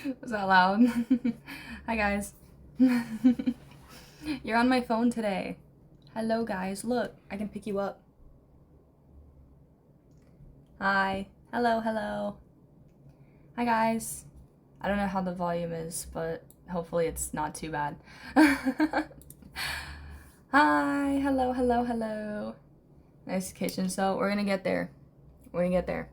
Was that loud? Hi guys. You're on my phone today. Hello guys, look, I can pick you up. Hi. Hello, hello. Hi guys. I don't know how the volume is, but hopefully it's not too bad. Hi, hello, hello, hello. Nice kitchen, so we're gonna get there. We're gonna get there.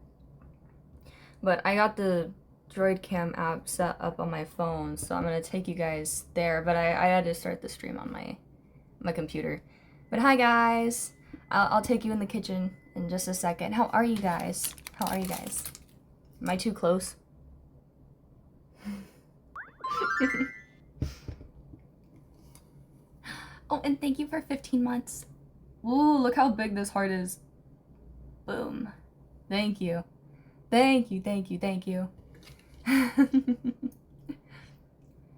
But I got the Droid Cam app set up on my phone, so I'm gonna take you guys there. But I had to start the stream on my computer. But hi guys, I'll take you in the kitchen in just a second. How are you guys? How are you guys? Am I too close? Oh, and thank you for 15 months. Ooh, look how big this heart is. Boom. Thank you. Thank you, thank you, thank you.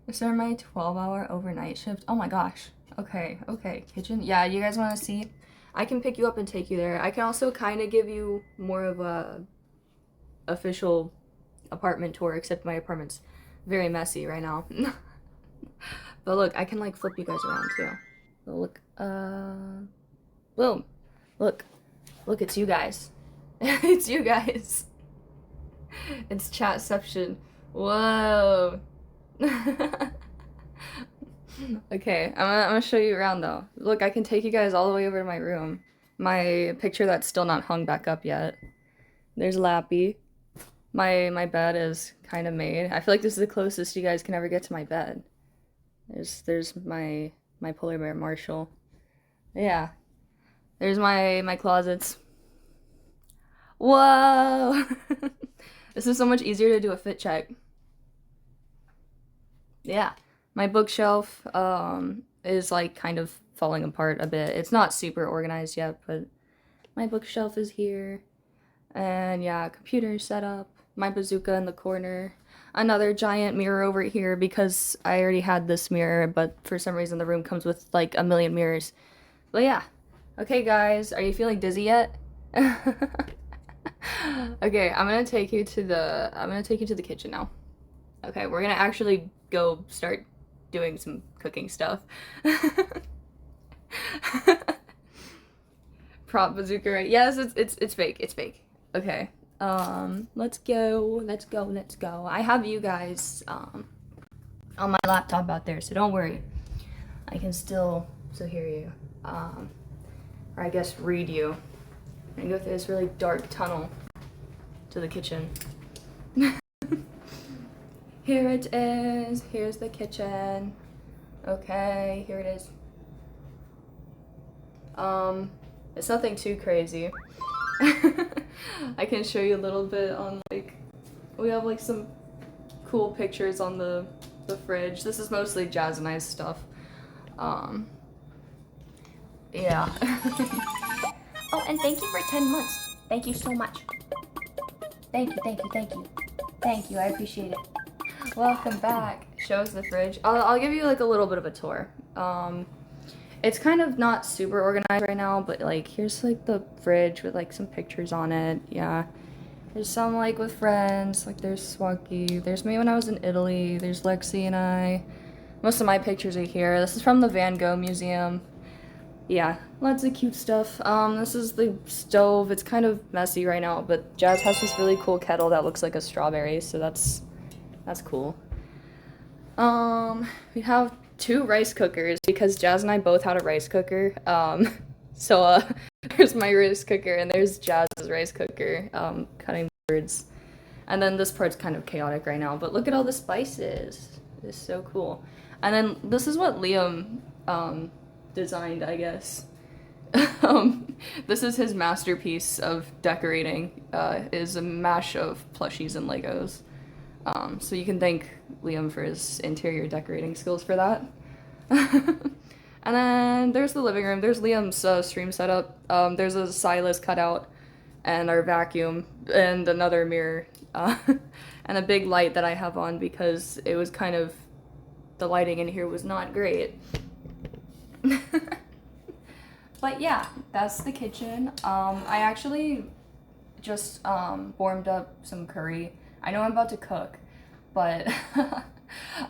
Is there my 12-hour overnight shift? Oh my gosh. Okay, okay. Kitchen? Yeah, you guys want to see? I can pick you up and take you there. I can also kind of give you more of a official apartment tour, except my apartment's very messy right now. But look, I can like flip you guys around too. So look, boom. Look, it's you guys. It's you guys. It's chatception. Whoa. Okay, I'm gonna show you around though. Look, I can take you guys all the way over to my room. My picture that's still not hung back up yet. There's Lappy. My bed is kind of made. I feel like this is the closest you guys can ever get to my bed. There's my polar bear Marshall. Yeah. There's my closets. Whoa! This is so much easier to do a fit check. Yeah. My bookshelf is like kind of falling apart a bit. It's not super organized yet, but my bookshelf is here. And yeah, computer set up. My bazooka in the corner. Another giant mirror over here because I already had this mirror, but for some reason the room comes with like a million mirrors. But yeah. Okay guys, are you feeling dizzy yet? Okay, I'm gonna take you to the kitchen now. Okay, we're gonna actually go start doing some cooking stuff. Prop bazooka, right? Yes, it's fake. It's fake. Okay. Let's go. I have you guys on my laptop out there, so don't worry. I can still hear you. Or I guess read you. And go through this really dark tunnel to the kitchen. Here it is. Here's the kitchen. Okay, here it is. It's nothing too crazy. I can show you a little bit on like, we have like some cool pictures on the fridge. This is mostly Jazz and I's stuff. Yeah. Oh, and thank you for 10 months. Thank you so much. Thank you, I appreciate it. Welcome back. Show us the fridge. I'll give you like a little bit of a tour. It's kind of not super organized right now, but like here's like the fridge with like some pictures on it. Yeah. There's some like with friends, like there's Swaki. There's me when I was in Italy. There's Lexi and I. Most of my pictures are here. This is from the Van Gogh Museum. Yeah, lots of cute stuff. This is the stove. It's kind of messy right now, but Jazz has this really cool kettle that looks like a strawberry, so that's cool. We have 2 rice cookers because Jazz and I both had a rice cooker. So there's my rice cooker and there's Jazz's rice cooker, cutting birds. And then this part's kind of chaotic right now, but look at all the spices. It's so cool. And then this is what Liam, designed, I guess. This is his masterpiece of decorating, is a mash of plushies and Legos. So you can thank Liam for his interior decorating skills for that. And then there's the living room. There's Liam's stream setup. There's a Silas cutout and our vacuum and another mirror and a big light that I have on because it was kind of, the lighting in here was not great. But yeah, that's the kitchen. I actually just warmed up some curry. I know I'm about to cook, but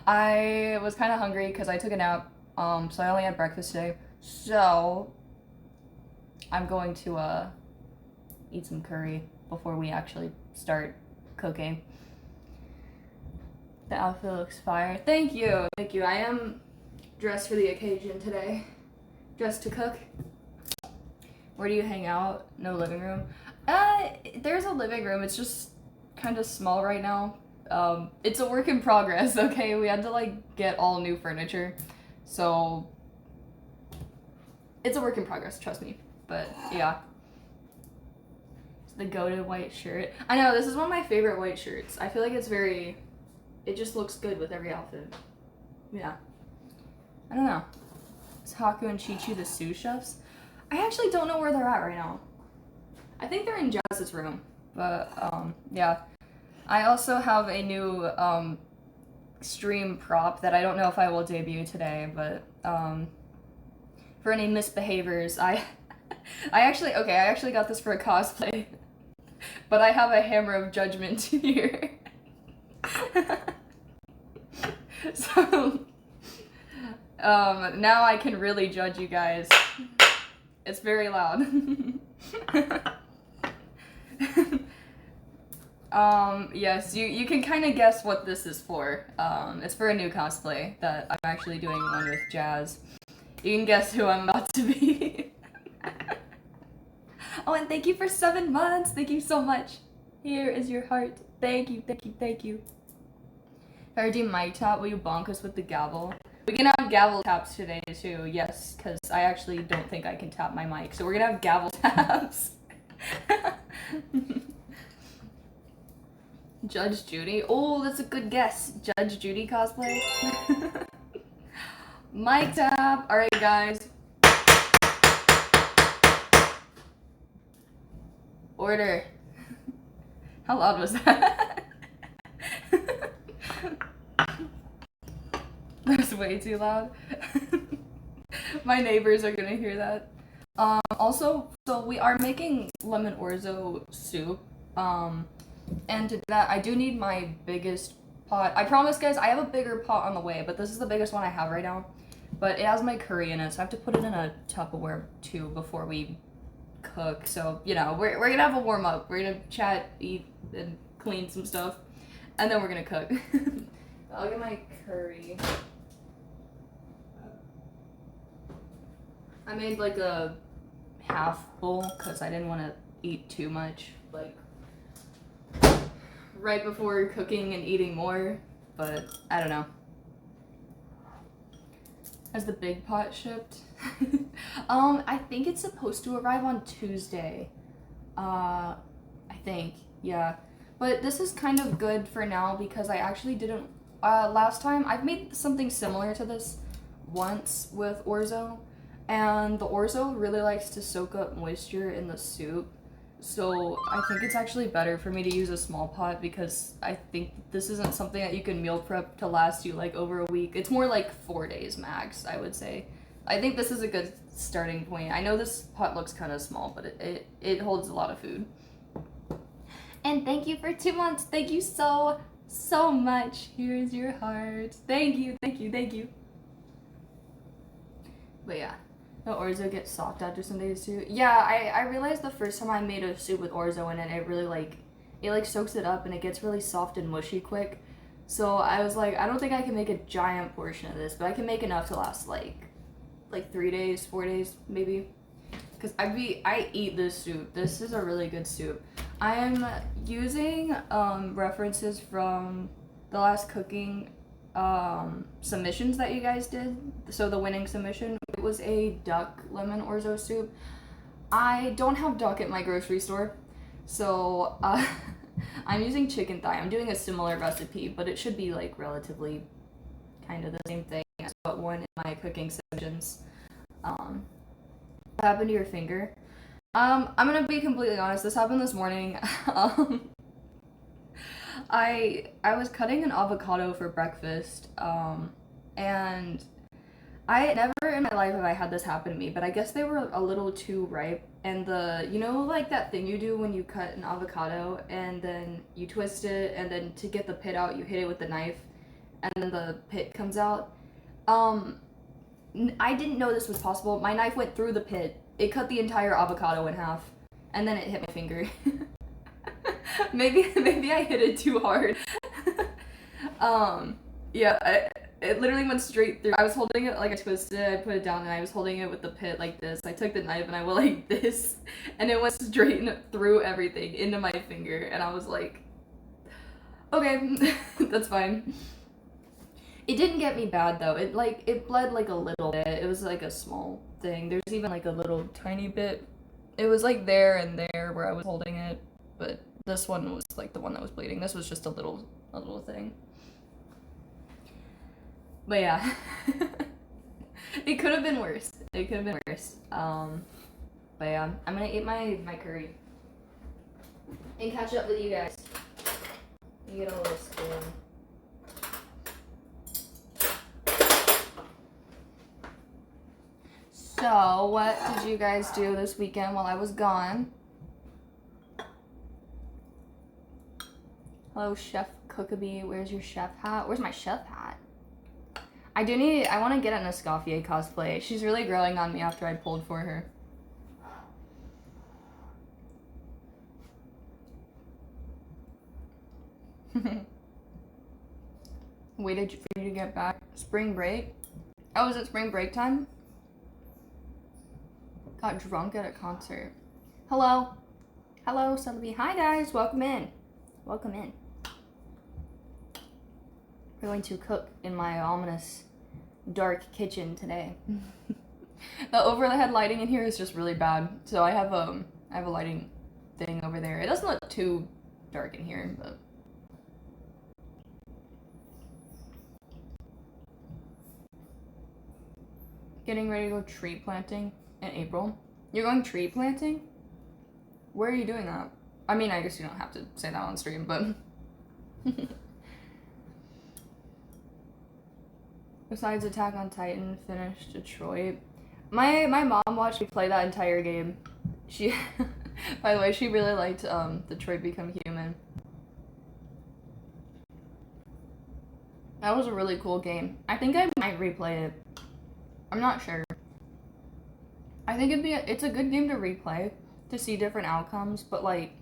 I was kind of hungry because I took a nap, so I only had breakfast today. So I'm going to eat some curry before we actually start cooking. The outfit looks fire. Thank you, thank you. I am dressed for the occasion today. Dressed to cook. Where do you hang out? No living room? There's a living room. It's just kind of small right now. It's a work in progress, okay? We had to, like, get all new furniture. So, it's a work in progress, trust me. But, yeah. It's the go-to white shirt. I know, this is one of my favorite white shirts. I feel like it's very... It just looks good with every outfit. Yeah. I don't know. Is Haku and Chichi the sous chefs? I actually don't know where they're at right now. I think they're in Jazz's room. But, yeah. I also have a new, stream prop that I don't know if I will debut today, but, for any misbehaviors, I actually got this for a cosplay. But I have a hammer of judgment here. So, now I can really judge you guys. It's very loud. Yes, you can kind of guess what this is for. It's for a new cosplay that I'm actually doing one with Jazz. You can guess who I'm about to be. Oh, and thank you for 7 months. Thank you so much. Here is your heart. Thank you, thank you, thank you. If I do mic tap, will you bonk us with the gavel? We can have gavel taps today too, yes, because I actually don't think I can tap my mic, so we're gonna have gavel taps. Judge Judy? Oh, that's a good guess. Judge Judy cosplay? Mic tap! Alright, guys. Order. How loud was that? That's way too loud. My neighbors are gonna hear that. Also, so we are making lemon orzo soup. And to do that, I do need my biggest pot. I promise, guys, I have a bigger pot on the way, but this is the biggest one I have right now. But it has my curry in it, so I have to put it in a Tupperware too before we cook. So, you know, we're gonna have a warm up. We're gonna chat, eat, and clean some stuff, and then we're gonna cook. I'll get my curry. I made like a half bowl because I didn't want to eat too much, like right before cooking and eating more, but I don't know. Has the big pot shipped? I think it's supposed to arrive on Tuesday. I think, yeah. But this is kind of good for now because I actually didn't, last time, I've made something similar to this once with orzo, and the orzo really likes to soak up moisture in the soup. So I think it's actually better for me to use a small pot because I think this isn't something that you can meal prep to last you like over a week. It's more like 4 days max, I would say. I think this is a good starting point. I know this pot looks kind of small, but it holds a lot of food. And thank you for 2 months. Thank you so much. Here's your heart. Thank you, thank you, thank you. But yeah. The orzo gets soft after some days too. Yeah, I realized the first time I made a soup with orzo in it, it really it soaks it up and it gets really soft and mushy quick. So I was like, I don't think I can make a giant portion of this, but I can make enough to last like 3 days, 4 days maybe. Because I eat this soup. This is a really good soup. I am using references from the last cooking submissions that you guys did. So the winning submission, it was a duck lemon orzo soup. I don't have duck at my grocery store, so I'm using chicken thigh. I'm doing a similar recipe, but it should be like relatively kind of the same thing as what won in my cooking submissions. What happened to your finger? I'm gonna be completely honest, this happened this morning. I was cutting an avocado for breakfast, and I never in my life have I had this happen to me, but I guess they were a little too ripe. And you know, like that thing you do when you cut an avocado and then you twist it, and then to get the pit out, you hit it with the knife, and then the pit comes out. I didn't know this was possible. My knife went through the pit. It cut the entire avocado in half, and then it hit my finger. maybe I hit it too hard. Yeah, it literally went straight through. I was holding it like I twisted it, I put it down, and I was holding it with the pit like this. I took the knife and I went like this, and it went straight through everything into my finger, and I was like, okay, that's fine. It didn't get me bad though. It bled like a little bit. It was like a small thing. There's even like a little tiny bit. It was like there and there where I was holding it, but this one was like the one that was bleeding. This was just a little thing. But yeah, it could have been worse. It could have been worse. But yeah, I'm gonna eat my curry and catch up with you guys. You get a little spoon. So, what did you guys do this weekend while I was gone? Hello, Chef Cookabee. Where's your chef hat? Where's my chef hat? I want to get an Escoffier cosplay. She's really growing on me after I pulled for her. Waited for you to get back. Spring break? Oh, is it spring break time? Got drunk at a concert. Hello. Hello, Celebi. Hi, guys. Welcome in. Welcome in. We're going to cook in my ominous dark kitchen today. The overhead lighting in here is just really bad. So I have a lighting thing over there. It doesn't look too dark in here, but getting ready to go tree planting in April. You're going tree planting? Where are you doing that? I mean, I guess you don't have to say that on stream, but besides Attack on Titan, finished Detroit. My mom watched me play that entire game. She, by the way, she really liked Detroit Become Human. That was a really cool game. I think I might replay it. I'm not sure. I think it's a good game to replay to see different outcomes, but like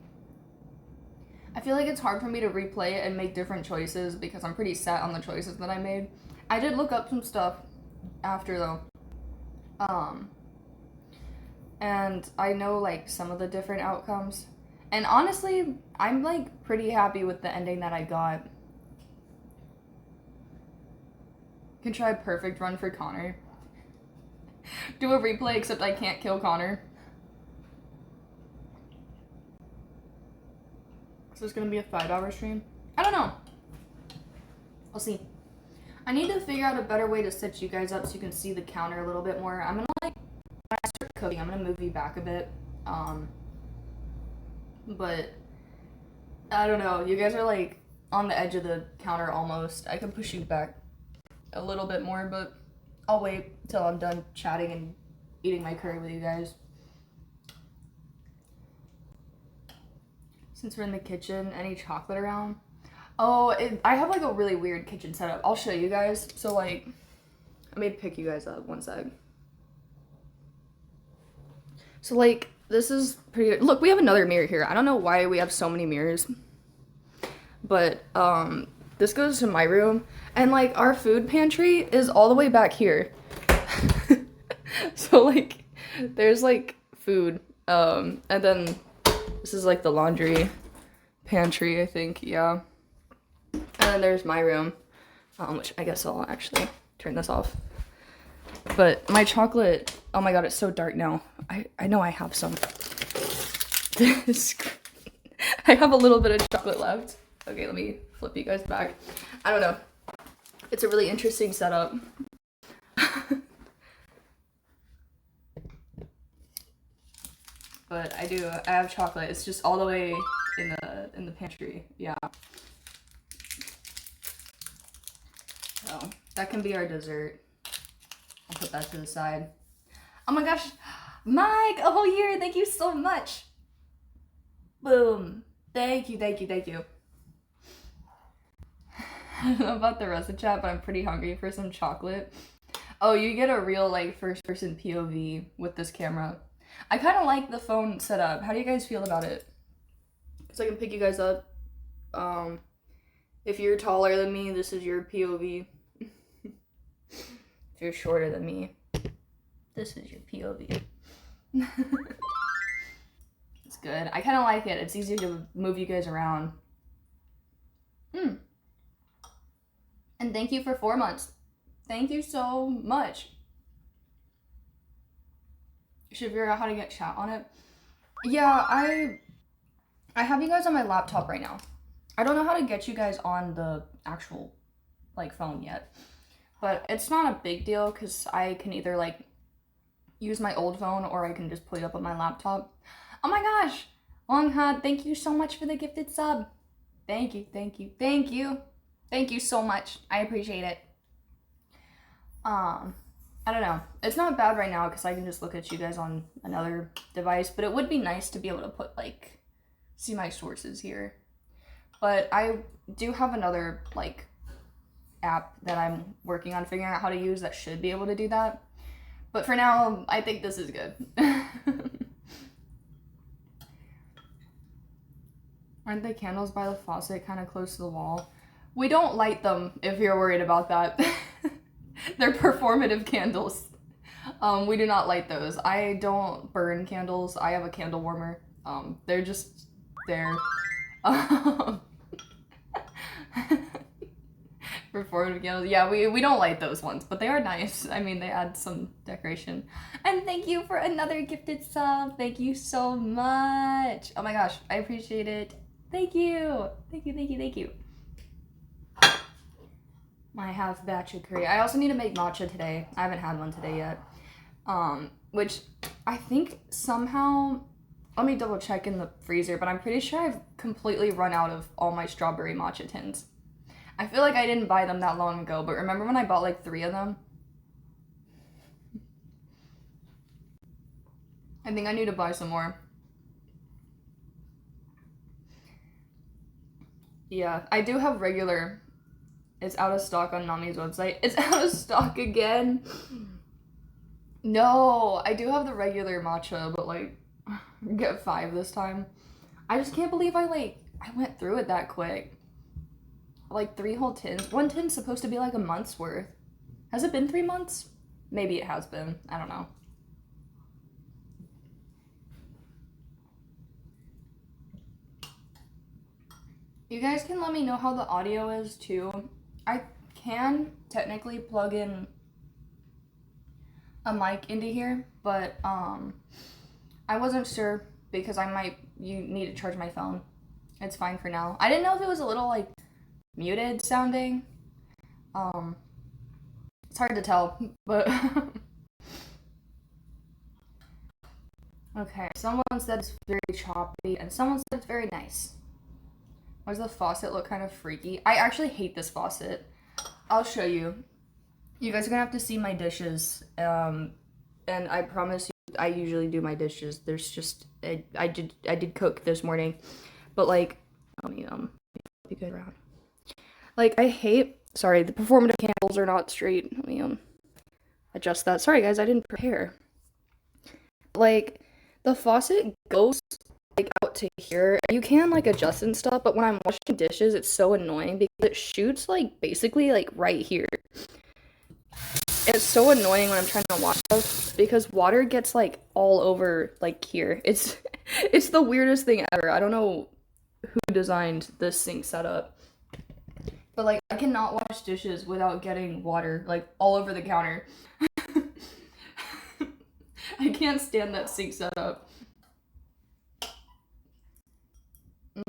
I feel like it's hard for me to replay it and make different choices because I'm pretty set on the choices that I made. I did look up some stuff after though. And I know like some of the different outcomes. And honestly, I'm like pretty happy with the ending that I got. Can try a perfect run for Connor. Do a replay except I can't kill Connor. So it's gonna be a 5-hour stream? I don't know. We'll see. I need to figure out a better way to set you guys up so you can see the counter a little bit more. I'm gonna like, when I start cooking, I'm gonna move you back a bit. But I don't know. You guys are like on the edge of the counter almost. I can push you back a little bit more, but I'll wait till I'm done chatting and eating my curry with you guys. Since we're in the kitchen, any chocolate around? Oh, I have like a really weird kitchen setup. I'll show you guys. So like, I may pick you guys up one sec. So like, this is pretty good. Look, we have another mirror here. I don't know why we have so many mirrors. But this goes to my room. And like, our food pantry is all the way back here. So like, there's like food. And then this is like the laundry pantry, I think, yeah. And then there's my room, which I guess I'll actually turn this off. But my chocolate, oh my god, it's so dark now. I know I have some. I have a little bit of chocolate left. Okay, let me flip you guys back. I don't know. It's a really interesting setup. But I have chocolate. It's just all the way in the pantry. Yeah. So that can be our dessert. I'll put that to the side. Oh my gosh, Mike, a whole year. Thank you so much. Boom. Thank you, thank you, thank you. I don't know about the rest of chat, but I'm pretty hungry for some chocolate. Oh, you get a real like first person POV with this camera. I kind of like the phone setup. How do you guys feel about it? So I can pick you guys up. If you're taller than me, this is your POV. If you're shorter than me, this is your POV. It's good. I kind of like it. It's easy to move you guys around. And thank you for 4 months. Thank you so much. You should figure out how to get chat on it. Yeah, I have you guys on my laptop right now. I don't know how to get you guys on the actual like phone yet. But it's not a big deal because I can either like use my old phone or I can just put it up on my laptop. Oh my gosh! Longhad, thank you so much for the gifted sub. Thank you, thank you, thank you. Thank you so much. I appreciate it. I don't know. It's not bad right now because I can just look at you guys on another device, but it would be nice to be able to put like, see my sources here. But I do have another like app that I'm working on figuring out how to use that should be able to do that. But for now, I think this is good. Aren't the candles by the faucet kind of close to the wall? We don't light them if you're worried about that. They're performative candles. We do not light those. I don't burn candles. I have a candle warmer. They're just there. Performative candles. Yeah, we don't light those ones, but they are nice. I mean, they add some decoration. And thank you for another gifted sub. Thank you so much. Oh my gosh, I appreciate it. Thank you. Thank you, thank you, thank you. My half batch of curry. I also need to make matcha today. I haven't had one today yet. Which I think somehow, let me double check in the freezer, but I'm pretty sure I've completely run out of all my strawberry matcha tins. I feel like I didn't buy them that long ago, but remember when I bought like 3 of them? I think I need to buy some more. Yeah, I do have regular. It's out of stock on Nami's website. It's out of stock again. No, I do have the regular matcha, but like, get 5 this time. I just can't believe I went through it that quick. Like 3 whole tins. 1 tin's supposed to be like a month's worth. Has it been 3 months? Maybe it has been. I don't know. You guys can let me know how the audio is too. I can technically plug in a mic into here, but I wasn't sure because you need to charge my phone. It's fine for now. I didn't know if it was a little like muted sounding. It's hard to tell, but okay. Someone said it's very choppy and someone said it's very nice. Why does the faucet look kind of freaky? I actually hate this faucet. I'll show you. You guys are gonna have to see my dishes. And I promise you, I usually do my dishes. There's just, I did cook this morning, but like, let me be good around. Like, I hate, sorry, the performative candles are not straight. Let me adjust that. Sorry guys, I didn't prepare. Like, the faucet goes like out to here. You can like adjust and stuff, but when I'm washing dishes, it's so annoying because it shoots like basically like right here. It's so annoying when I'm trying to wash stuff because water gets like all over like here. It's the weirdest thing ever. I don't know who designed this sink setup, but like I cannot wash dishes without getting water like all over the counter. I can't stand that sink setup.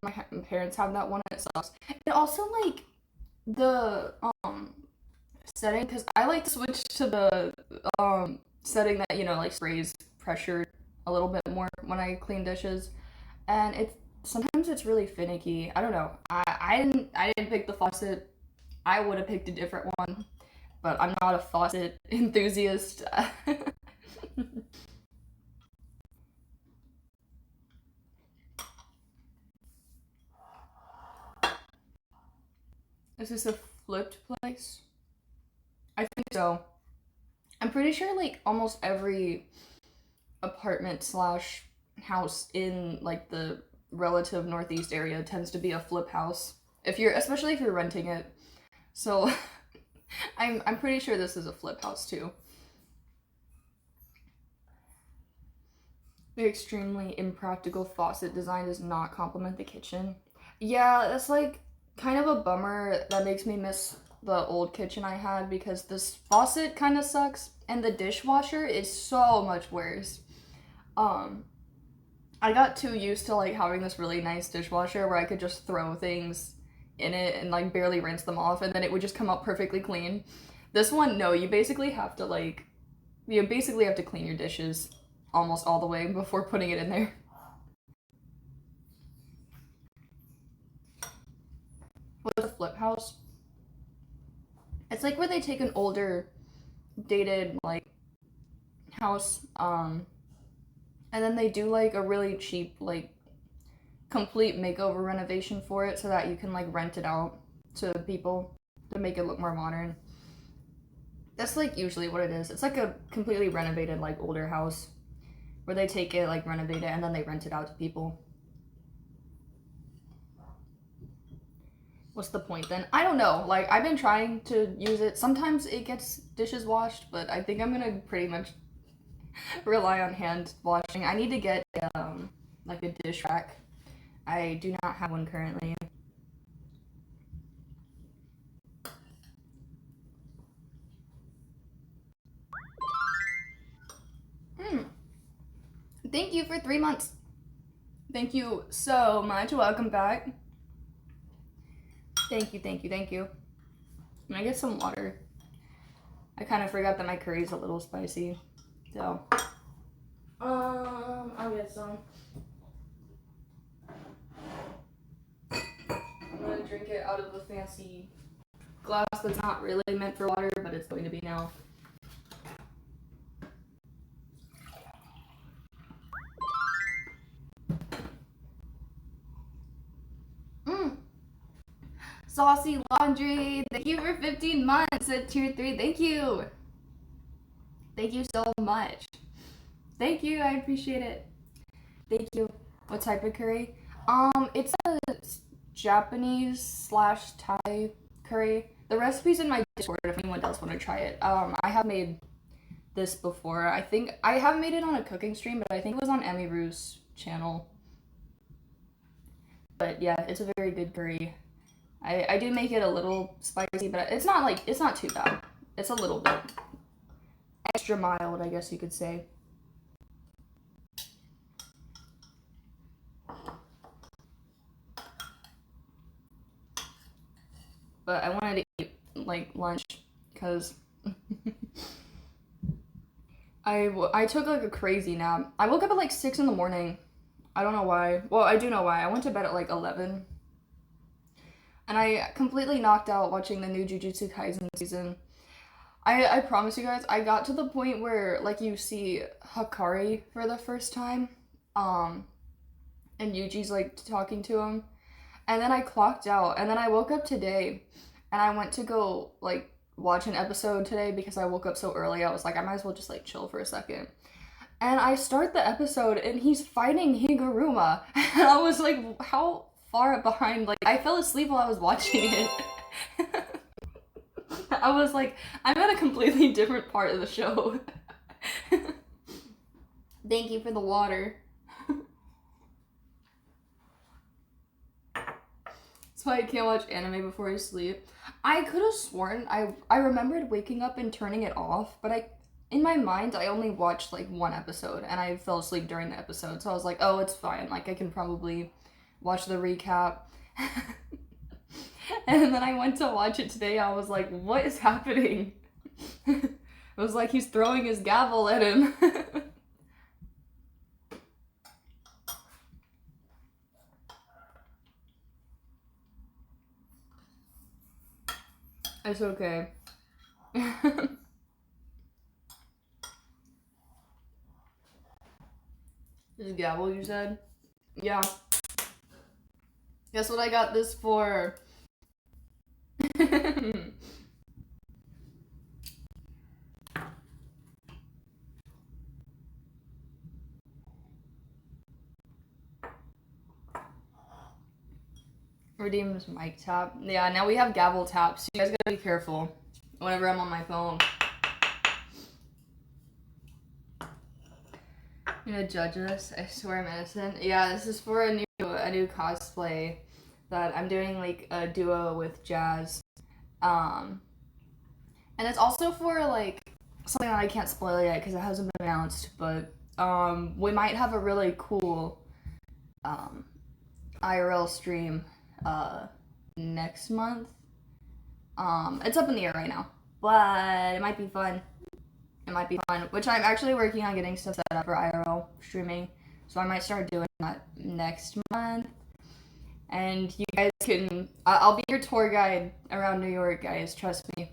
My parents have that one and it sucks. And also like the setting, because I like to switch to the setting that, you know, like sprays pressure a little bit more when I clean dishes, and sometimes it's really finicky. I don't know. I didn't pick the faucet. I would have picked a different one, but I'm not a faucet enthusiast. Is this a flipped place? I think so. I'm pretty sure like almost every apartment slash house in like the relative northeast area tends to be a flip house. If you're especially if you're renting it. So I'm pretty sure this is a flip house too. The extremely impractical faucet design does not complement the kitchen. Yeah, that's like kind of a bummer. That makes me miss the old kitchen I had because this faucet kind of sucks and the dishwasher is so much worse. Um, I got too used to like having this really nice dishwasher where I could just throw things in it and like barely rinse them off and then it would just come out perfectly clean. This one, no, you basically have to clean your dishes almost all the way before putting it in there. What's a flip house? It's like where they take an older, dated like house, and then they do like a really cheap like complete makeover renovation for it so that you can like rent it out to people to make it look more modern. That's like usually what it is. It's like a completely renovated like older house where they take it, like renovate it, and then they rent it out to people. What's the point then? I don't know. Like, I've been trying to use it. Sometimes it gets dishes washed, but I think I'm gonna pretty much rely on hand washing. I need to get like a dish rack. I do not have one currently. Thank you for 3 months. Thank you so much. Welcome back. Thank you, thank you, thank you. Can I get some water? I kind of forgot that my curry's a little spicy. So, I'll get some. I'm gonna drink it out of the fancy glass that's not really meant for water, but it's going to be now. Saucy Laundry, thank you for 15 months at tier 3. Thank you. Thank you so much. Thank you, I appreciate it. Thank you. What type of curry? It's a Japanese slash Thai curry. The recipe's in my Discord if anyone does want to try it. I have made this before. I think I haven't made it on a cooking stream, but I think it was on Emmy Roo's channel. But yeah, it's a very good curry. I do make it a little spicy, but it's not too bad. It's a little bit extra mild, I guess you could say. But I wanted to eat like lunch because I took like a crazy nap. I woke up at like 6 in the morning. I don't know why. Well, I do know why. I went to bed at like 11. And I completely knocked out watching the new Jujutsu Kaisen season. I promise you guys, I got to the point where like you see Hakari for the first time. And Yuji's like talking to him. And then I clocked out. And then I woke up today and I went to go like watch an episode today because I woke up so early. I was like, I might as well just like chill for a second. And I start the episode and he's fighting Higuruma. And I was like, how far behind? Like, I fell asleep while I was watching it. I was like, I'm at a completely different part of the show. Thank you for the water. That's why I can't watch anime before I sleep. I could have sworn I remembered waking up and turning it off, but in my mind I only watched like one episode and I fell asleep during the episode, so I was like, oh, it's fine, like I can probably watch the recap. And then I went to watch it today. I was like, what is happening? It was like he's throwing his gavel at him. It's okay. This is gavel, you said? Yeah. Guess what I got this for? Redeem this mic tap. Yeah, now we have gavel taps. So you guys gotta be careful whenever I'm on my phone. You're gonna judge us? I swear I'm innocent. Yeah, this is for a new cosplay that I'm doing, like a duo with Jazz. And it's also for like something that I can't spoil yet because it hasn't been announced, but we might have a really cool IRL stream next month. It's up in the air right now, but it might be fun. It might be fun, which I'm actually working on getting stuff set up for IRL streaming, so I might start doing that next month. And you guys can, I'll be your tour guide around New York, guys, trust me.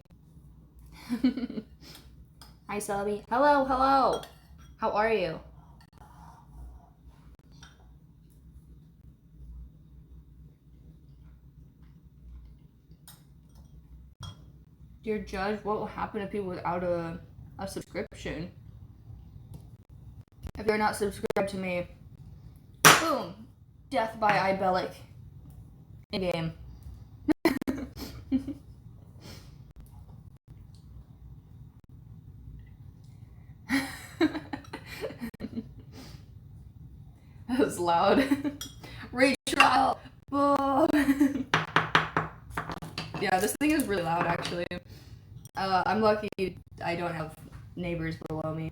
Hi, Selby. Hello, hello. How are you? Dear Judge, what will happen to people without a subscription? If you're not subscribed to me, boom, death by Ibelic in game. That was loud. Retrial. Yeah, this thing is really loud actually. I'm lucky I don't have neighbors below me.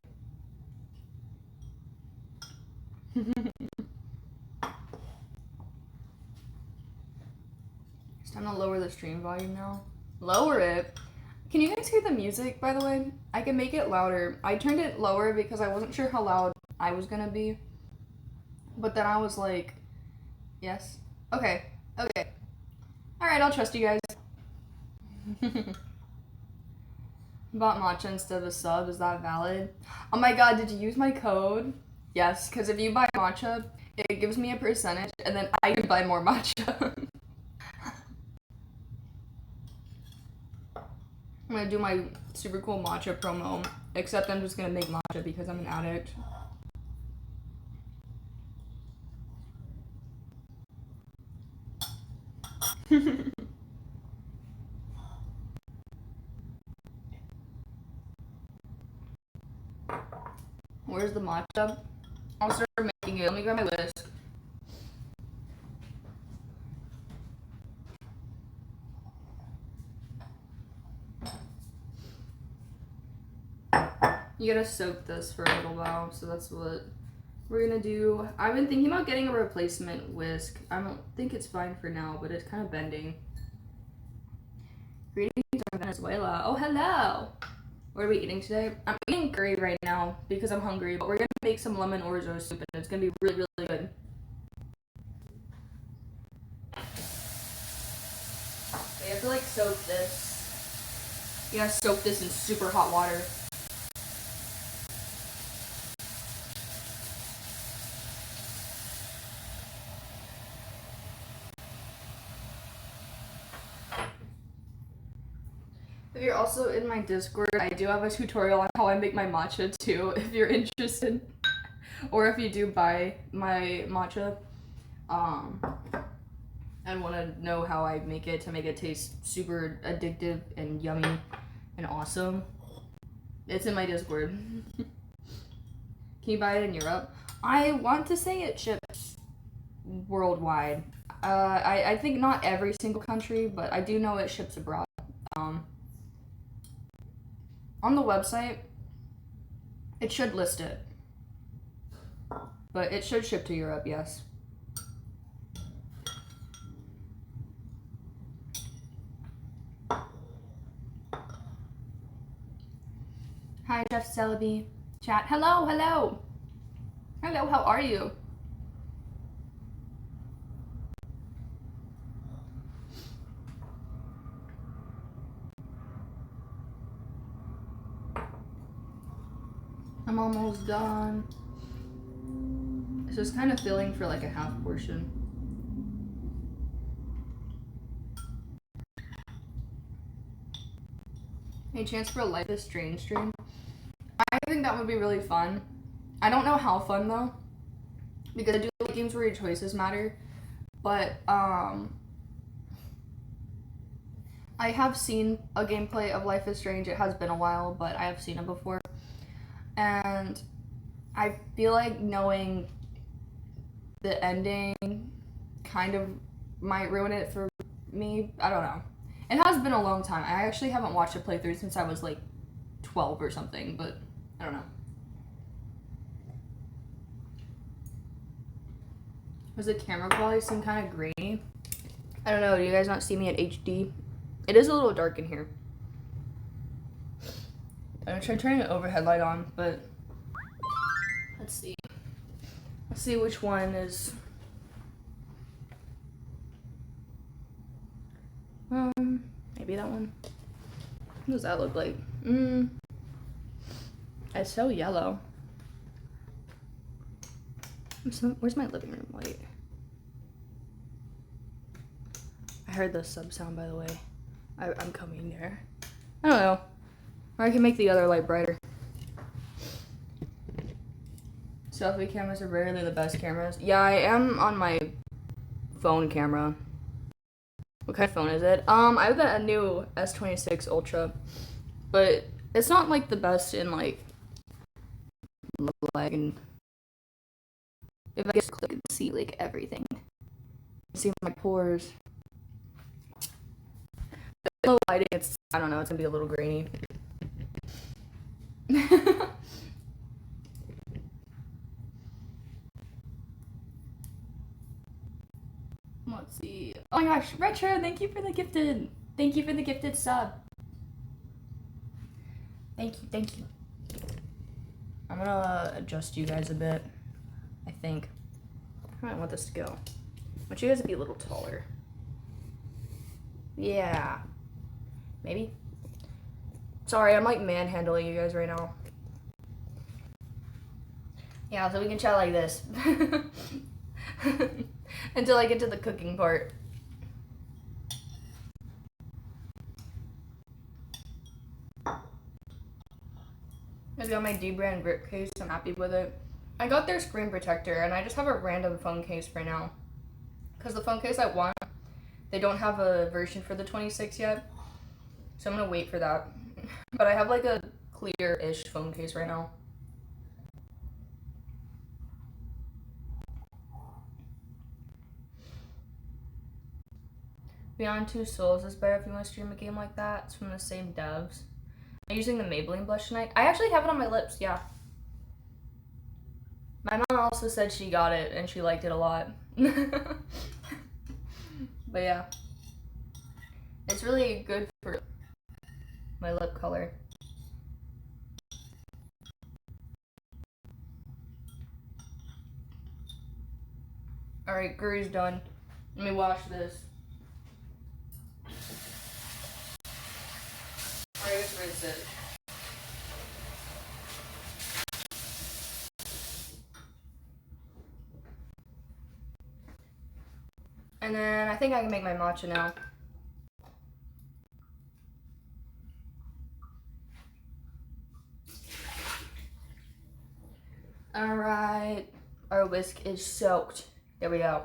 It's time to lower the stream volume now. Lower it? Can you guys hear the music, by the way? I can make it louder. I turned it lower because I wasn't sure how loud I was gonna be. But then I was like, yes? Okay, okay. Alright, I'll trust you guys. Bought matcha instead of a sub, is that valid? Oh my god, did you use my code? Yes, because if you buy matcha, it gives me a percentage, and then I can buy more matcha. I'm gonna do my super cool matcha promo, except I'm just gonna make matcha because I'm an addict. Where's the matcha? I'll start making it. Let me grab my whisk. You gotta soak this for a little while, so that's what we're gonna do. I've been thinking about getting a replacement whisk. I don't think it's fine for now, but it's kind of bending. Greetings from Venezuela. Oh, hello! What are we eating today? I'm eating curry right now because I'm hungry, but we're gonna make some lemon orzo soup and it's gonna be really, really good. So you have to like soak this. You gotta soak this in super hot water. If you're also in my Discord, I do have a tutorial on how I make my matcha too, if you're interested. Or if you do buy my matcha, and want to know how I make it to make it taste super addictive and yummy and awesome, it's in my Discord. Can you buy it in Europe? I want to say it ships worldwide. I think not every single country, but I do know it ships abroad. On the website, it should list it. But it should ship to Europe, yes. Hi, Jeff Celebi. Chat. Hello, hello. Hello, how are you? I'm almost done. So it's kind of filling for like a half portion. Any chance for a Life is Strange stream? I think that would be really fun. I don't know how fun though, because I do like games where your choices matter. But I have seen a gameplay of Life is Strange. It has been a while, but I have seen it before. And I feel like knowing the ending kind of might ruin it for me. I don't know. It has been a long time. I actually haven't watched a playthrough since I was like 12 or something, but I don't know. Was the camera quality seem kind of grainy? I don't know. Do you guys not see me at HD? It is a little dark in here. I'm gonna try turning an overhead light on, but let's see. Let's see which one is. Maybe that one. What does that look like? It's so yellow. Where's my living room light? I heard the sub sound, by the way. I'm coming there. I don't know. Or I can make the other light brighter. Selfie cameras are rarely the best cameras. Yeah, I am on my phone camera. What kind of phone is it? I've got a new S26 Ultra, but it's not like the best in like and if I just click and see like everything. See my pores. The lighting, I don't know, it's gonna be a little grainy. Let's see. Oh my gosh, Retro, thank you for the gifted sub. Thank you. I'm gonna adjust you guys a bit, I think. How do I want this to go? I want you guys to be a little taller. Yeah. Maybe? Sorry, I'm like manhandling you guys right now. Yeah, so we can chat like this. Until I get to the cooking part. I got my D-brand grip case. I'm happy with it. I got their screen protector, and I just have a random phone case for now. Because the phone case I want, they don't have a version for the 26 yet. So I'm going to wait for that. But I have like a clear-ish phone case right now. Beyond Two Souls is better if you want to stream a game like that. It's from the same devs. I'm using the Maybelline blush tonight. I actually have it on my lips, yeah. My mom also said she got it and she liked it a lot. But yeah. It's really good for my lip color. Alright, curry's done. Let me wash this. Alright, let's rinse it. And then I think I can make my matcha now. Alright, our whisk is soaked. There we go.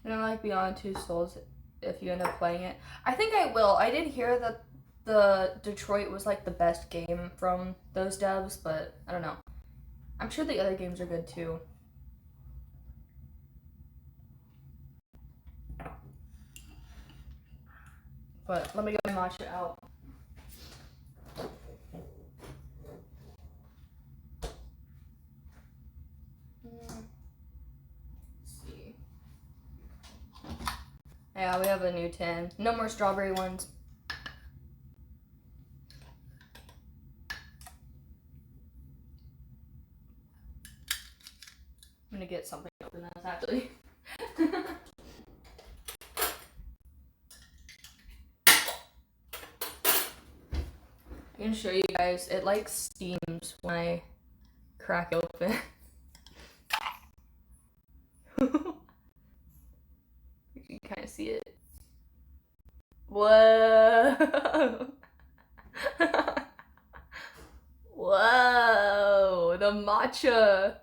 And I like Beyond Two Souls if you end up playing it. I think I will. I did hear that the Detroit was like the best game from those devs, but I don't know. I'm sure the other games are good too. But let me get my matcha out. Yeah, we have a new tin. No more strawberry ones. I'm gonna get something to open this actually. can show you guys. It like steams when I crack it open. You can kind of see it. Whoa! Whoa! The matcha.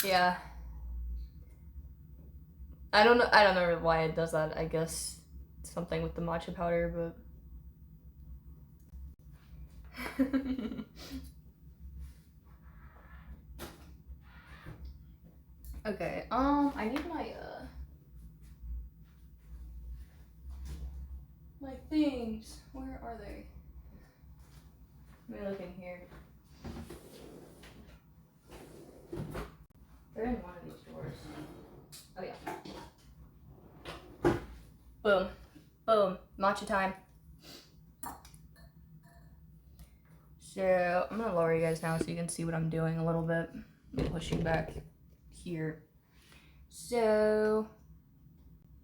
Yeah. I don't know why it does that. I guess something with the matcha powder, but okay. I need my things. Where are they? Let me look in here. They're in one of these drawers. Oh yeah. Boom. Boom. Matcha time. So I'm gonna lower you guys now so you can see what I'm doing a little bit. I'm pushing back here. So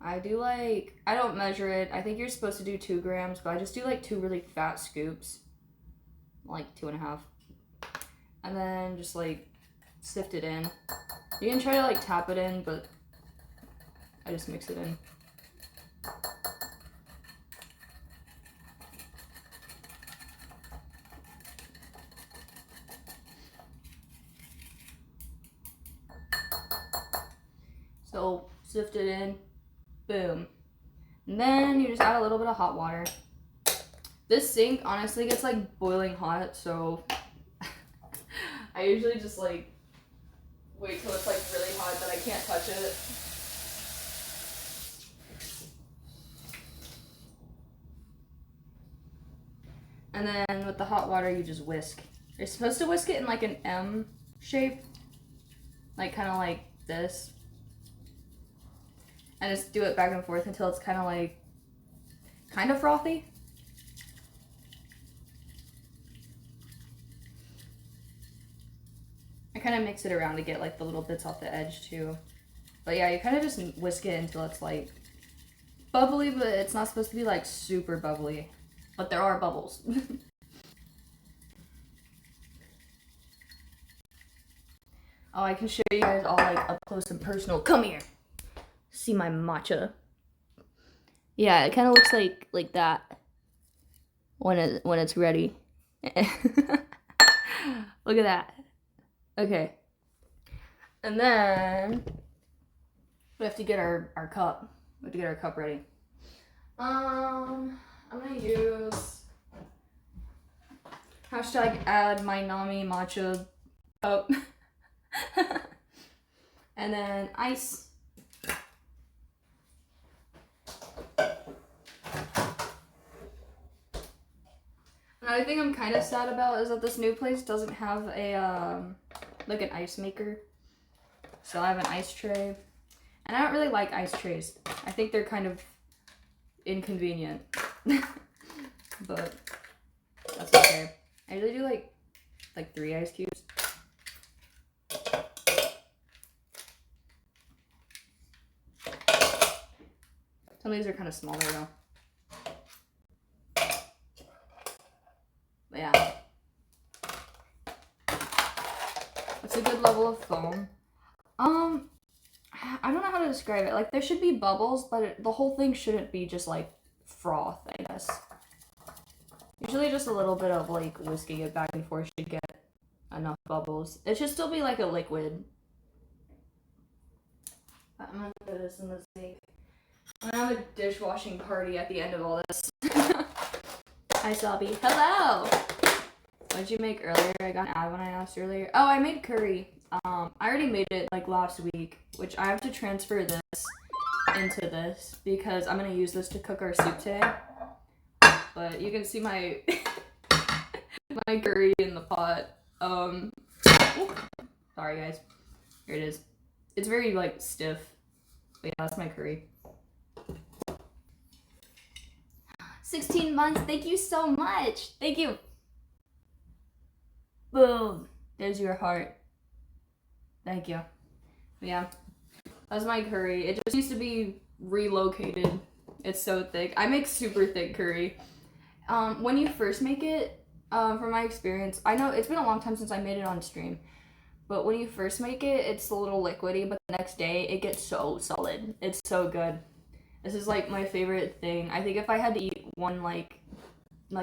I do like, I don't measure it. I think you're supposed to do 2 grams, but I just do like 2 really fat scoops. Like 2.5. And then just like sift it in. You can try to like tap it in, but I just mix it in. So sift it in, boom. And then you just add a little bit of hot water. This sink honestly gets like boiling hot, so I usually just like wait till it's like really hot that I can't touch it. And then with the hot water, you just whisk. You're supposed to whisk it in like an M shape, like kind of like this. And just do it back and forth until it's kind of frothy. I kind of mix it around to get like the little bits off the edge too. But yeah, you kind of just whisk it until it's like bubbly, but it's not supposed to be like super bubbly. But there are bubbles. Oh, I can show you guys all like up close and personal. Come here. See my matcha. Yeah, it kind of looks like that when it's ready. Look at that. Okay. And then we have to get our cup. We have to get our cup ready. I'm gonna use #add my Nami matcha cup. And then ice. Another thing I'm kind of sad about is that this new place doesn't have a like an ice maker. So I have an ice tray. And I don't really like ice trays. I think they're kind of inconvenient. But that's okay. I usually do like 3 ice cubes. Some of these are kind of smaller though. But yeah. It's a good level of foam. I don't know how to describe it. Like, there should be bubbles, but the whole thing shouldn't be just like froth, I guess. Usually just a little bit of like whisking it back and forth should get enough bubbles. It should still be like a liquid. I'm gonna put this in the sink. I'm gonna have a dishwashing party at the end of all this. Hi, Selby. Hello! What did you make earlier? I got an ad when I asked earlier. Oh, I made curry. I already made it like last week, which I have to transfer this into this because I'm gonna use this to cook our soup today. But you can see my my curry in the pot. Sorry guys. Here it is. It's very like stiff. But yeah, that's my curry. 16 months. Thank you so much. Thank you. Boom. There's your heart. Thank you. Yeah. That's my curry. It just used to be relocated. It's so thick. I make super thick curry. When you first make it, from my experience, I know it's been a long time since I made it on stream, but when you first make it, it's a little liquidy, but the next day it gets so solid. It's so good. This is like my favorite thing. I think if I had to eat one like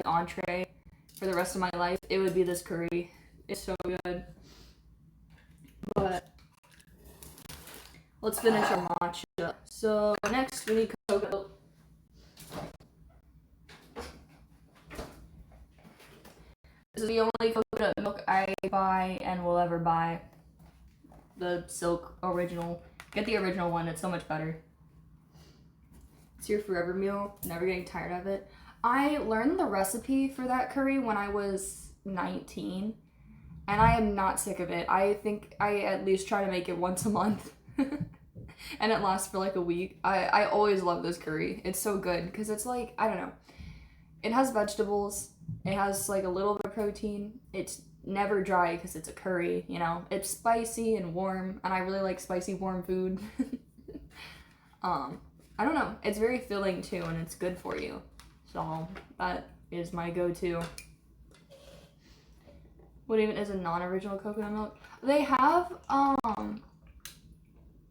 entree for the rest of my life, it would be this curry. It's so good. But let's finish our matcha. So next we need coconut. This is the only coconut milk I buy and will ever buy. The Silk original. Get the original one, it's so much better. It's your forever meal, never getting tired of it. I learned the recipe for that curry when I was 19, and I am not sick of it. I think I at least try to make it once a month, and it lasts for like a week. I always love this curry. It's so good, because it's like, I don't know. It has vegetables, it has like a little bit of protein, it's never dry because it's a curry, you know? It's spicy and warm, and I really like spicy, warm food. I don't know, it's very filling too, and it's good for you. So that is my go-to. What even is a non-original coconut milk? They have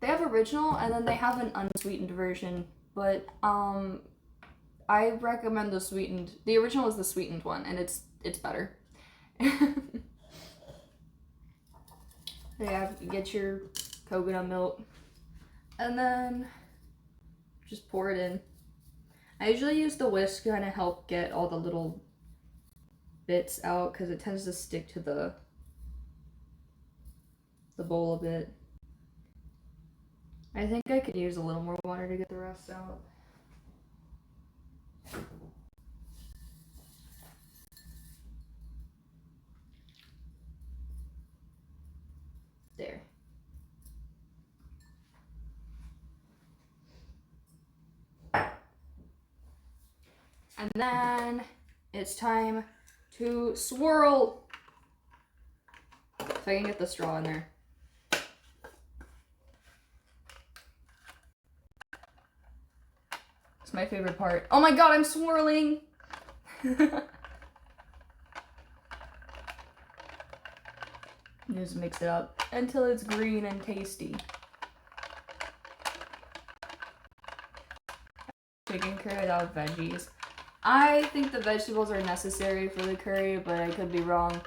original, and then they have an unsweetened version, but I recommend the sweetened. The original is the sweetened one, and it's better. Yeah, get your coconut milk, and then just pour it in. I usually use the whisk to kind of help get all the little bits out, because it tends to stick to the bowl a bit. I think I could use a little more water to get the rest out. There. And then it's time to swirl. If I can get the straw in there. It's my favorite part. Oh my god, I'm swirling! Just mix it up until it's green and tasty. Chicken curry without veggies. I think the vegetables are necessary for the curry, but I could be wrong.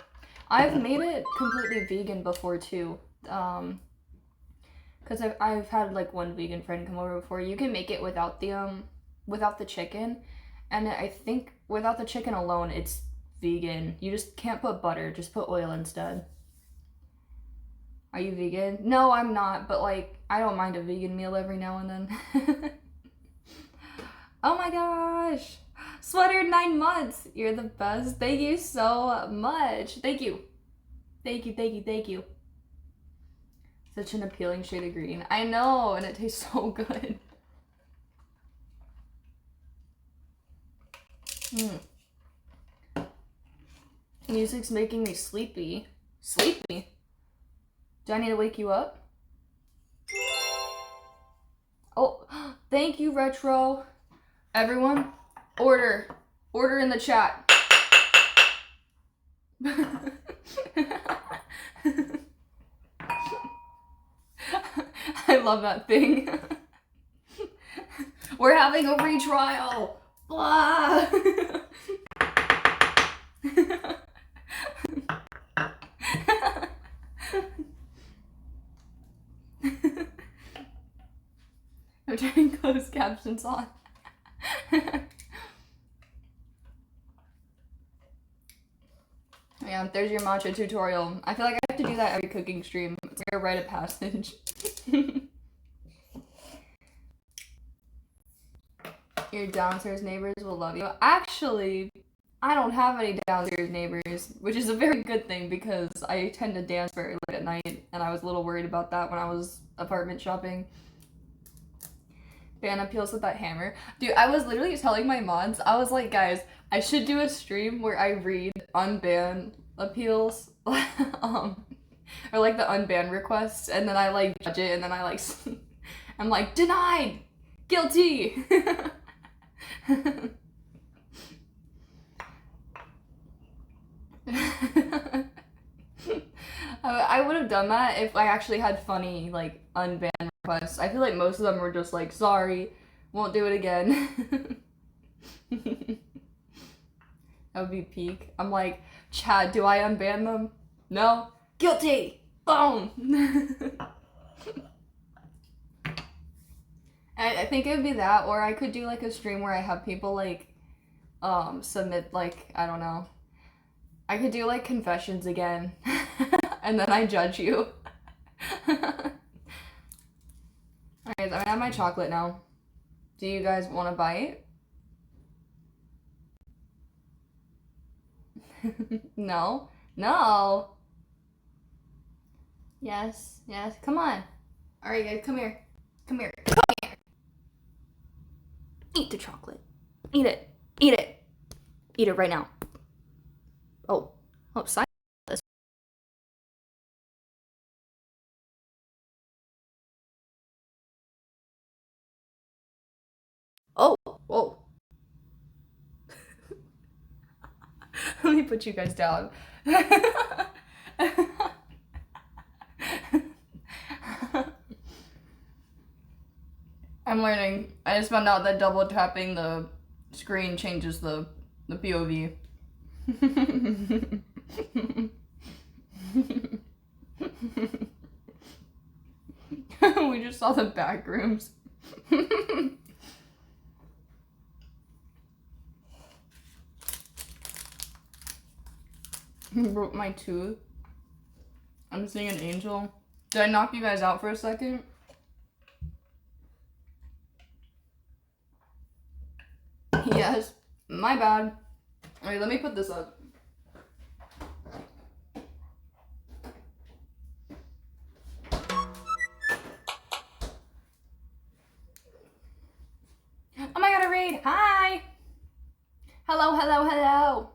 I've made it completely vegan before too. Because I've had like one vegan friend come over before. You can make it without the chicken, and I think without the chicken alone, it's vegan. You just can't put butter, just put oil instead. Are you vegan? No, I'm not, but like, I don't mind a vegan meal every now and then. Oh my gosh! Sweater 9 months! You're the best. Thank you so much. Thank you. Thank you, thank you, thank you. Such an appealing shade of green. I know, and it tastes so good. Music's making me sleepy. Sleepy? Do I need to wake you up? Oh, thank you, Retro. Everyone, order in the chat. I love that thing. We're having a retrial. Blah. I'm trying to close captions on. Yeah, there's your matcha tutorial. I feel like I have to do that every cooking stream. It's like a rite of passage. Your downstairs neighbors will love you. Actually, I don't have any downstairs neighbors, which is a very good thing because I tend to dance very late at night, and I was a little worried about that when I was apartment shopping. Ban appeals with that hammer. Dude, I was literally telling my mods, I was like, guys, I should do a stream where I read unban appeals, or like the unban requests, and then I like judge it, and then I like, I'm like, denied! Guilty! I would have done that if I actually had funny, like, unban requests. I feel like most of them were just like, sorry, won't do it again. That would be peak. I'm like, Chad, do I unban them? No? Guilty! Boom! I think it would be that, or I could do like a stream where I have people like, submit like, I don't know. I could do like confessions again, and then I judge you. Alright, I'm gonna have my chocolate now. Do you guys want a bite? No? No! Yes, yes, come on. Alright guys, come here. Come here. Come here. Eat the chocolate. Eat it. Eat it. Eat it right now. Oh. Oh, silence this. Oh. Whoa. Let me put you guys down. I'm learning. I just found out that double tapping the screen changes the POV. We just saw the back rooms. Broke my tooth. I'm seeing an angel. Did I knock you guys out for a second? Yes. My bad. Alright, let me put this up. Oh my god, a raid! Hi! Hello, hello, hello!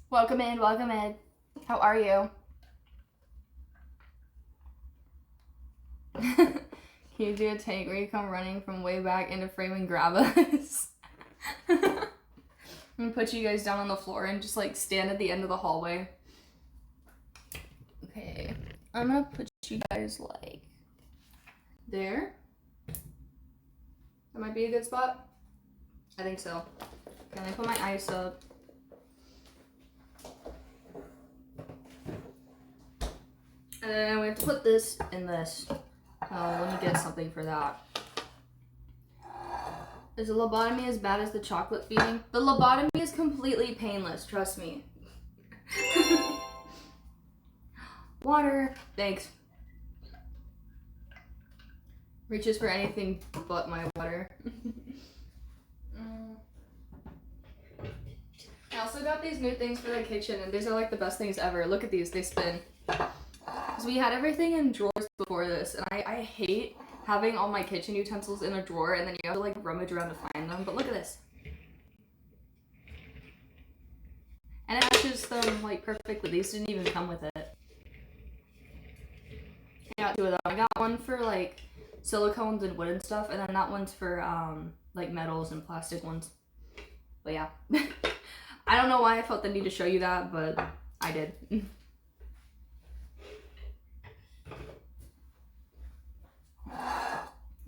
Welcome in, welcome in. How are you? Can you do a take where you come running from way back into frame and grab us? I'm gonna put you guys down on the floor and just like stand at the end of the hallway. Okay, I'm gonna put you guys like there. That might be a good spot. I think so. Can I put my ice up? And then we have to put this in this. Let me get something for that. Is the lobotomy as bad as the chocolate feeding? The lobotomy is completely painless, trust me. Water. Thanks. Reaches for anything but my water. I also got these new things for the kitchen, and these are like the best things ever. Look at these, they spin. Because we had everything in drawers before this, and I hate having all my kitchen utensils in a drawer, and then you have to like rummage around to find them. But look at this. And it matches them like perfectly. These didn't even come with it. I got two of them. I got one for like silicones and wooden stuff, and then that one's for like metals and plastic ones. But yeah. I don't know why I felt the need to show you that, but I did.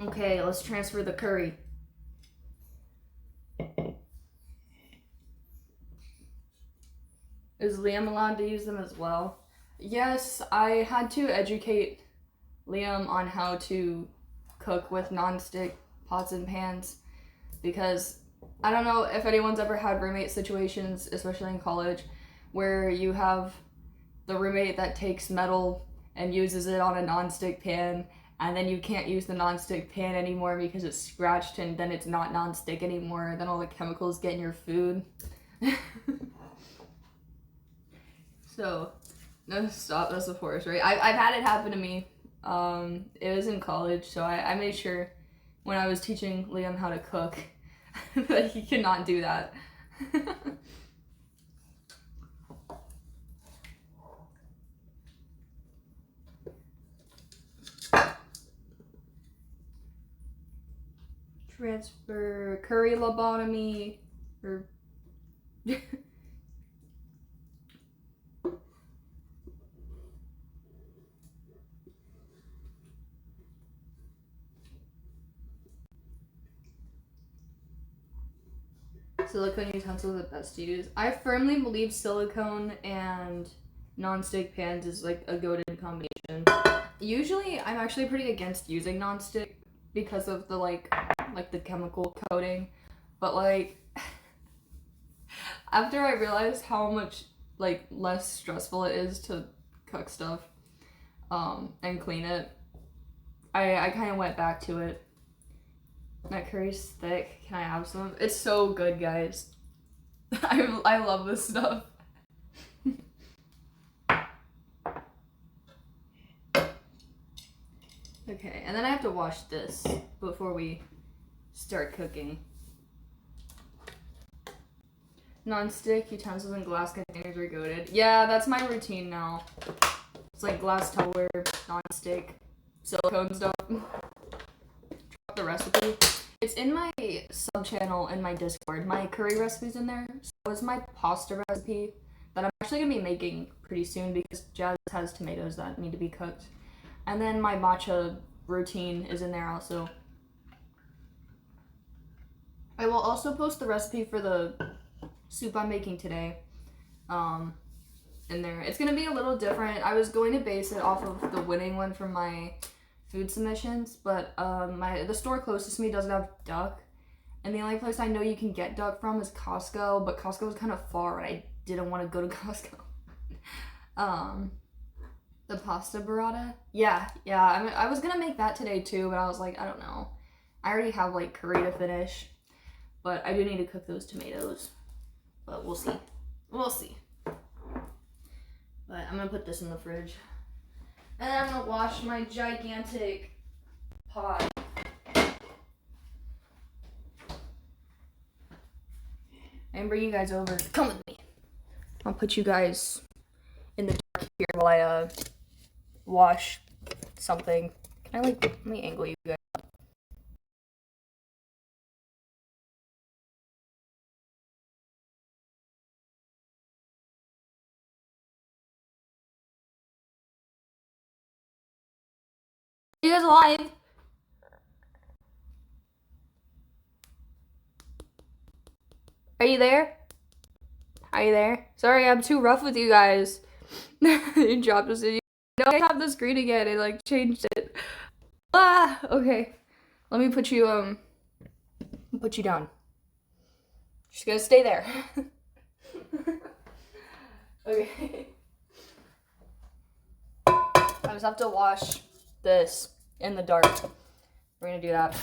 Okay, let's transfer the curry. Is Liam allowed to use them as well? Yes, I had to educate Liam on how to cook with non-stick pots and pans, because I don't know if anyone's ever had roommate situations, especially in college, where you have the roommate that takes metal and uses it on a non-stick pan, and then you can't use the non-stick pan anymore because it's scratched, and then it's not non-stick anymore, and then all the chemicals get in your food. So, no, stop, that's the forest, right? I've had it happen to me. It was in college, so I made sure when I was teaching Liam how to cook that he could not do that. transfer curry lobotomy or silicone utensils are the best to use. I firmly believe silicone and non-stick pans is like a goated combination. Usually I'm actually pretty against using non-stick because of the like the chemical coating, but like after I realized how much like less stressful it is to cook stuff and clean it, I kind of went back to it. That curry's thick. Can I have some? It's so good, guys. I love this stuff. Okay, and then I have to wash this before we start cooking. Non-stick utensils and glass containers are goated. Yeah, that's my routine now. It's like glass Tupperware, non-stick, silicone stuff. Drop the recipe. It's in my sub-channel in my Discord. My curry recipe's in there. So is my pasta recipe that I'm actually going to be making pretty soon because Jazz has tomatoes that need to be cooked. And then my matcha routine is in there also. I will also post the recipe for the soup I'm making today in there. It's going to be a little different. I was going to base it off of the winning one from my food submissions, but the store closest to me doesn't have duck. And the only place I know you can get duck from is Costco, but Costco was kind of far and I didn't want to go to Costco. The pasta burrata? Yeah. I was gonna make that today too, but I was like, I don't know. I already have like curry to finish, but I do need to cook those tomatoes. But we'll see. We'll see. But I'm gonna put this in the fridge. And then I'm gonna wash my gigantic pot. And bring you guys over. Come with me. I'll put you guys in the dark here while I wash something. Can I let me angle you guys up? Are you guys alive? Are you there? Are you there? Sorry, I'm too rough with you guys. You dropped us in. No, I have the screen again. I like changed it. Ah, okay. Let me put you down. Just gonna stay there. Okay. I just have to wash this in the dark. We're gonna do that.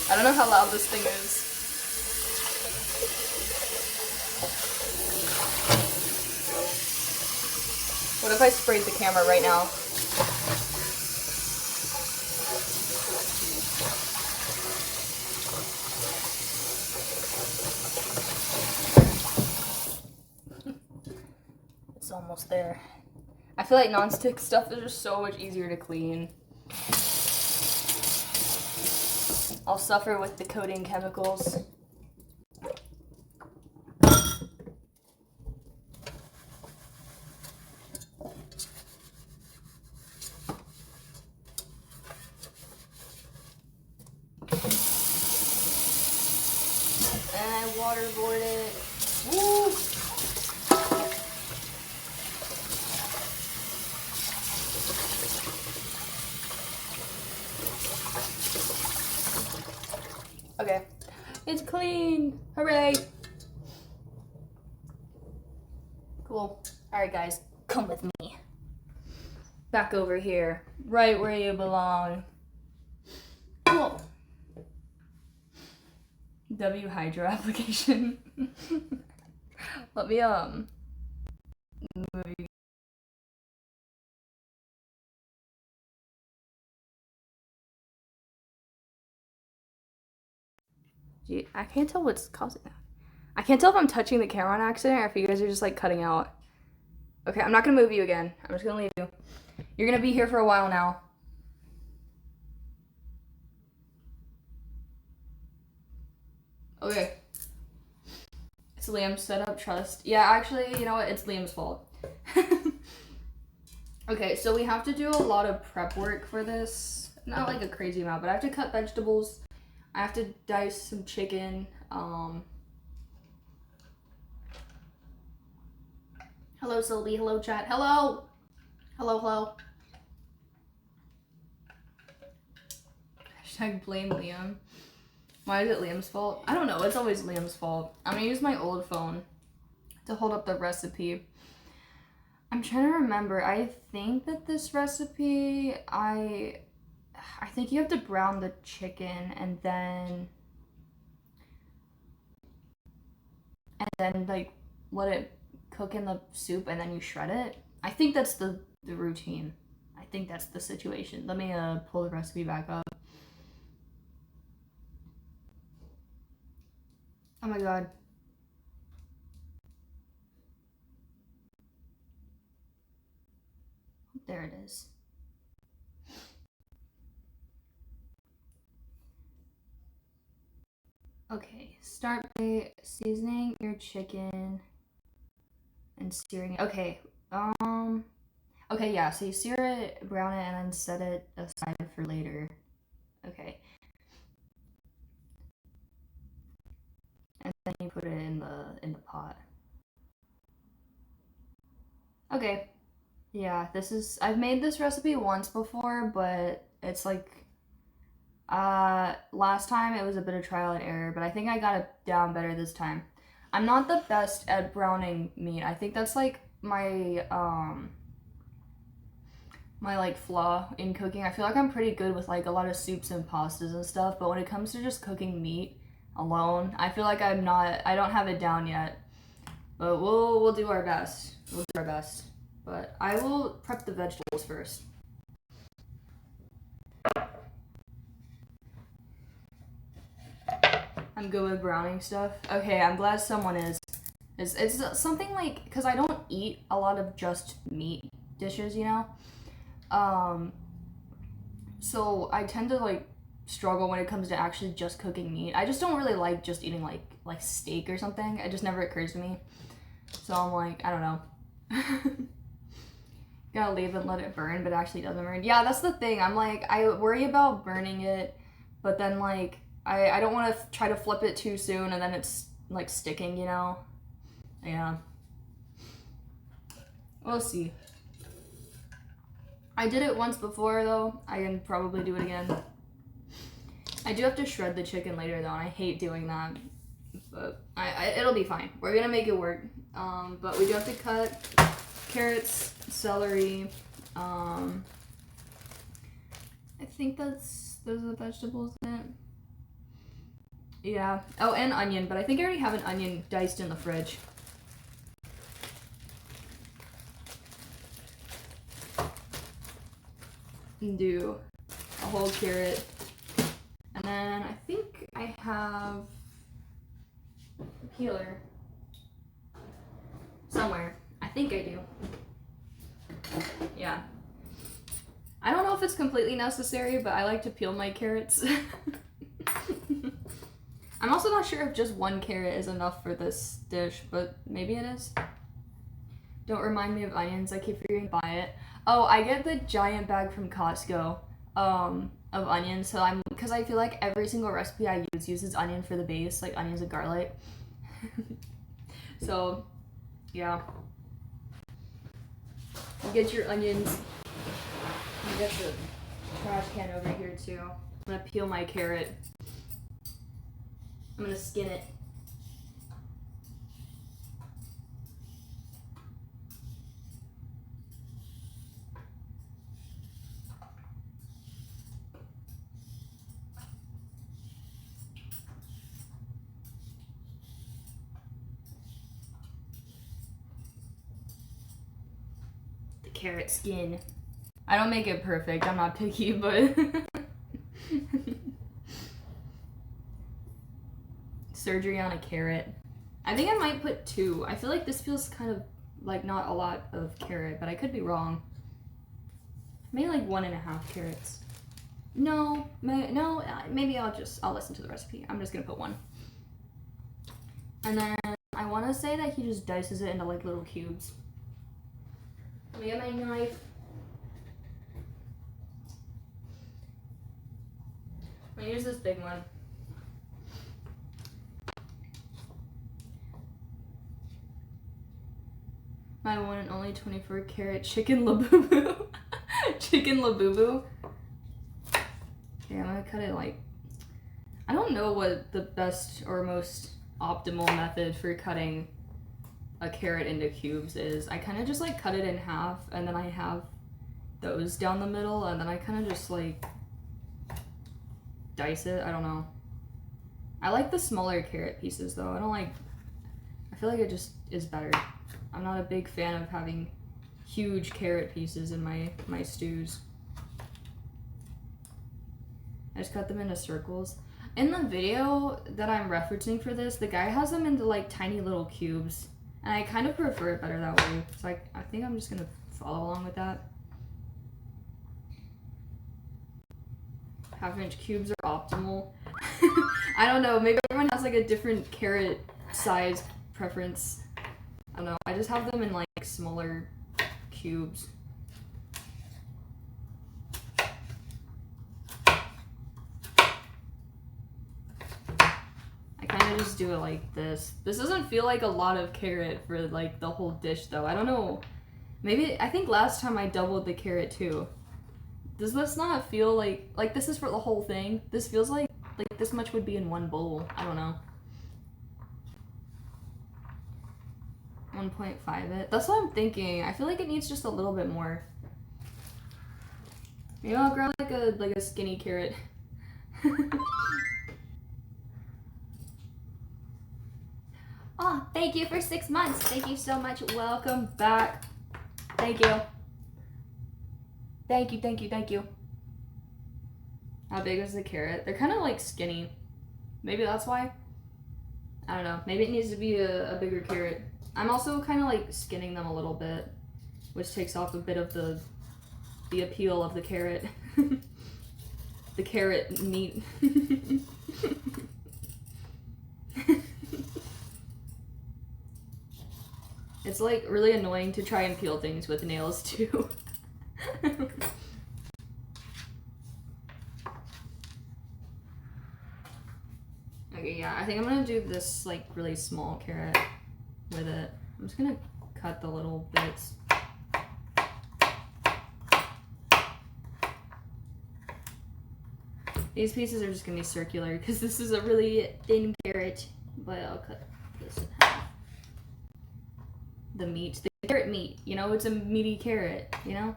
I don't know how loud this thing is. What if I sprayed the camera right now? It's almost there. I feel like non-stick stuff is just so much easier to clean. I'll suffer with the coating chemicals. And I waterboard it. Woo! Okay, it's clean. Hooray! Cool. Alright guys, come with me. Back over here, right where you belong. Cool. W Hydro application. Let me move you. Gee, I can't tell what's causing that. I can't tell if I'm touching the camera on accident or if you guys are just like cutting out. Okay, I'm not gonna move you again. I'm just gonna leave you. You're gonna be here for a while now. Okay. It's Liam's setup, trust. Yeah, actually, you know what? It's Liam's fault. Okay, so we have to do a lot of prep work for this. Not like a crazy amount, but I have to cut vegetables. I have to dice some chicken. Hello, Sylvie. Hello, chat. Hello! Hello, hello. Hashtag blame Liam. Why is it Liam's fault? I don't know. It's always Liam's fault. I'm gonna use my old phone to hold up the recipe. I'm trying to remember. I think that this recipe, I think you have to brown the chicken and then like let it cook in the soup and then you shred it. I think that's the routine. I think that's the situation. Let me pull the recipe back up. Oh my god. There it is. Okay, start by seasoning your chicken and searing it. Okay, okay, yeah, so you sear it, brown it, and then set it aside for later. Okay. And then you put it in the pot. Okay. Yeah, I've made this recipe once before, but it's like last time it was a bit of trial and error, but I think I got it down better this time. I'm not the best at browning meat. I think that's like my my like flaw in cooking. I feel like I'm pretty good with like a lot of soups and pastas and stuff, but when it comes to just cooking meat alone, I feel like I don't have it down yet. But we'll do our best. We'll do our best. But I will prep the vegetables first. I'm good with browning stuff. Okay, I'm glad someone is. It's something like, because I don't eat a lot of just meat dishes, you know? So I tend to like struggle when it comes to actually just cooking meat. I just don't really like just eating like steak or something. It just never occurs to me. So I'm like, I don't know. Gotta leave and let it burn, but it actually doesn't burn. Yeah, that's the thing. I'm like, I worry about burning it, but then like I don't want to try to flip it too soon and then it's like sticking, you know? Yeah. We'll see. I did it once before though. I can probably do it again. I do have to shred the chicken later though, and I hate doing that. But it'll be fine. We're gonna make it work. But we do have to cut carrots, celery. I think those are the vegetables in it. Yeah. Oh, and onion, but I think I already have an onion diced in the fridge. And do a whole carrot. And then I think I have a peeler somewhere. I think I do. Yeah. I don't know if it's completely necessary, but I like to peel my carrots. I'm also not sure if just one carrot is enough for this dish, but maybe it is. Don't remind me of onions. I keep forgetting to buy it. Oh, I get the giant bag from Costco of onions. So because I feel like every single recipe I use uses onion for the base, like onions and garlic. So, yeah. You get your onions. You get the trash can over here too. I'm gonna peel my carrot. I'm gonna skin it. The carrot skin. I don't make it perfect. I'm not picky, but surgery on a carrot. I think I might put 2. I feel like this feels kind of like not a lot of carrot, but I could be wrong. Maybe like 1.5 carrots. No, maybe I'll listen to the recipe. I'm just gonna put 1. And then I want to say that he just dices it into like little cubes. Let me get my knife. I'm gonna use this big one. My one and only 24 carat chicken labubu. Chicken labubu. Okay, I'm gonna cut it like, I don't know what the best or most optimal method for cutting a carrot into cubes is. I kind of just like cut it in half, and then I have those down the middle, and then I kind of just like dice it. I don't know. I like the smaller carrot pieces though. I feel like it just is better. I'm not a big fan of having huge carrot pieces in my stews. I just cut them into circles. In the video that I'm referencing for this, the guy has them into like tiny little cubes, and I kind of prefer it better that way. So I think I'm just gonna follow along with that. 1/2-inch cubes are optimal. I don't know, maybe everyone has like a different carrot size preference. I don't know, I just have them in like smaller cubes. I kind of just do it like this. This doesn't feel like a lot of carrot for like the whole dish though. I don't know, maybe, I think last time I doubled the carrot too. Does this not feel like this is for the whole thing? This feels like this much would be in one bowl. I don't know. 1.5 it. That's what I'm thinking. I feel like it needs just a little bit more. Maybe I'll grow like a skinny carrot. Oh, thank you for 6 months. Thank you so much. Welcome back. Thank you. Thank you, thank you, thank you. How big is the carrot? They're kind of like skinny. Maybe that's why. I don't know. Maybe it needs to be a bigger carrot. I'm also kind of like skinning them a little bit, which takes off a bit of the appeal of the carrot. The carrot meat. It's like really annoying to try and peel things with nails too. Okay, yeah, I think I'm gonna do this like really small carrot with it. I'm just gonna cut the little bits. These pieces are just gonna be circular because this is a really thin carrot, but I'll cut this in half. The meat, the carrot meat, you know, it's a meaty carrot, you know?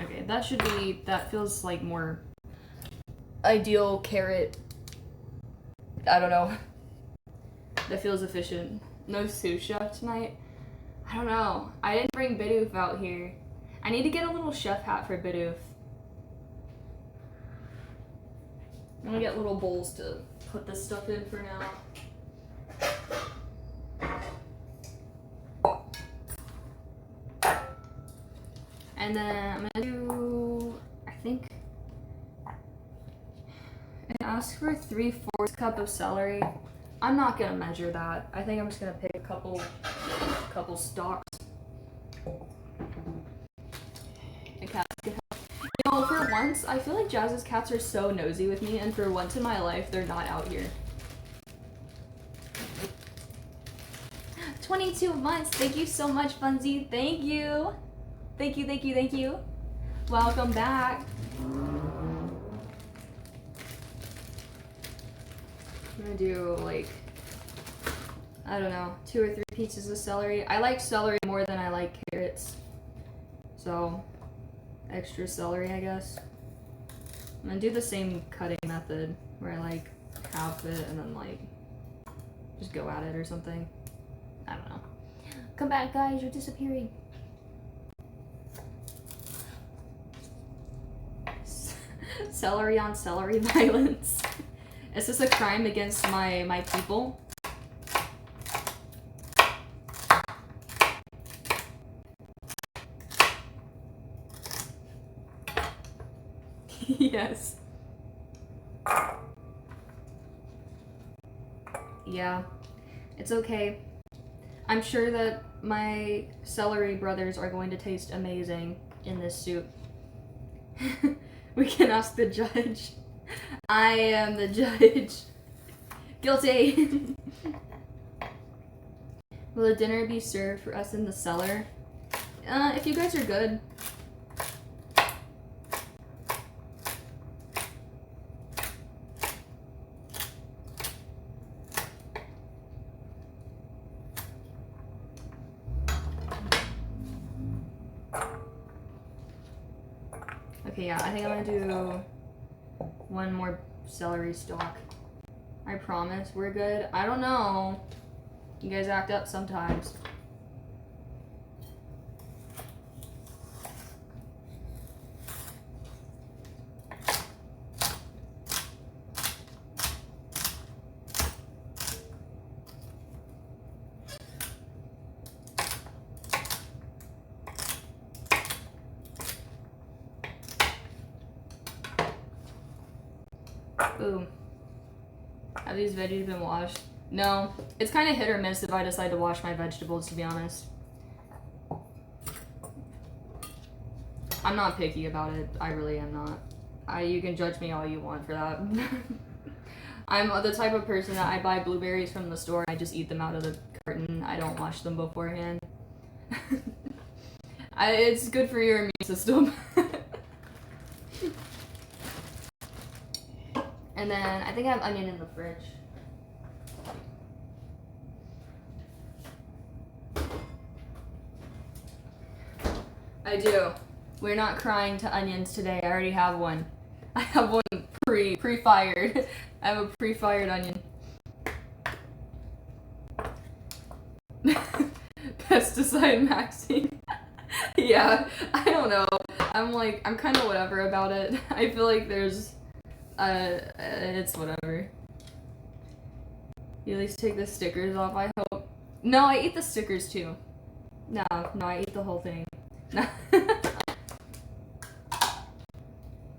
Okay, that feels like more ideal carrot. I don't know. That feels efficient. No sous chef tonight? I don't know. I didn't bring Bidoof out here. I need to get a little chef hat for Bidoof. I'm gonna get little bowls to put this stuff in for now. And then I'm gonna do, I think, it asks for 3/4 cup of celery. I'm not gonna measure that. I think I'm just gonna pick a couple stalks. The cats can help. You know, for once, I feel like Jazz's cats are so nosy with me, and for once in my life, they're not out here. 22 months. Thank you so much, Funzy. Thank you. Thank you, thank you, thank you. Welcome back. I'm gonna do like, I don't know, 2 or 3 pieces of celery. I like celery more than I like carrots. So, extra celery, I guess. I'm gonna do the same cutting method where I like half it and then like just go at it or something. I don't know. Come back, guys, you're disappearing. Celery on celery violence. Is this a crime against my people? Yes. Yeah, it's okay. I'm sure that my celery brothers are going to taste amazing in this soup. We can ask the judge. I am the judge. Guilty. Will the dinner be served for us in the cellar? If you guys are good. Okay, yeah, I think I'm gonna do one more celery stalk. I promise we're good. I don't know. You guys act up sometimes. Ooh. Have these veggies been washed? No. It's kind of hit or miss if I decide to wash my vegetables, to be honest. I'm not picky about it. I really am not. You can judge me all you want for that. I'm the type of person that I buy blueberries from the store and I just eat them out of the carton. I don't wash them beforehand. It's good for your immune system. And then I think I have onion in the fridge. I do. We're not crying to onions today. I already have one. I have one pre-fired. I have a pre-fired onion. Pesticide maxing. Yeah, I don't know. I'm kind of whatever about it. I feel like there's, it's whatever. You at least take the stickers off, I hope. No, I eat the stickers too. No, I eat the whole thing. No.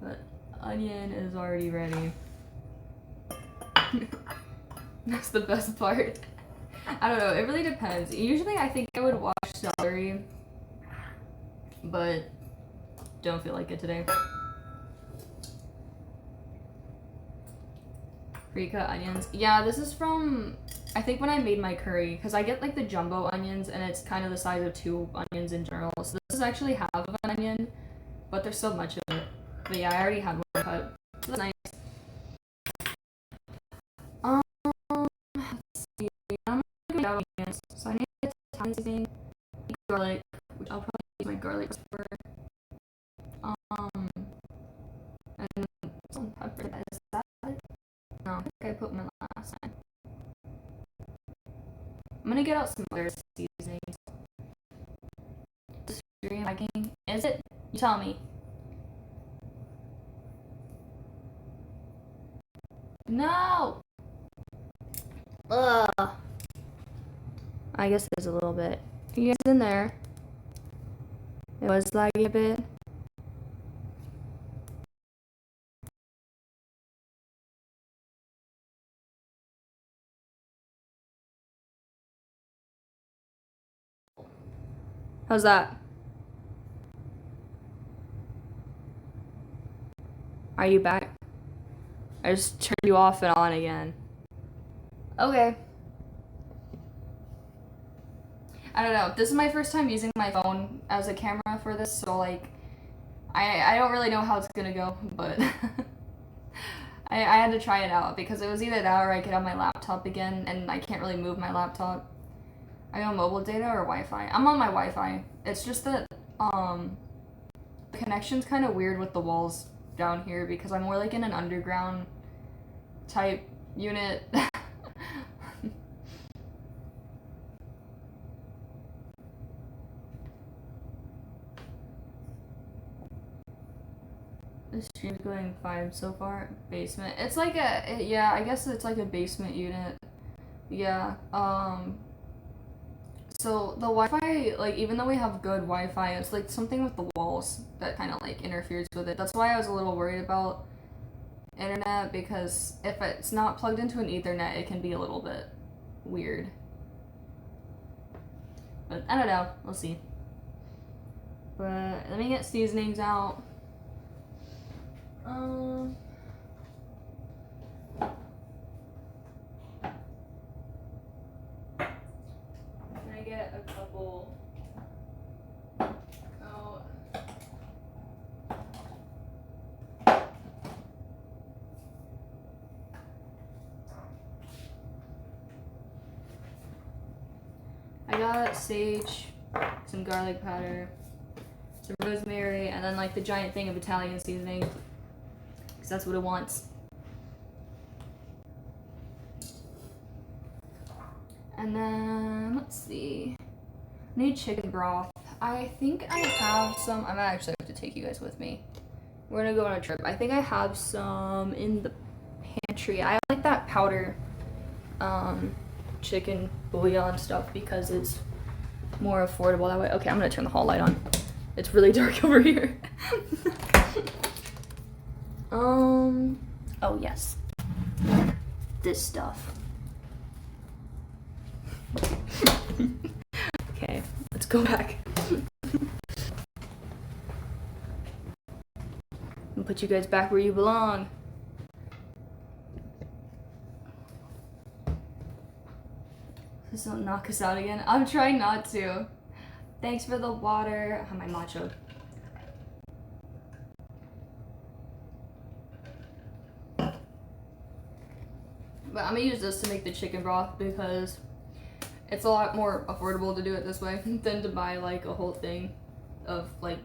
But onion is already ready. That's the best part. I don't know, it really depends. Usually I think I would wash celery, but don't feel like it today. Pre-cut onions. Yeah, this is from, I think when I made my curry, because I get like the jumbo onions and it's kind of the size of 2 onions in general. So this is actually half of an onion, but there's so much of it. But yeah, I already had one cut. So that's nice. Let's see. I'm gonna go onions. So I need a tiny seasoning, garlic, which I'll probably use my garlic for. And some pepper. Is that it? No, I think I put my last time. I'm gonna get out some other seasonings. Stream liking. Is it? You tell me. No! Ugh. I guess there's a little bit. You guys in there? It was laggy a bit. How's that? Are you back? I just turned you off and on again. Okay. I don't know. This is my first time using my phone as a camera for this, so like, I don't really know how it's gonna go, but I had to try it out because it was either that or I could have my laptop again, and I can't really move my laptop. Are you on mobile data or Wi-Fi? I'm on my Wi-Fi. It's just that connection's kind of weird with the walls down here because I'm more like in an underground type unit. The stream's going fine so far. Basement. It's like a, yeah, I guess it's like a basement unit. Yeah, so the Wi-Fi, like, even though we have good Wi-Fi, it's like something with the walls that kind of like interferes with it. That's why I was a little worried about internet, because if it's not plugged into an Ethernet, it can be a little bit weird. But I don't know, we'll see. But let me get seasonings out. Can I get a couple? Oh. I got sage, some garlic powder, some rosemary, and then like the giant thing of Italian seasoning, because that's what it wants. And then, let's see, I need chicken broth. I think I have some, I might actually have to take you guys with me. We're gonna go on a trip. I think I have some in the pantry. I like that powder chicken bouillon stuff because it's more affordable that way. Okay, I'm gonna turn the hall light on. It's really dark over here. Oh yes. This stuff. Okay, let's go back. And put you guys back where you belong. Please don't knock us out again. I'm trying not to. Thanks for the water. Oh, my macho. But I'm gonna use this to make the chicken broth because it's a lot more affordable to do it this way than to buy like a whole thing of like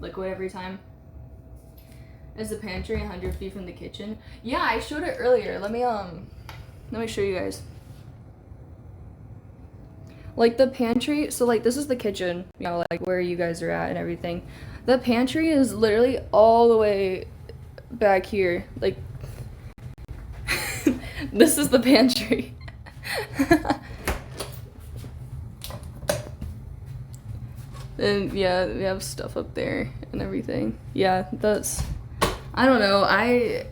liquid every time. Is the pantry 100 feet from the kitchen? Yeah, I showed it earlier. Let me show you guys. Like the pantry, so like this is the kitchen, you know, like where you guys are at and everything. The pantry is literally all the way back here. Like this is the pantry. And yeah, we have stuff up there and everything. Yeah, that's, I don't know, I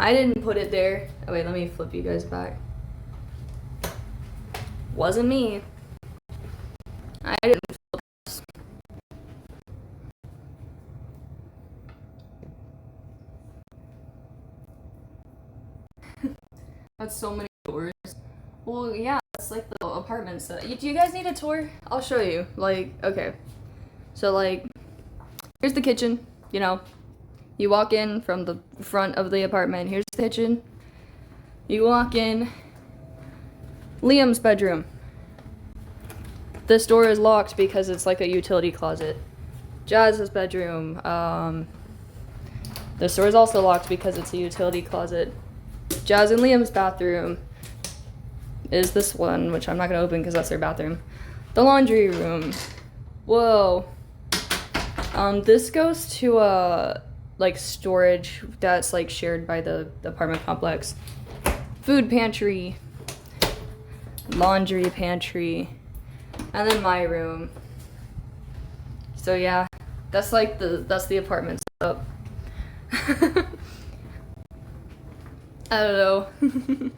didn't put it there. Oh wait, let me flip you guys back. Wasn't me. I didn't flip this. That's so many doors. Well, yeah, it's like the apartments. Do you guys need a tour? I'll show you. Like, okay. So, like, here's the kitchen, you know. You walk in from the front of the apartment. Here's the kitchen. You walk in. Liam's bedroom. This door is locked because it's like a utility closet. Jazz's bedroom. This door is also locked because it's a utility closet. Jazz and Liam's bathroom is this one, which I'm not gonna open because that's their bathroom. The laundry room. Whoa. This goes to like storage that's like shared by the apartment complex. Food pantry. Laundry pantry. And then my room. So yeah, that's like that's the apartment setup. I don't know.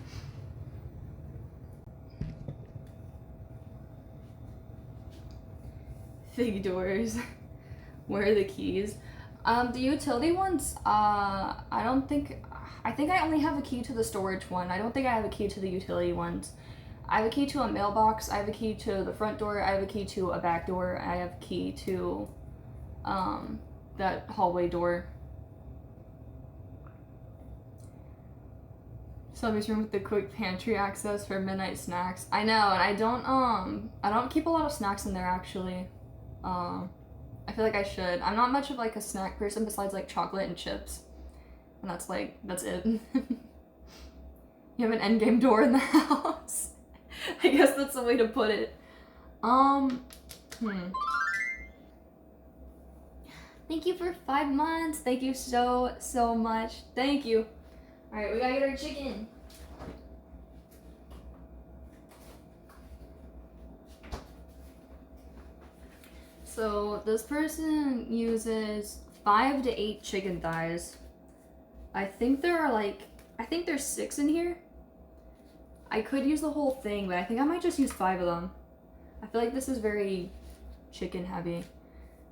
Fig doors. Where are the keys? The utility ones, I think I only have a key to the storage one. I don't think I have a key to the utility ones. I have a key to a mailbox, I have a key to the front door, I have a key to a back door, I have a key to, that hallway door. Subby's room with the quick pantry access for midnight snacks. I know, and I don't keep a lot of snacks in there actually. I feel like I should. I'm not much of like a snack person besides like chocolate and chips. And that's it. You have an endgame door in the house. I guess that's the way to put it. Thank you for 5 months. Thank you so much. Thank you. All right, we gotta get our chicken. So this person uses 5 to 8 chicken thighs. I think there's 6 in here. I could use the whole thing, but I think I might just use 5 of them. I feel like this is very chicken heavy.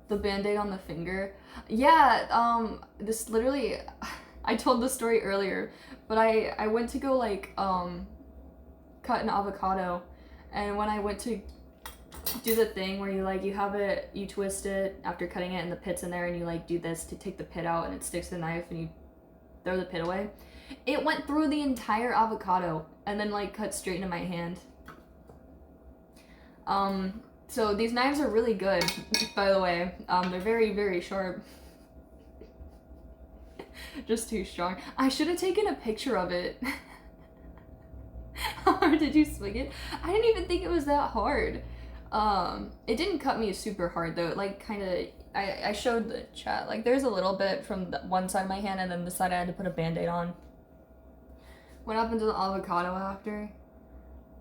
The band-aid on the finger. Yeah, this literally, I told the story earlier, but I went to go like, cut an avocado, and when I went to do the thing where you twist it after cutting it and the pit's in there, and you like do this to take the pit out and it sticks to the knife and you throw the pit away. It went through the entire avocado and then like cut straight into my hand. So these knives are really good, by the way. They're very, very sharp. Just too strong. I should have taken a picture of it. How hard did you swing it? I didn't even think it was that hard. It didn't cut me super hard though. It like kind of, I showed the chat. Like there's a little bit from the one side of my hand and then the side I had to put a band-aid on. What happened to the avocado after?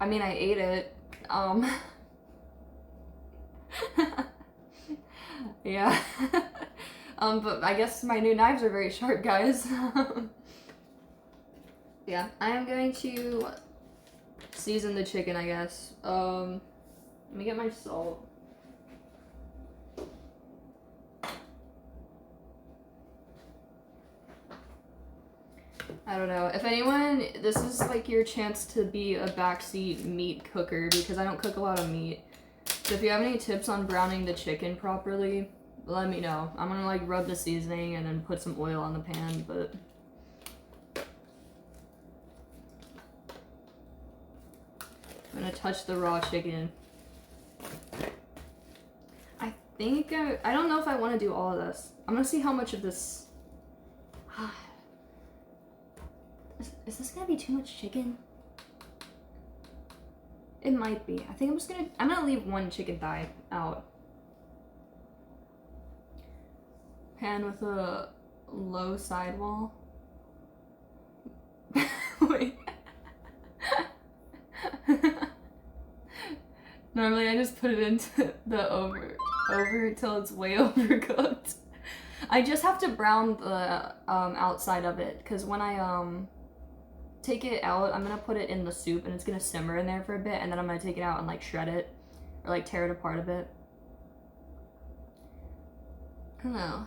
I mean, I ate it. Yeah. But I guess my new knives are very sharp, guys. Yeah, I am going to season the chicken, I guess. Let me get my salt. I don't know. If anyone, this is like your chance to be a backseat meat cooker because I don't cook a lot of meat. So if you have any tips on browning the chicken properly, let me know. I'm gonna like rub the seasoning and then put some oil on the pan, but I'm gonna touch the raw chicken. I think I don't know if I want to do all of this. I'm gonna see how much of this. Is this gonna be too much chicken? It might be. I think I'm gonna leave one chicken thigh out. Pan with a low sidewall. Wait. Normally I just put it into the over till it's way overcooked. I just have to brown the outside of it because when I take it out, I'm gonna put it in the soup and it's gonna simmer in there for a bit, and then I'm gonna take it out and like shred it or like tear it apart a bit. I don't know.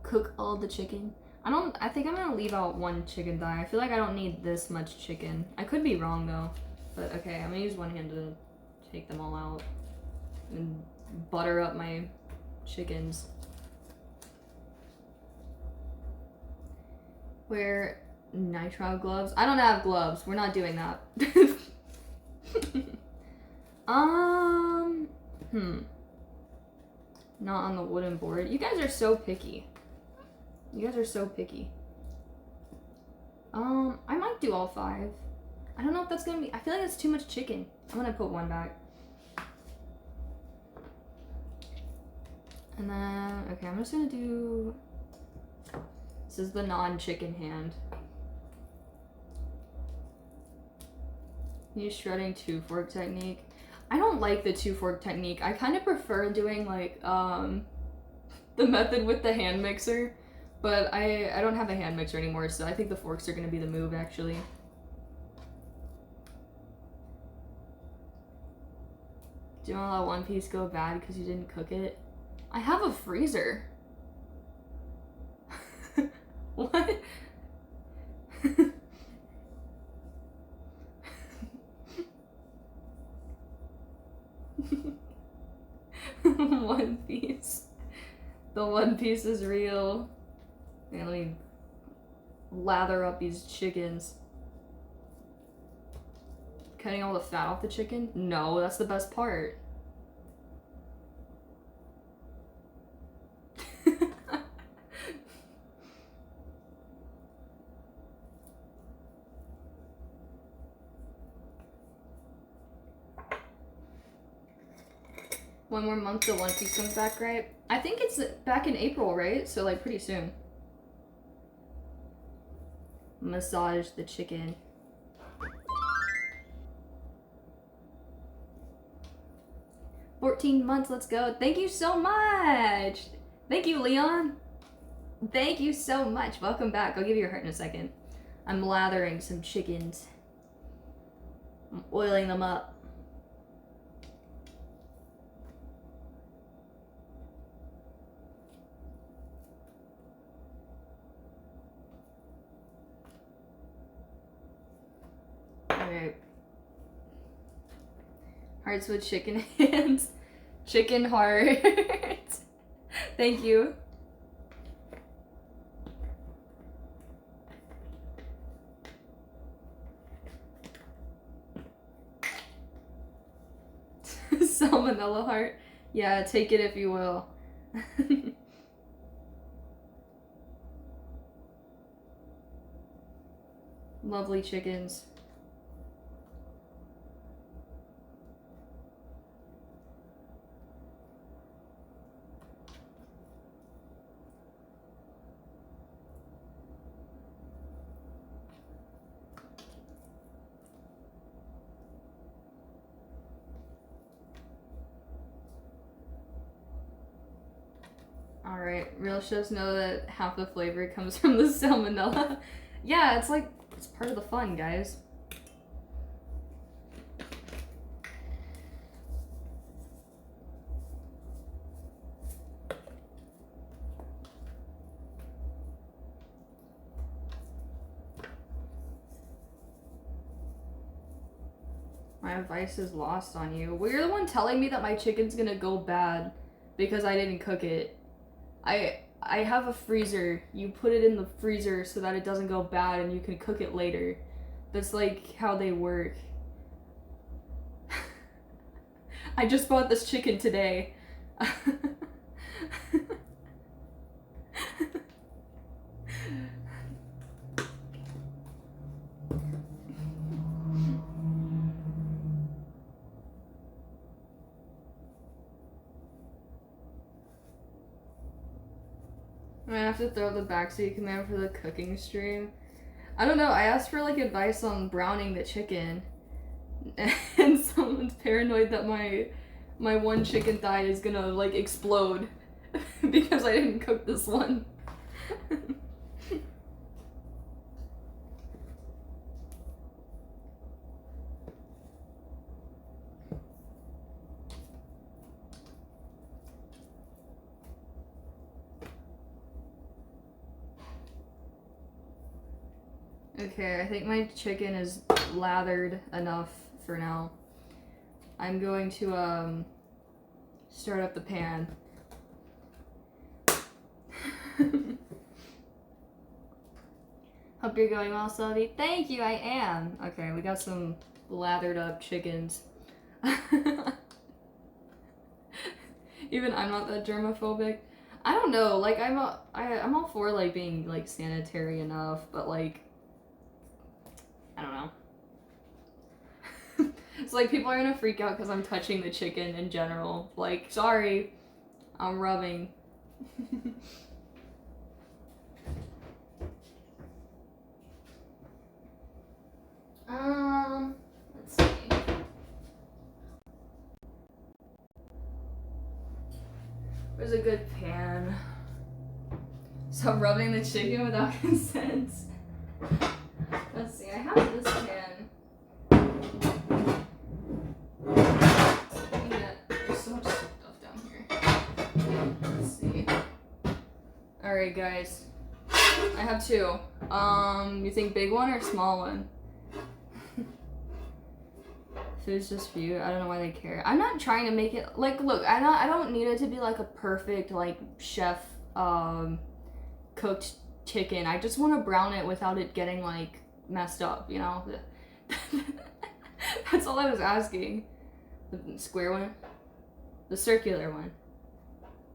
Cook all the chicken. I think I'm gonna leave out one chicken thigh. I feel like I don't need this much chicken. I could be wrong though, but okay, I'm gonna use one hand to take them all out and butter up my chickens. Wear nitrile gloves. I don't have gloves. We're not doing that. Not on the wooden board. You guys are so picky. You guys are so picky. I might do all 5. I don't know if that's gonna be. I feel like it's too much chicken. I'm gonna put one back. And then, okay, I'm just gonna do. This is the non-chicken hand. Use shredding 2-fork technique. I don't like the 2-fork technique. I kind of prefer doing like the method with the hand mixer, but I don't have a hand mixer anymore, so I think the forks are gonna be the move actually. Do you want to let one piece go bad because you didn't cook it? I have a freezer. What? One piece. The one piece is real. Man, let me lather up these chickens. Cutting all the fat off the chicken? No, that's the best part. One more month till One Piece comes back, right? I think it's back in April, right? So like pretty soon. Massage the chicken. $14 months, let's go. Thank you so much. Thank you, Leon. Thank you so much. Welcome back. I'll give you a heart in a second. I'm lathering some chickens. I'm oiling them up. Alright. Hearts with chicken hands. Chicken heart. Thank you. Salmonella heart. Yeah, take it if you will. Lovely chickens. Alright, real chefs know that half the flavor comes from the salmonella. Yeah, it's like, it's part of the fun, guys. My advice is lost on you. Well, you're the one telling me that my chicken's gonna go bad because I didn't cook it. I have a freezer. You put it in the freezer so that it doesn't go bad and you can cook it later. That's like how they work. I just bought this chicken today. I'm gonna have to throw the backseat command for the cooking stream. I don't know, I asked for like advice on browning the chicken. And someone's paranoid that my one chicken thigh is gonna like explode because I didn't cook this one. Okay, I think my chicken is lathered enough for now. I'm going to start up the pan. Hope you're going well, Sylvie. Thank you, I am. Okay, we got some lathered up chickens. Even I'm not that germophobic. I don't know, like I'm all for like being like sanitary enough, but like I don't know. It's like people are gonna freak out because I'm touching the chicken in general. Like, sorry, I'm rubbing. Let's see. Where's a good pan? So rubbing the chicken without consent. Let's see, I have this pan. There's so much stuff down here. Let's see. Alright, guys. I have two. You think big one or small one? Food's just for you. I don't know why they care. I'm not trying to make it like look, I don't need it to be like a perfect like chef cooked chicken. I just want to brown it without it getting like messed up, you know? That's all I was asking. The square one? The circular one.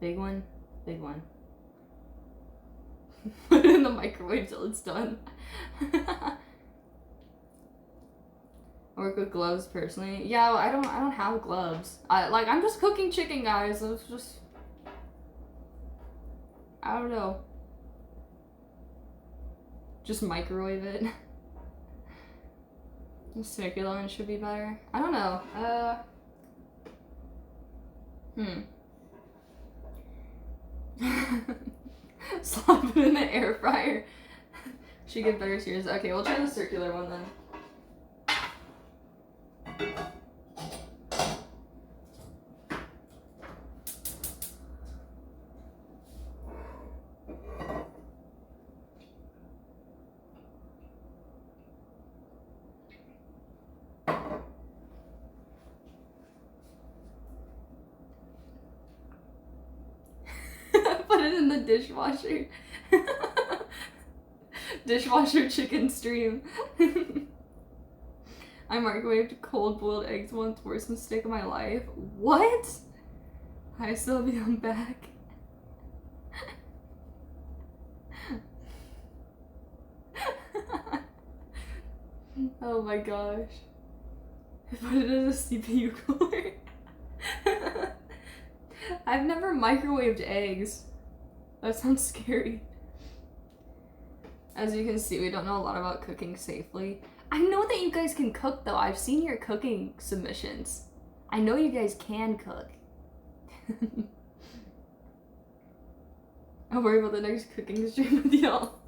Big one? Big one. Put it in the microwave till it's done. I work with gloves personally. Yeah, I don't have gloves. I'm just cooking chicken, guys. It's just, I don't know. Just microwave it. The circular one should be better. I don't know. Slap it in the air fryer. Should get better series. Okay, we'll try the circular one then. Put it in the dishwasher. Dishwasher chicken stream. I microwaved cold boiled eggs once, worst mistake of my life. What? Hi Sylvia, I'm back. Oh my gosh. Put it in a CPU cooler. I've never microwaved eggs. That sounds scary. As you can see, we don't know a lot about cooking safely. I know that you guys can cook though. I've seen your cooking submissions. I know you guys can cook. I'll worry about the next cooking stream with y'all.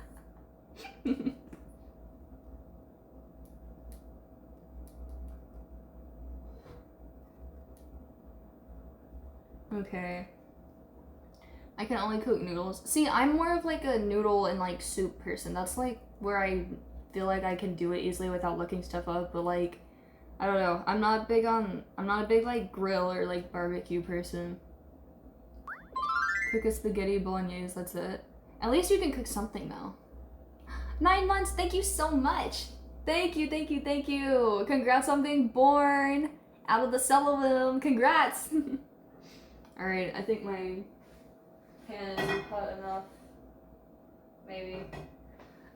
Okay. I can only cook noodles. See, I'm more of like a noodle and like soup person. That's like where I feel like I can do it easily without looking stuff up, but like, I don't know. I'm not a big like grill or like barbecue person. Cook a spaghetti bolognese, that's it. At least you can cook something though. 9 months, thank you so much. Thank you, thank you, thank you. Congrats on being born out of the cellular. Congrats. Alright, I think my pan is hot enough. Maybe.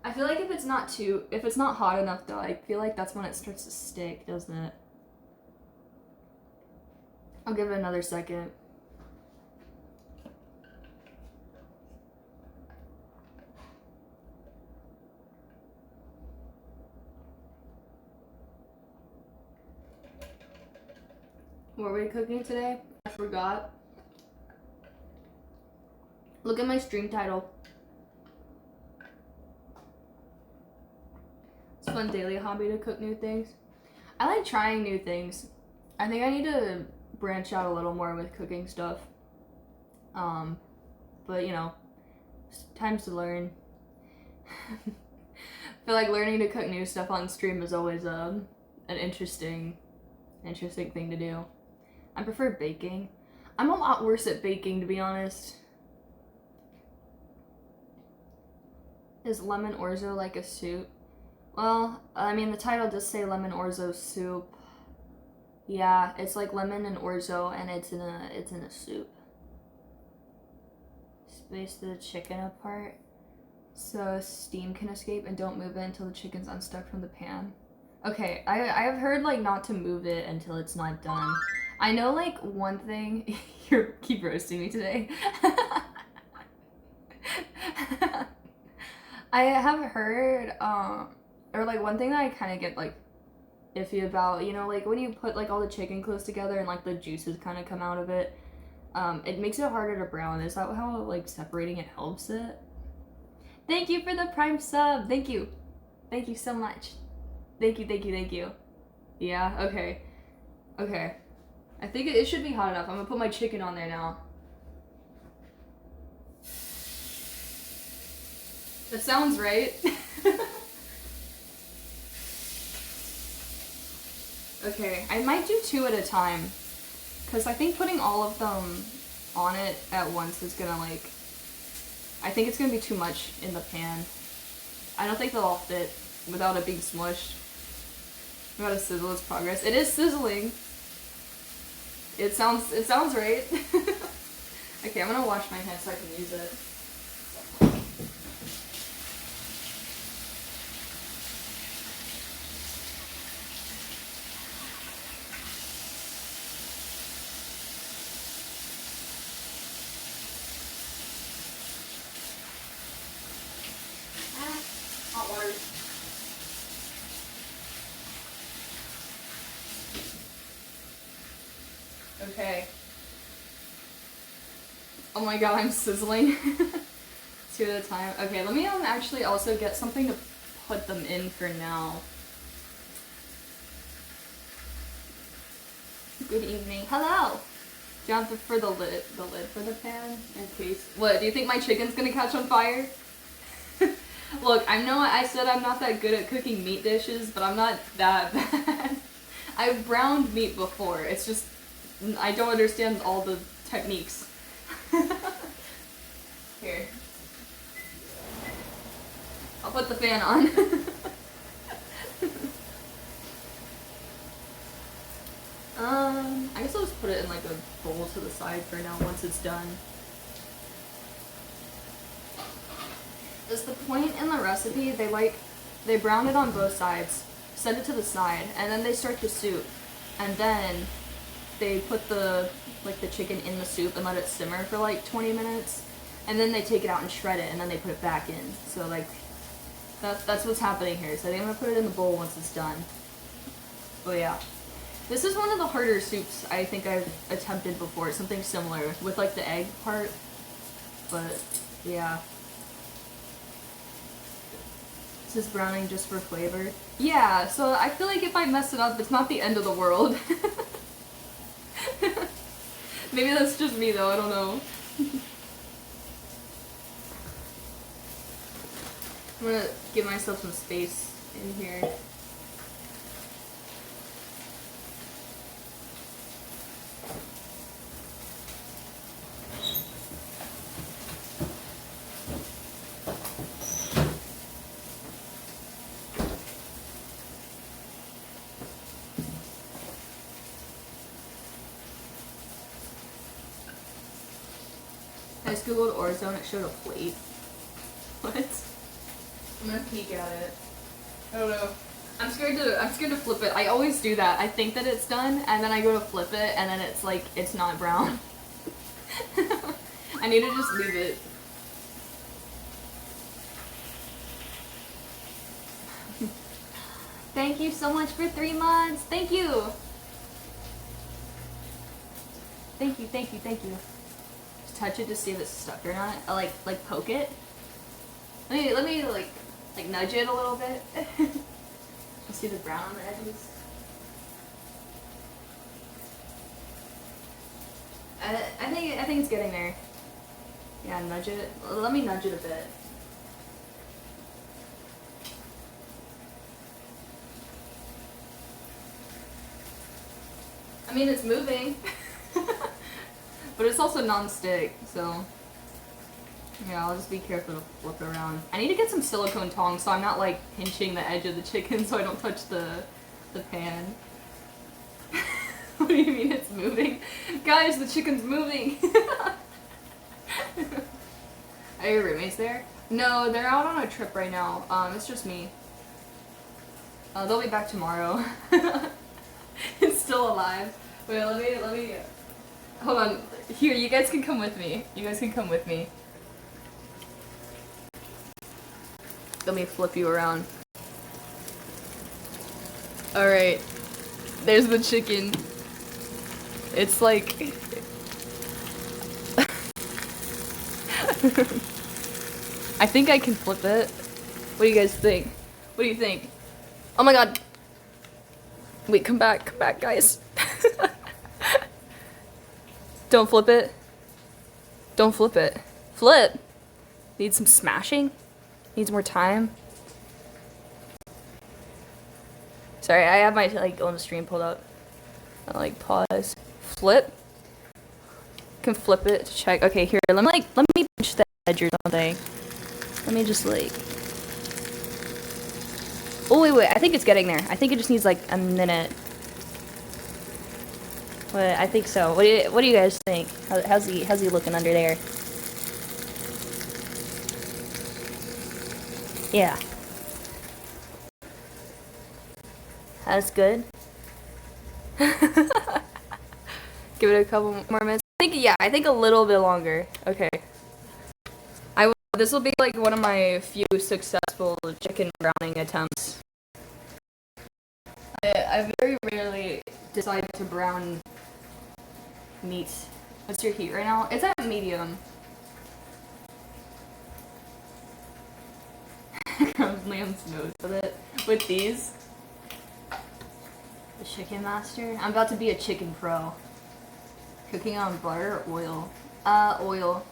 I feel like if it's not hot enough though, I feel like that's when it starts to stick, doesn't it? I'll give it another second. What were we cooking today? I forgot. Look at my stream title. It's a fun daily hobby to cook new things. I like trying new things. I think I need to branch out a little more with cooking stuff. But you know, times to learn. I feel like learning to cook new stuff on stream is always an interesting thing to do. I prefer baking. I'm a lot worse at baking, to be honest. Is lemon orzo like a soup? Well, I mean, the title does say lemon orzo soup. Yeah, it's like lemon and orzo, and it's in a soup. Space the chicken apart so steam can escape, and don't move it until the chicken's unstuck from the pan. Okay, I have heard like not to move it until it's not done. I know like one thing. You keep roasting me today. I have heard or like one thing that I kind of get like iffy about, you know, like when you put like all the chicken close together and like the juices kind of come out of it, it makes it harder to brown. Is that how like separating it helps it? Thank you for the Prime sub. Thank you so much. Thank you. Yeah, okay. I think it should be hot enough. I'm gonna put my chicken on there now. That sounds right. Okay, I might do 2 at a time, because I think putting all of them on it at once is gonna like, I think it's gonna be too much in the pan. I don't think they'll all fit without it being smushed. We gotta sizzle its progress. It is sizzling. It sounds right. Okay, I'm gonna wash my hands so I can use it. Okay. Oh my god, I'm sizzling. 2 at a time. Okay, let me actually also get something to put them in for now. Good evening. Hello! Do you want for the lid for the pan? In case. What, do you think my chicken's gonna catch on fire? Look, I said I'm not that good at cooking meat dishes, but I'm not that bad. I've browned meat before. It's just, I don't understand all the techniques. Here. I'll put the fan on. I guess I'll just put it in like a bowl to the side for now once it's done. Is the point in the recipe, they brown it on both sides, set it to the side, and then they start the soup. And then they put the chicken in the soup and let it simmer for like 20 minutes. And then they take it out and shred it, and then they put it back in. So like, that's what's happening here. So I'm gonna put it in the bowl once it's done. But yeah. This is one of the harder soups I think I've attempted before, something similar, with like the egg part. But yeah. This is browning just for flavor. Yeah, so I feel like if I mess it up, it's not the end of the world. Maybe that's just me though, I don't know. I'm gonna give myself some space in here. I just googled orzo and it showed a plate. What? I'm gonna peek at it. I don't know. I'm scared to flip it. I always do that. I think that it's done and then I go to flip it and then it's like it's not brown. I need to just leave it. Thank you so much for 3 months. Thank you. Thank you, thank you, thank you. Just touch it to see if it's stuck or not. I like poke it. Let me like nudge it a little bit. See the brown on the edges. I think it's getting there. Yeah, nudge it. Let me nudge it a bit. I mean, it's moving. But it's also non-stick, so yeah, I'll just be careful to flip it around. I need to get some silicone tongs so I'm not like pinching the edge of the chicken so I don't touch the pan. What do you mean it's moving? Guys, the chicken's moving! Are your roommates there? No, they're out on a trip right now. It's just me. They'll be back tomorrow. It's still alive. Wait, let me... Hold on. Here, you guys can come with me. You guys can come with me. Let me flip you around. Alright. There's the chicken. It's like... I think I can flip it. What do you guys think? What do you think? Oh my god! Wait, come back, guys. Don't flip it. Don't flip it. Flip! Needs some smashing? Needs more time? Sorry, I have my like own stream pulled up. I'll like pause. Flip? Can flip it to check. Okay, here, let me pinch the edge or something. Let me just like... Oh, wait, I think it's getting there. I think it just needs like a minute. But I think so. What do you guys think? How's he looking under there? Yeah. That's good. Give it a couple more minutes. I think a little bit longer. Okay. This will be like one of my few successful chicken browning attempts. I very rarely decide to brown meat. What's your heat right now? It's at medium. Liam's nose with it. With these. The chicken master. I'm about to be a chicken pro. Cooking on butter or oil? Oil.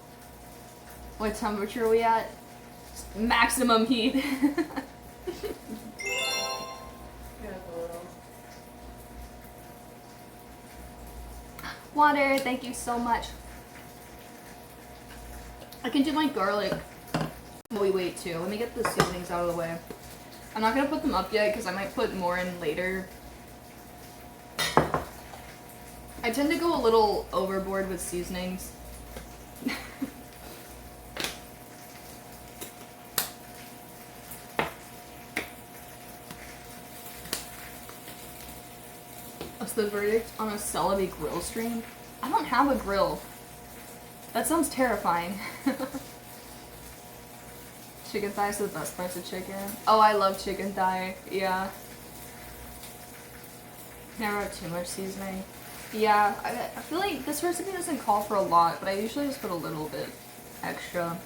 What temperature are we at? Maximum heat. Water, thank you so much. I can do my garlic while we wait too. Let me get the seasonings out of the way. I'm not gonna put them up yet because I might put more in later. I tend to go a little overboard with seasonings. What's the verdict on a celebi grill stream? I don't have a grill. That sounds terrifying. Chicken thighs are the best parts of chicken. Oh, I love chicken thigh. Yeah. Never have too much seasoning. Yeah, I feel like this recipe doesn't call for a lot, but I usually just put a little bit extra.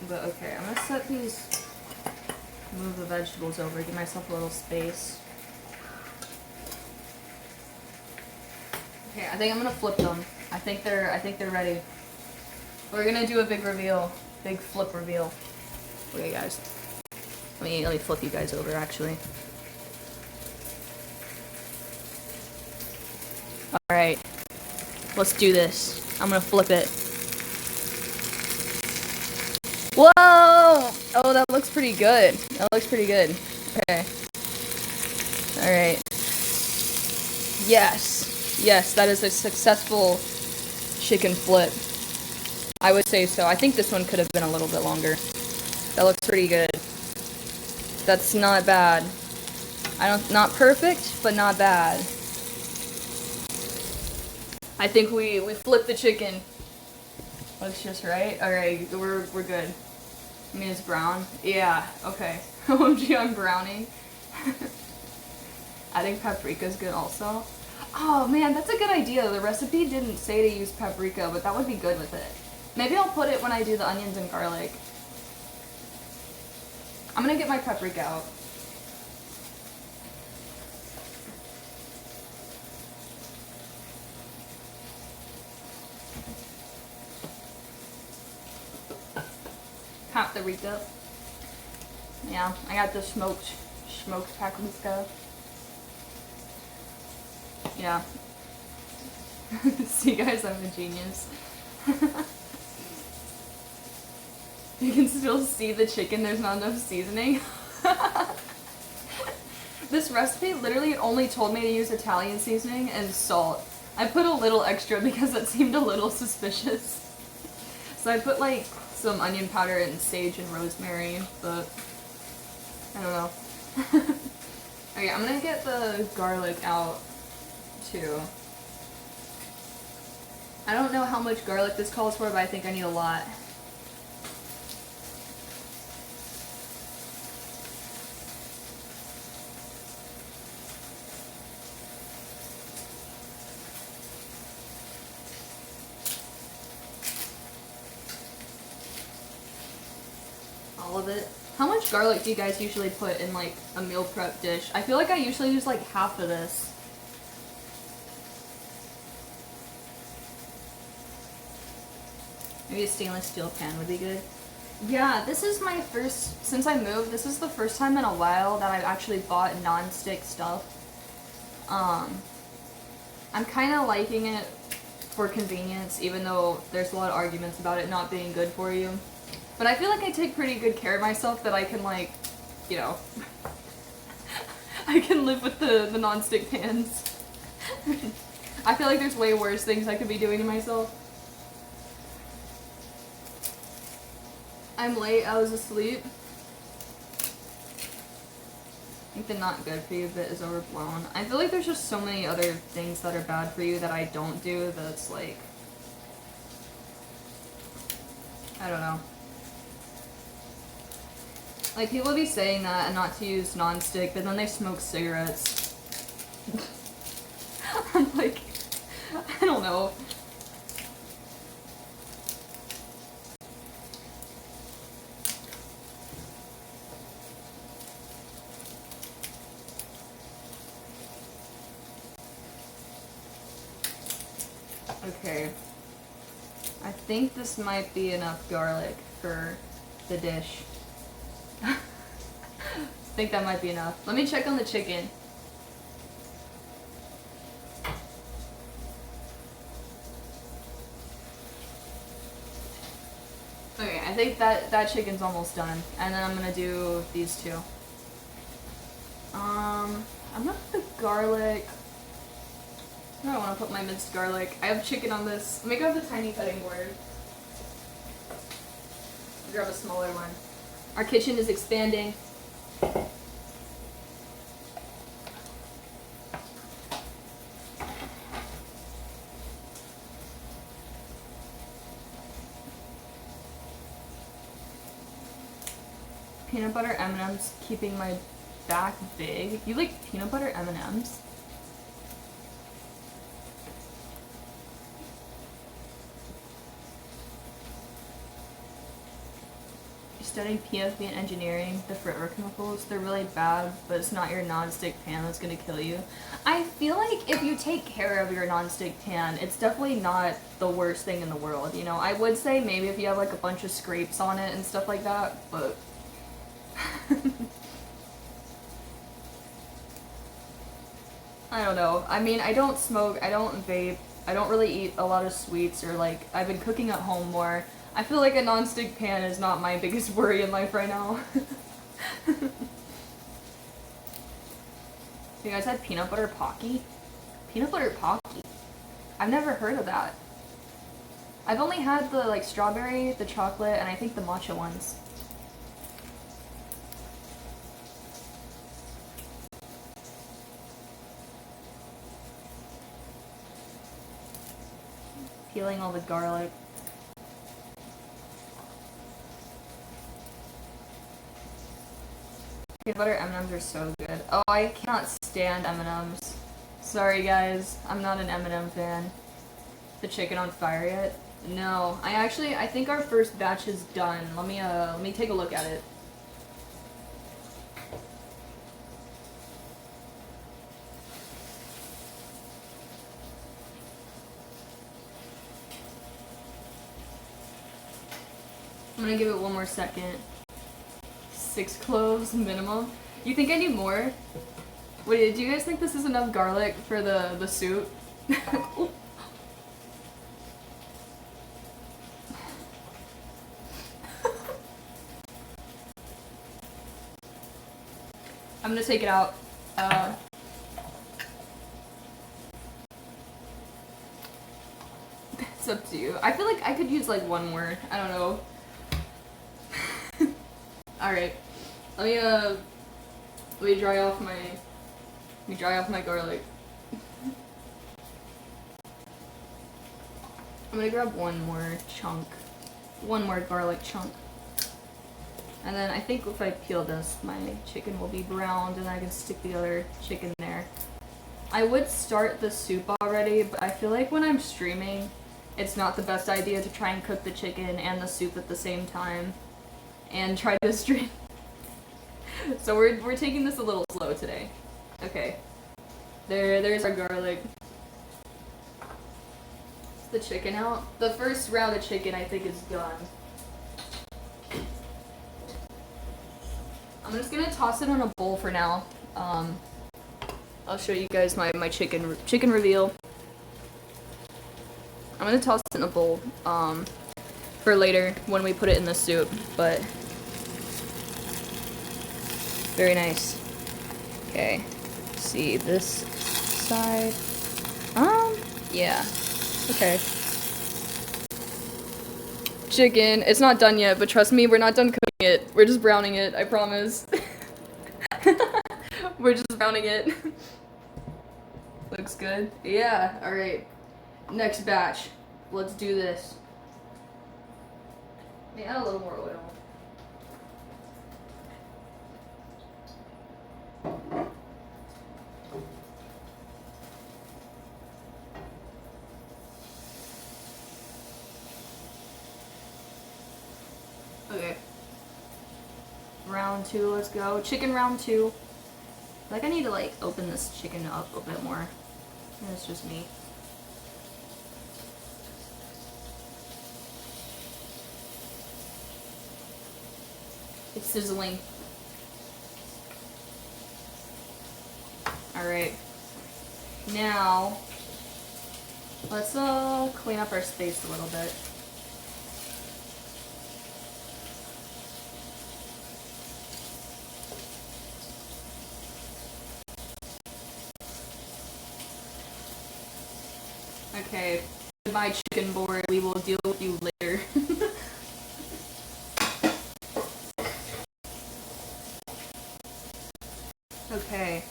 But okay, I'm gonna set these, move the vegetables over, give myself a little space. Okay, I think I'm gonna flip them. I think they're ready. We're gonna do a big reveal, big flip reveal. Okay, guys. Let me flip you guys over actually. All right, let's do this. I'm gonna flip it. Whoa! Oh, that looks pretty good. That looks pretty good. Okay. All right. Yes. Yes, that is a successful chicken flip. I would say so. I think this one could have been a little bit longer. That looks pretty good. That's not bad. Not perfect, but not bad. I think we flipped the chicken. Looks just right. Alright, we're good. I mean, it's brown. Yeah, okay. OMG, I'm browning. I think paprika's good also. Oh man, that's a good idea. The recipe didn't say to use paprika, but that would be good with it. Maybe I'll put it when I do the onions and garlic. I'm gonna get my paprika out. Paprika. Yeah, I got the smoked paprika. Yeah. See guys, I'm a genius. You can still see the chicken, there's not enough seasoning. This recipe literally only told me to use Italian seasoning and salt. I put a little extra because it seemed a little suspicious. So I put like some onion powder and sage and rosemary, but I don't know. Okay, I'm gonna get the garlic out too. I don't know how much garlic this calls for, but I think I need a lot. All of it. How much garlic do you guys usually put in like a meal prep dish? I feel like I usually use like half of this. Maybe a stainless steel pan would be good. Yeah, this is my first, since I moved, this is the first time in a while that I've actually bought non-stick stuff. I'm kind of liking it for convenience, even though there's a lot of arguments about it not being good for you. But I feel like I take pretty good care of myself that I can like, you know, I can live with the non-stick pans. I feel like there's way worse things I could be doing to myself. I'm late, I was asleep. I think the not good for you bit is overblown. I feel like there's just so many other things that are bad for you that I don't do that's like, I don't know. Like, people be saying that and not to use non-stick, but then they smoke cigarettes. I'm like, I don't don't know. Okay. I think this might be enough garlic for the dish. I think that might be enough. Let me check on the chicken. Okay, I think that chicken's almost done. And then I'm gonna do these two. I'm gonna put the garlic. I don't want to put my minced garlic. I have chicken on this. Let me grab the tiny cutting board. Grab a smaller one. Our kitchen is expanding. Peanut butter M&Ms keeping my back big. You like peanut butter M&Ms? Studying PFB and engineering, the footwear chemicals, they're really bad, but it's not your non-stick pan that's gonna kill you. I feel like if you take care of your non-stick pan, it's definitely not the worst thing in the world, you know? I would say maybe if you have like a bunch of scrapes on it and stuff like that, but... I don't know. I mean, I don't smoke, I don't vape, I don't really eat a lot of sweets, or like, I've been cooking at home more. I feel like a non-stick pan is not my biggest worry in life right now. You guys had peanut butter Pocky? Peanut butter Pocky? I've never heard of that. I've only had the like strawberry, the chocolate, and I think the matcha ones. Peeling all the garlic. Peanut butter M&Ms are so good. Oh, I cannot stand M&Ms. Sorry guys, I'm not an M&M fan. The chicken on fire yet? No, I think our first batch is done. Let me take a look at it. I'm gonna give it one more second. 6 cloves minimum. You think I need more? Wait, do you guys think this is enough garlic for the soup? I'm gonna take it out. It's up to you. I feel like I could use like one more. I don't know. Alright. Let me dry off my garlic. I'm gonna grab one more chunk. One more garlic chunk. And then I think if I peel this, my chicken will be browned and I can stick the other chicken there. I would start the soup already, but I feel like when I'm streaming, it's not the best idea to try and cook the chicken and the soup at the same time. And try to stream. So we're taking this a little slow today. Okay. There's our garlic. Is the chicken out? The first round of chicken I think is done. I'm just gonna toss it in a bowl for now. I'll show you guys my chicken reveal. I'm gonna toss it in a bowl for later when we put it in the soup, but very nice. Okay, let's see this side. Yeah. Okay. Chicken. It's not done yet, but trust me, we're not done cooking it. We're just browning it, I promise. We're just browning it. Looks good. Yeah, alright. Next batch. Let's do this. Let me add a little more oil. round 2, let's go. Chicken round 2. Like I need to like open this chicken up a bit more. And it's just me. It's sizzling. Alright. Now, let's clean up our space a little bit. Okay, goodbye chicken board, we will deal with you later. Okay,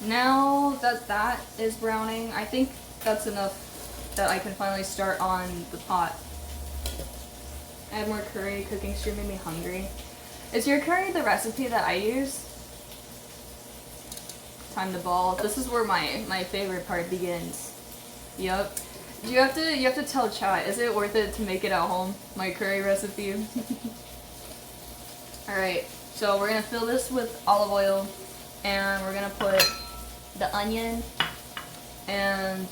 now that that is browning, I think that's enough that I can finally start on the pot. Add more curry, cooking stream made me hungry. Is your curry the recipe that I use? Time to ball. This is where my favorite part begins. Yup. You have to tell chat, is it worth it to make it at home? My curry recipe. Alright, so we're gonna fill this with olive oil. And we're gonna put the onion and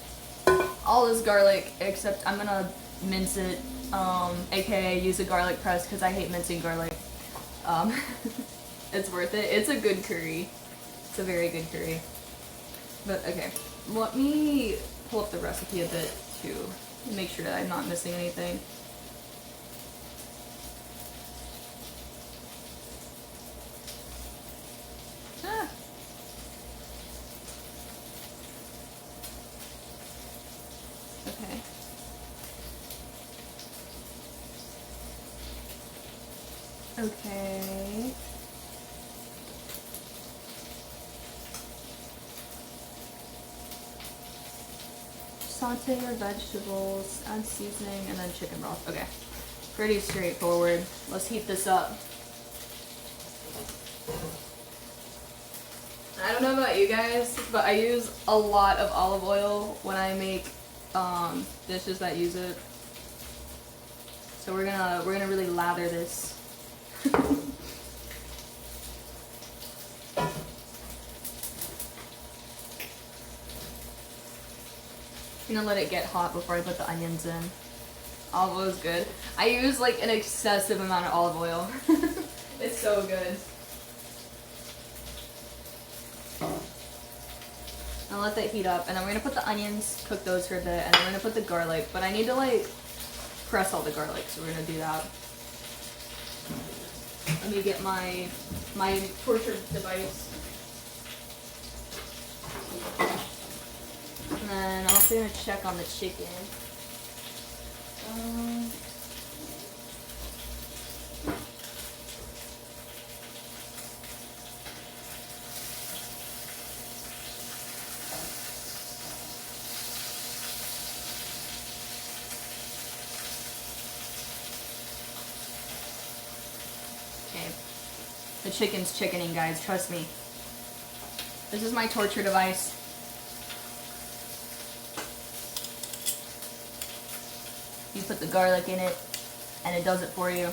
all this garlic, except I'm gonna mince it, aka use a garlic press because I hate mincing garlic. It's worth it. It's a good curry. It's a very good curry. But okay, let me pull up the recipe a bit to make sure that I'm not missing anything. Okay. Okay. Saute your vegetables, add seasoning, and then chicken broth. Okay. Pretty straightforward. Let's heat this up. I don't know about you guys, but I use a lot of olive oil when I make dishes that use it. So we're gonna really lather this. I'm gonna let it get hot before I put the onions in. Olive oil is good. I use like an excessive amount of olive oil. It's so good. I'll let that heat up, and then we're gonna put the onions, cook those for a bit, and then we're gonna put the garlic, but I need to like press all the garlic, so we're gonna do that. Let me get my torture device. And then I'm also gonna check on the chicken. Okay. The chicken's chickening, guys, trust me. This is my torture device. You put the garlic in it, and it does it for you.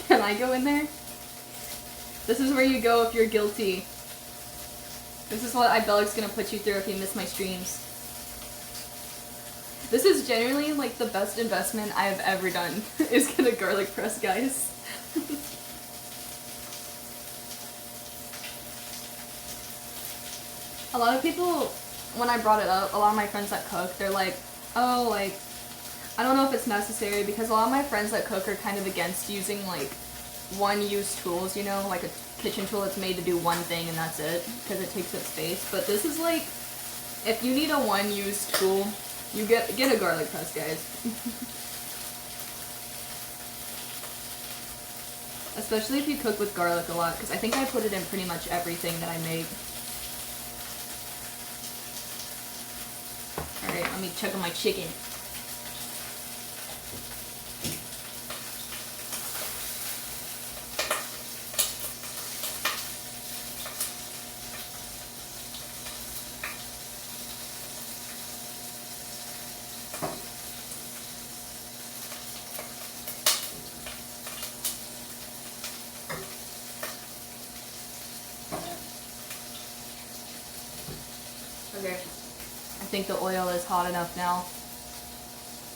Can I go in there? This is where you go if you're guilty. This is what Ibelic's gonna put you through if you miss my streams. This is genuinely like the best investment I have ever done, is get a garlic press, guys. A lot of people, when I brought it up, a lot of my friends that cook, they're like, oh, like, I don't know if it's necessary, because a lot of my friends that cook are kind of against using like one-use tools, you know, like a kitchen tool that's made to do one thing and that's it, because it takes up space. But this is like, if you need a one-use tool, you get a garlic press, guys. Especially if you cook with garlic a lot, because I think I put it in pretty much everything that I make. Alright, let me check on my chicken. I think the oil is hot enough now.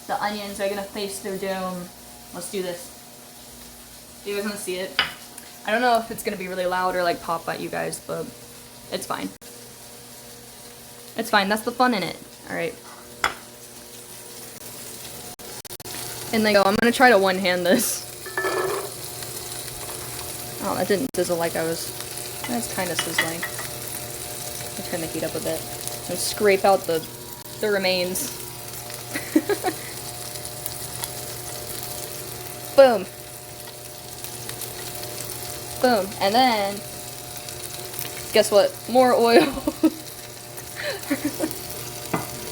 The onions are gonna face their doom. Let's do this. Do you guys wanna see it? I don't know if it's gonna be really loud or like pop at you guys, but it's fine. It's fine, that's the fun in it. Alright. And they go, I'm gonna try to one-hand this. Oh, that didn't sizzle like I was. That's kind of sizzling. I'll turn the heat up a bit. And scrape out the remains. Boom. Boom. And then, guess what? More oil.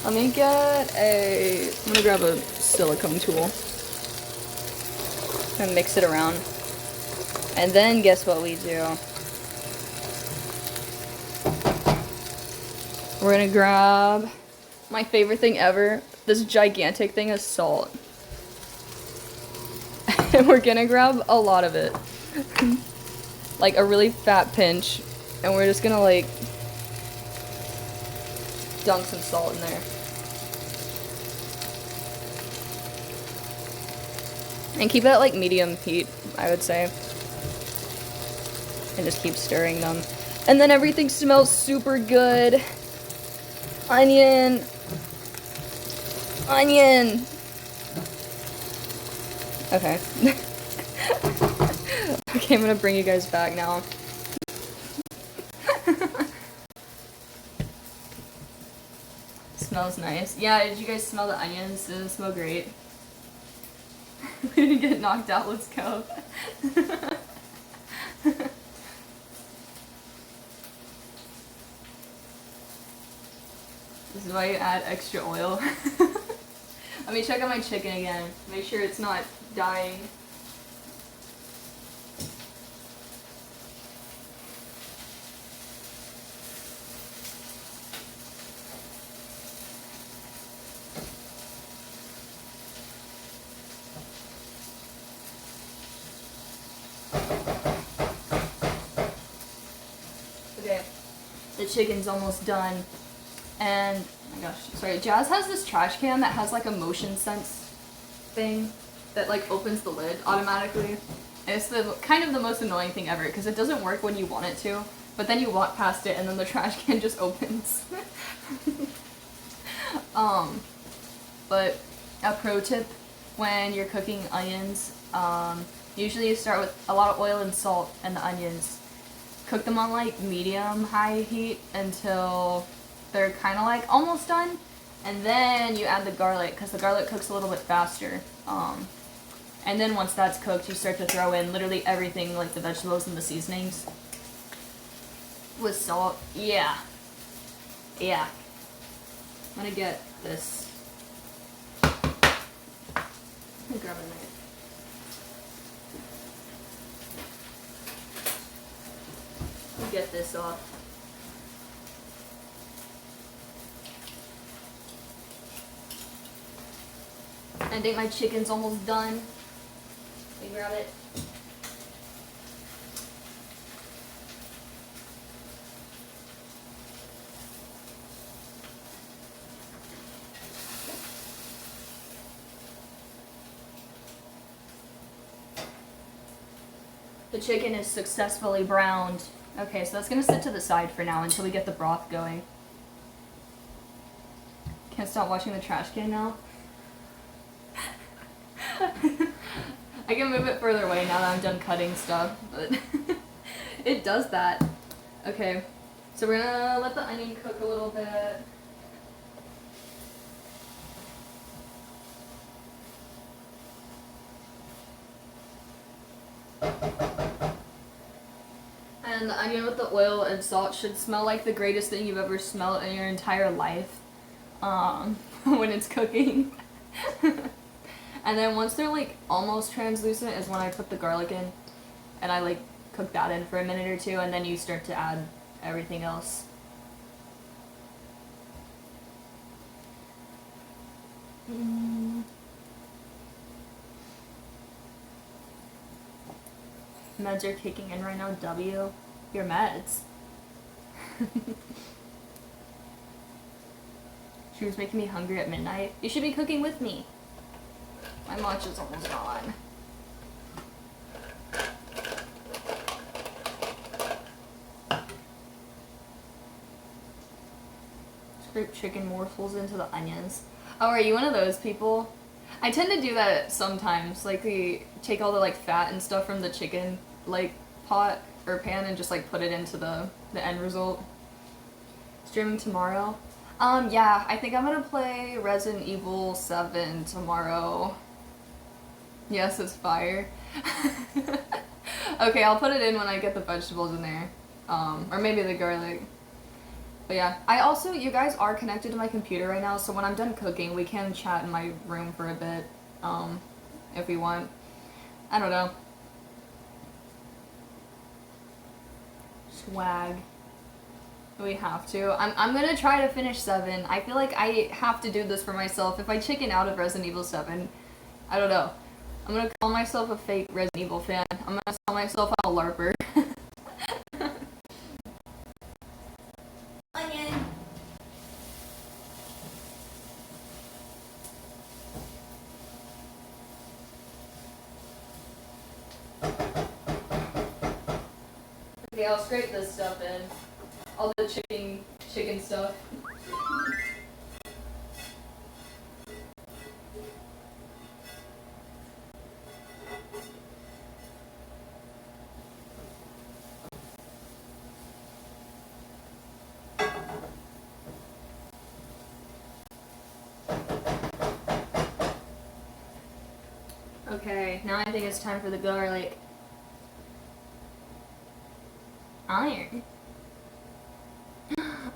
Let me get I'm gonna grab a silicone tool. And mix it around. And then guess what we do? We're gonna grab my favorite thing ever, this gigantic thing of salt. And we're gonna grab a lot of it. Like a really fat pinch. And we're just gonna like dunk some salt in there. And keep it at like medium heat, I would say. And just keep stirring them. And then everything smells super good. Onion. Onion. Okay. Okay, I'm gonna bring you guys back now. Smells nice. Yeah, did you guys smell the onions? Does it smell great? We didn't get knocked out, let's go. This is why you add extra oil. Let me check on my chicken again. Make sure it's not dying. Okay, the chicken's almost done. And, oh my gosh, sorry, Jazz has this trash can that has like a motion sense thing that like opens the lid automatically. And it's the kind of the most annoying thing ever because it doesn't work when you want it to, but then you walk past it and then the trash can just opens. But a pro tip when you're cooking onions, usually you start with a lot of oil and salt and the onions. Cook them on like medium-high heat until they're kind of like almost done, and then you add the garlic because the garlic cooks a little bit faster. And then once that's cooked, you start to throw in literally everything, like the vegetables and the seasonings with salt. Yeah. I'm gonna get this. Let me grab a knife. Let me get this off. I think my chicken's almost done. Let me grab it. The chicken is successfully browned. Okay, so that's gonna sit to the side for now until we get the broth going. Can't stop watching the trash can now. I can move it further away now that I'm done cutting stuff, but it does that. Okay, so we're gonna let the onion cook a little bit. And the onion with the oil and salt should smell like the greatest thing you've ever smelled in your entire life when it's cooking. And then once they're like almost translucent is when I put the garlic in and I like cook that in for a minute or two, and then you start to add everything else. Meds are kicking in right now. W. Your meds. She was making me hungry at midnight. You should be cooking with me. My matcha's almost gone. Scrape chicken morsels into the onions. Oh, are you one of those people? I tend to do that sometimes. Like, we take all the, like, fat and stuff from the chicken, like, pot or pan and just, like, put it into the end result. Streaming tomorrow? Yeah, I think I'm gonna play Resident Evil 7 tomorrow. Yes, it's fire. Okay, I'll put it in when I get the vegetables in there. Or maybe the garlic. But yeah, I also, you guys are connected to my computer right now, so when I'm done cooking, we can chat in my room for a bit, if we want. I don't know. Swag. We have to. I'm gonna try to finish 7. I feel like I have to do this for myself. If I chicken out of Resident Evil 7, I don't know. I'm gonna call myself a fake Resident Evil fan. I'm gonna call myself a LARPer. Onion. Okay, I'll scrape this stuff in. All the chicken stuff. Okay, now I think it's time for the garlic. Iron.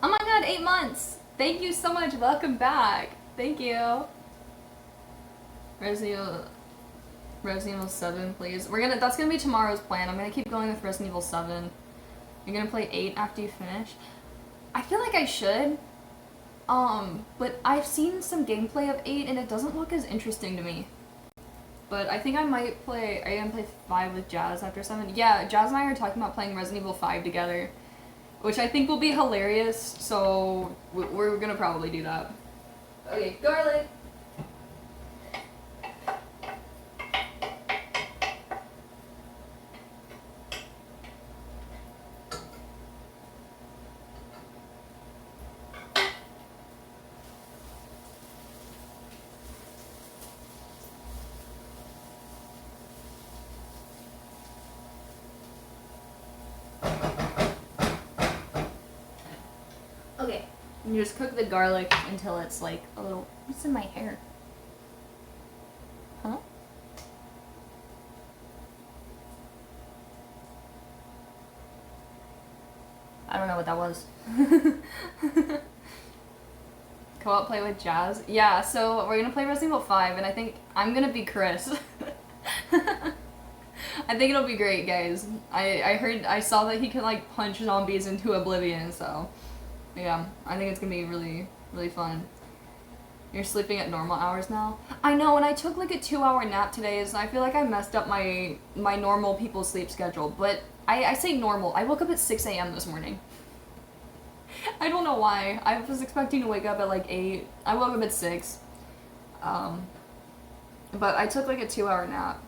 Oh my god, 8 months! Thank you so much, welcome back! Thank you! Resident Evil 7, please. That's gonna be tomorrow's plan. I'm gonna keep going with Resident Evil 7. You're gonna play 8 after you finish? I feel like I should. But I've seen some gameplay of 8 and it doesn't look as interesting to me. But I think I might play, are you gonna play 5 with Jazz after 7? Yeah, Jazz and I are talking about playing Resident Evil 5 together. Which I think will be hilarious, so we're gonna probably do that. Okay, garlic! Okay, you just cook the garlic until it's like a little... What's in my hair? Huh? I don't know what that was. Co-op play with Jazz? Yeah, so we're gonna play Resident Evil 5 and I think I'm gonna be Chris. I think it'll be great, guys. I saw that he can like punch zombies into oblivion, so... Yeah, I think it's gonna be really, really fun. You're sleeping at normal hours now? I know, and I took like a 2-hour nap today, so I feel like I messed up my normal people sleep schedule. But I say normal. I woke up at 6 a.m. this morning. I don't know why. I was expecting to wake up at like 8. I woke up at 6. But I took like a 2-hour nap.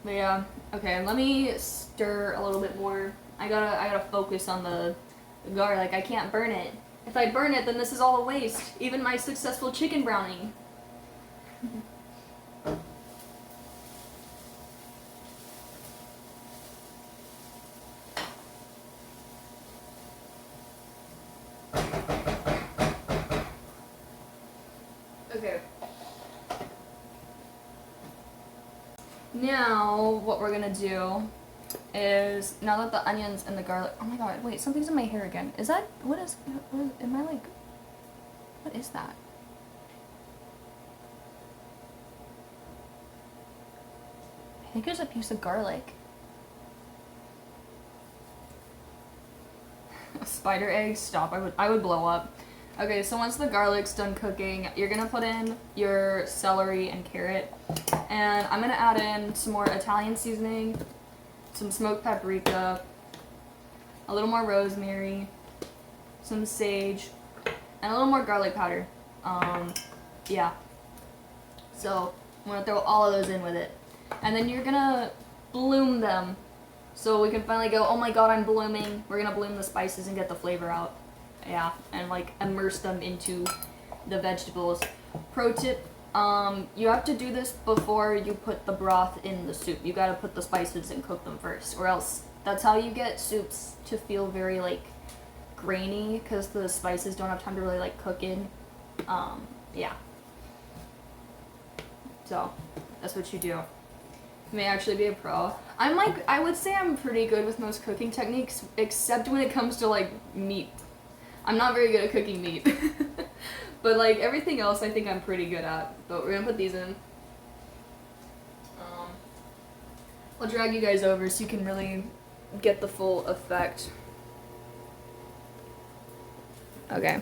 But yeah, okay, let me stir a little bit more. I gotta focus on the garlic. I can't burn it. If I burn it, then this is all a waste. Even my successful chicken brownie. Okay. Now, what we're gonna do is, now that the onions and the garlic... Oh my god, wait, something's in my hair again. Is that... What is... Am I like... What is that? I think there's a piece of garlic. Spider eggs? Stop, I would blow up. Okay, so once the garlic's done cooking, you're gonna put in your celery and carrot. And I'm gonna add in some more Italian seasoning, some smoked paprika, a little more rosemary, some sage, and a little more garlic powder. Yeah. So I'm gonna throw all of those in with it, and then you're gonna bloom them, so we can finally go, oh my god, I'm blooming. We're gonna bloom the spices and get the flavor out. Yeah, and like immerse them into the vegetables. Pro tip, you have to do this before you put the broth in the soup. You gotta put the spices and cook them first, or else that's how you get soups to feel very like grainy, because the spices don't have time to really like cook in. Yeah. So that's what you do. You may actually be a pro. I would say I'm pretty good with most cooking techniques, except when it comes to like meat. I'm not very good at cooking meat. But like everything else I think I'm pretty good at. But we're gonna put these in. I'll drag you guys over so you can really get the full effect. Okay.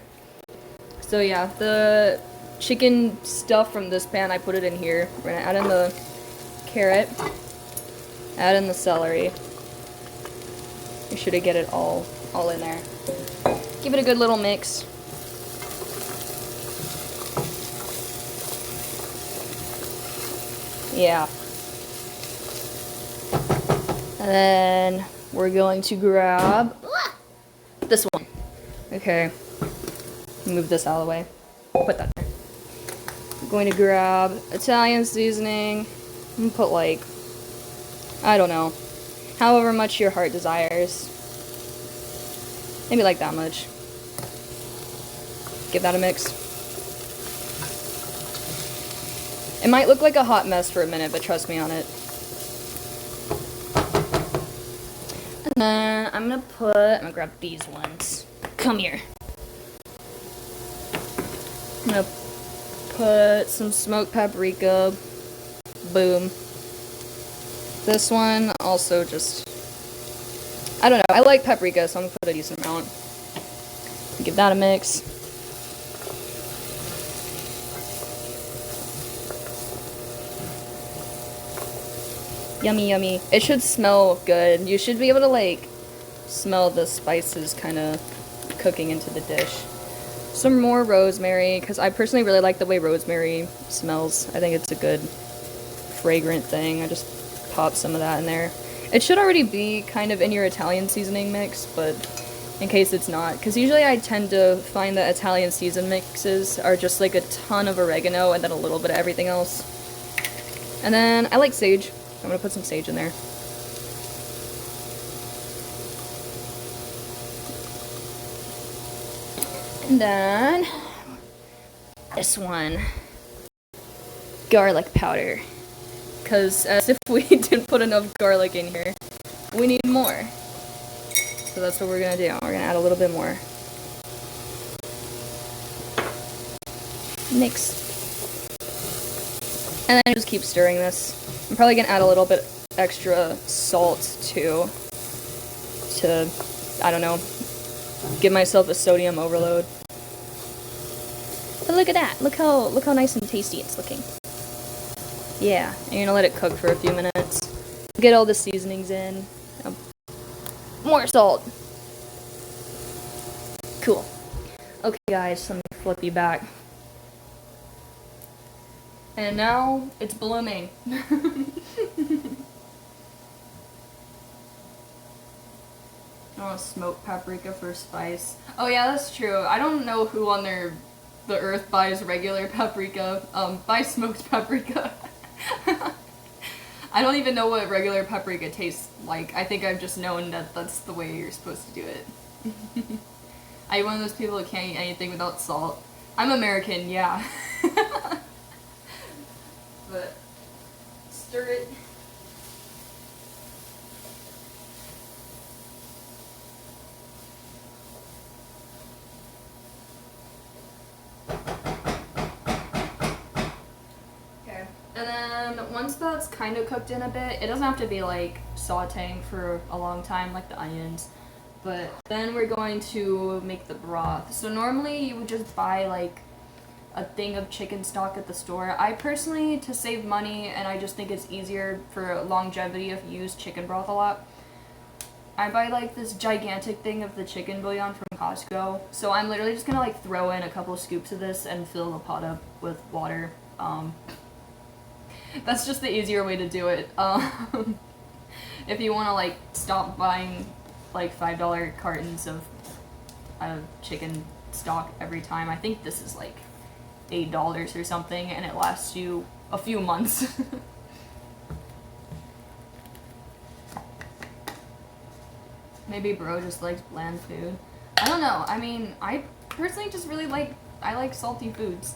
So yeah, the chicken stuff from this pan, I put it in here. We're gonna add in the carrot, add in the celery. You should get it all in there. Give it a good little mix. Yeah. And then we're going to grab this one. Okay. Move this out of the way. Put that there. I'm going to grab Italian seasoning and put like, I don't know, however much your heart desires. Maybe like that much. Give that a mix. It might look like a hot mess for a minute, but trust me on it. And then I'm gonna grab these ones. Come here. I'm gonna put some smoked paprika. Boom. This one also just, I don't know, I like paprika, so I'm gonna put a decent amount. Give that a mix. Yummy, yummy. It should smell good. You should be able to like smell the spices kind of cooking into the dish. Some more rosemary, because I personally really like the way rosemary smells. I think it's a good fragrant thing. I just pop some of that in there. It should already be kind of in your Italian seasoning mix, but in case it's not, because usually I tend to find that Italian season mixes are just like a ton of oregano and then a little bit of everything else. And then I like sage. I'm gonna put some sage in there. And then this one, garlic powder. Because as if we didn't put enough garlic in here, we need more. So that's what we're gonna do. We're gonna add a little bit more. Mix. And then just keep stirring this. I'm probably gonna add a little bit extra salt too, to, I don't know, give myself a sodium overload. But look at that! Look how nice and tasty it's looking. Yeah, and you're gonna let it cook for a few minutes. Get all the seasonings in. More salt. Cool. Okay, guys, let me flip you back. And now it's blooming. Oh, smoked paprika for spice. Oh yeah, that's true. I don't know who on the earth buys regular paprika. Buy smoked paprika. I don't even know what regular paprika tastes like. I think I've just known that that's the way you're supposed to do it. I'm one of those people who can't eat anything without salt. I'm American, yeah. But stir it. Okay, and then once that's kind of cooked in a bit, it doesn't have to be like sauteing for a long time like the onions, but then we're going to make the broth. So normally you would just buy like a thing of chicken stock at the store. I personally, to save money, and I just think it's easier for longevity if you use chicken broth a lot, I buy like this gigantic thing of the chicken bouillon from Costco. So I'm literally just gonna like throw in a couple scoops of this and fill the pot up with water. That's just the easier way to do it. If you want to like stop buying like $5 cartons of chicken stock every time, I think this is like $8 or something, and it lasts you a few months. Maybe bro just likes bland food. I don't know. I mean, I personally just really like salty foods.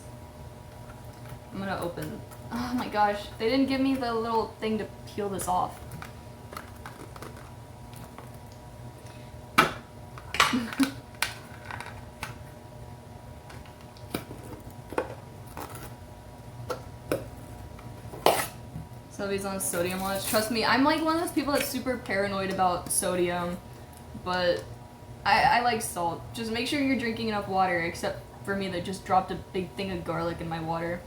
I'm gonna open. Oh my gosh, they didn't give me the little thing to peel this off. So he's on sodium watch. Trust me, I'm like one of those people that's super paranoid about sodium, but I like salt. Just make sure you're drinking enough water, except for me that just dropped a big thing of garlic in my water.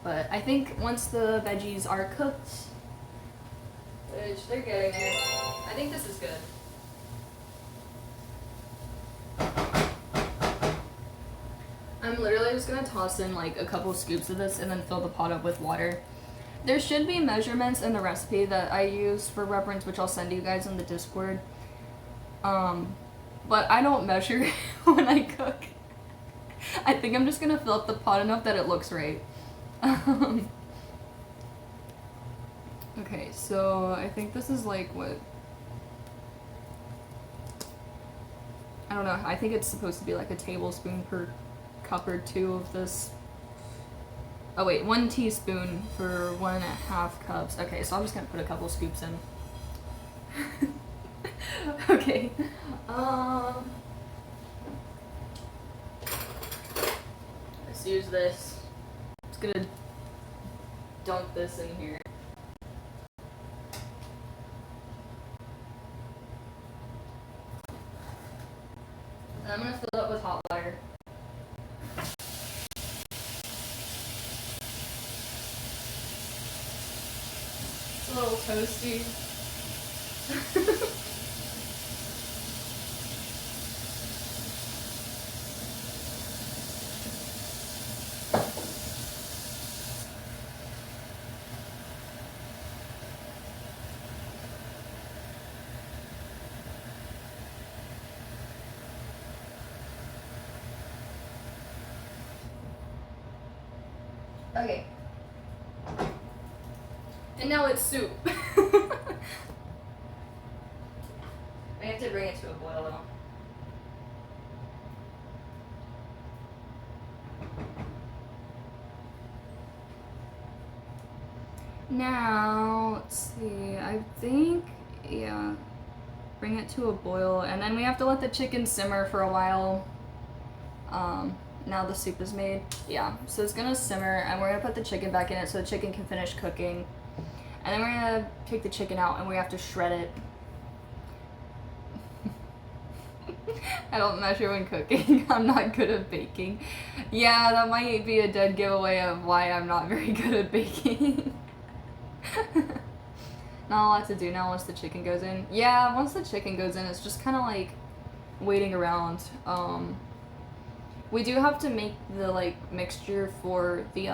But I think once the veggies are cooked, which they're getting there, I think this is good. I'm literally just gonna toss in like a couple scoops of this and then fill the pot up with water. There should be measurements in the recipe that I use for reference, which I'll send you guys in the Discord. But I don't measure when I cook. I think I'm just gonna fill up the pot enough that it looks right. Okay, so I think this is like what? I don't know, I think it's supposed to be like a tablespoon per cup or two of this. Oh wait, 1 teaspoon for 1.5 cups. Okay, so I'm just gonna put a couple scoops in. Okay. Let's use this. I'm just gonna dunk this in here. And I'm gonna fill it up with hot water. It's a little toasty. Okay. And now it's soup. I have to bring it to a boil though. Now, let's see, I think, yeah, bring it to a boil, and then we have to let the chicken simmer for a while. Now the soup is made. Yeah, so it's gonna simmer, and we're gonna put the chicken back in it so the chicken can finish cooking. And then we're gonna take the chicken out and we have to shred it. I don't measure when cooking. I'm not good at baking. Yeah, that might be a dead giveaway of why I'm not very good at baking. Not a lot to do now once the chicken goes in. Yeah, once the chicken goes in, it's just kind of like waiting around. We do have to make the like mixture for the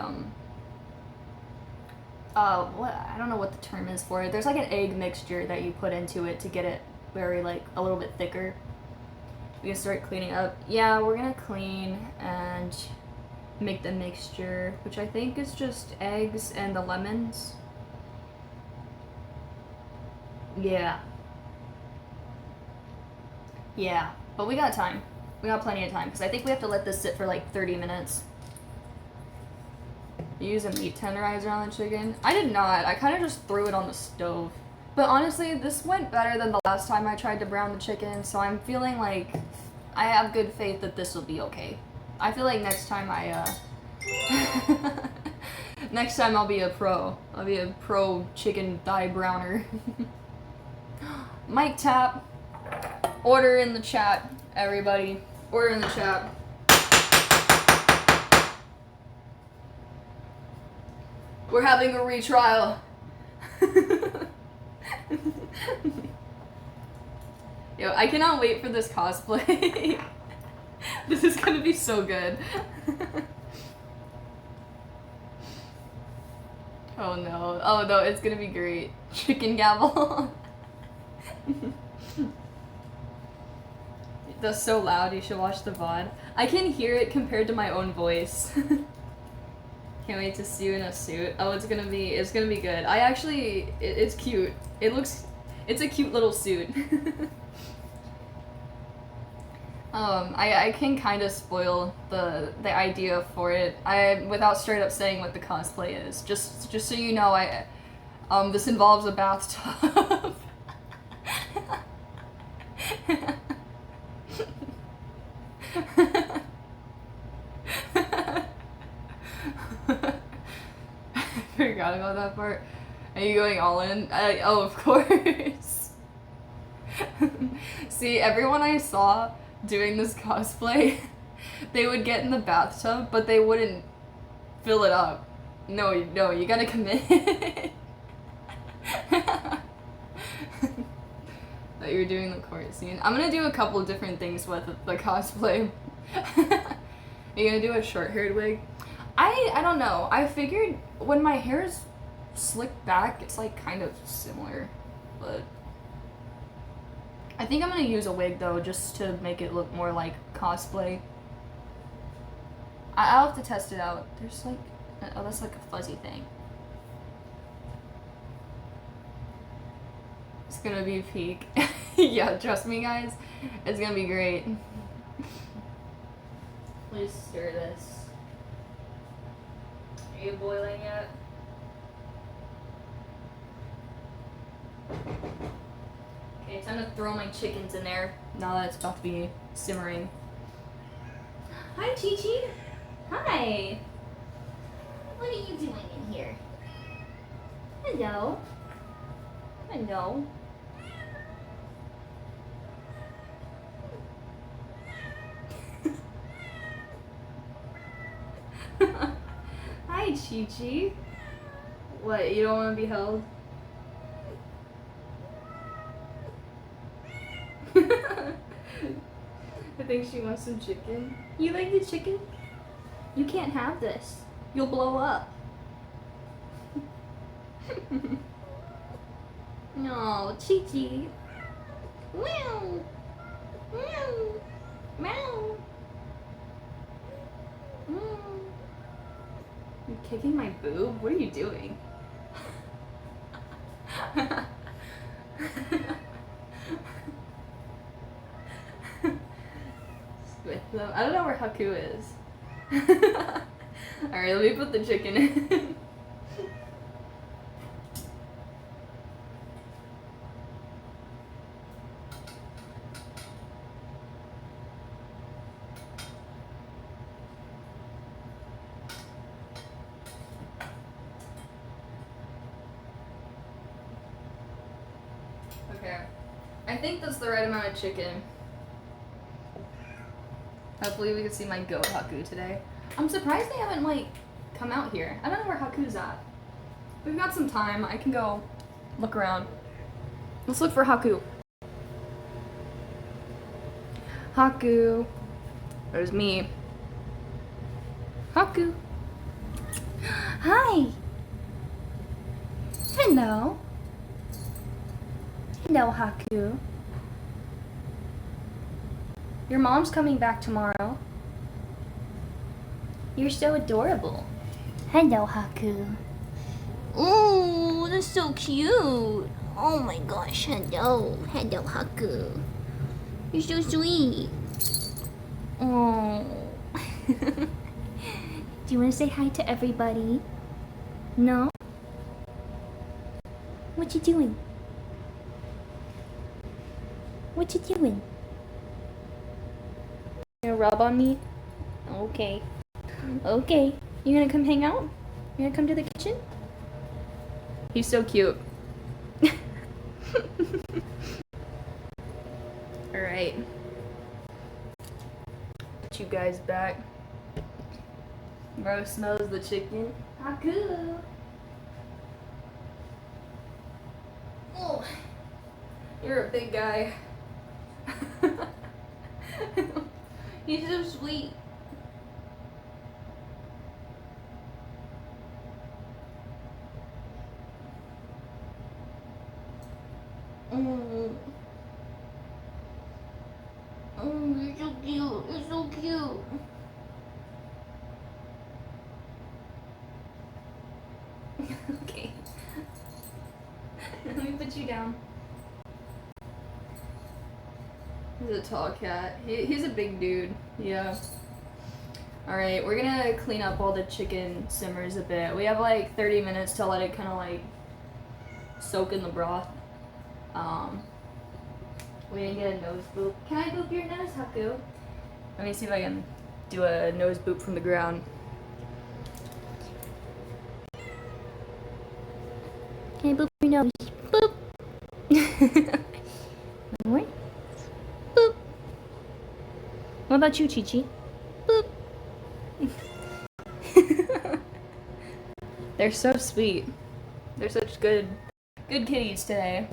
what, I don't know what the term is for it. There's like an egg mixture that you put into it to get it very like a little bit thicker. We can start cleaning up. Yeah, we're gonna clean and make the mixture, which I think is just eggs and the lemons. Yeah. Yeah, but we got time. We got plenty of time, because I think we have to let this sit for like 30 minutes. You use a meat tenderizer on the chicken? I did not. I kind of just threw it on the stove. But honestly, this went better than the last time I tried to brown the chicken, so I'm feeling like I have good faith that this will be okay. I feel like next time next time I'll be a pro. I'll be a pro chicken thigh browner. Mic tap. Order in the chat, everybody. Order in the chat. We're having a retrial. Yo, I cannot wait for this cosplay. This is gonna be so good. Oh no. Oh no, it's gonna be great. Chicken gabble. That's so loud, you should watch the VOD. I can hear it compared to my own voice. Can't wait to see you in a suit. Oh, it's gonna be good. I actually, it's cute. It's a cute little suit. I can kind of spoil the idea for it. Without straight up saying what the cosplay is. Just so you know, this involves a bathtub. I forgot about that part. Are you going all in? Oh, of course. See, everyone I saw doing this cosplay, they would get in the bathtub, but they wouldn't fill it up. No, you gotta commit. That you're doing the court scene. I'm gonna do a couple of different things with the cosplay. Are you gonna do a short-haired wig? I don't know. I figured when my hair is slicked back, it's like kind of similar, but I think I'm gonna use a wig though, just to make it look more like cosplay. I'll have to test it out. There's like, oh, that's like a fuzzy thing. It's gonna be peak. Yeah, trust me guys, it's gonna be great. Please stir this. Are you boiling yet? Okay, time to throw my chickens in there now that it's about to be simmering. Hi, Chichi. Hi. What are you doing in here? Hello. Hello. Hi, Chichi. What, you don't want to be held? I think she wants some chicken. You like the chicken? You can't have this. You'll blow up. No, Chichi. Meow. Meow. Meow. You're kicking my boob? What are you doing? I don't know where Haku is. Alright, let me put the chicken in. Okay. I think that's the right amount of chicken. Hopefully we can see my goat Haku today. I'm surprised they haven't, like, come out here. I don't know where Haku's at. We've got some time. I can go look around. Let's look for Haku. Haku. There's me. Haku. Hi. Hello. Hello, Haku. Your mom's coming back tomorrow. You're so adorable. Hello, Haku. Ooh, that's so cute. Oh my gosh, hello. Hello, Haku. You're so sweet. Oh. Do you want to say hi to everybody? No? What you doing? What you doing? You gonna rub on me? Okay. Okay. You gonna come hang out? You gonna come to the kitchen? He's so cute. Alright. Put you guys back. Bro smells the chicken. Haku! Oh. You're a big guy. He's so sweet. You're so cute. You're so cute. Okay. Let me put you down. He's a tall cat. He's a big dude. Yeah. Alright, we're gonna clean up while the chicken simmers a bit. We have like 30 minutes to let it kind of like soak in the broth. We didn't get a nose boop. Can I boop your nose, Haku? Let me see if I can do a nose boop from the ground. Can I boop your nose? Boop! One more. Boop! What about you, Chichi? Boop! They're so sweet. They're such good kitties today.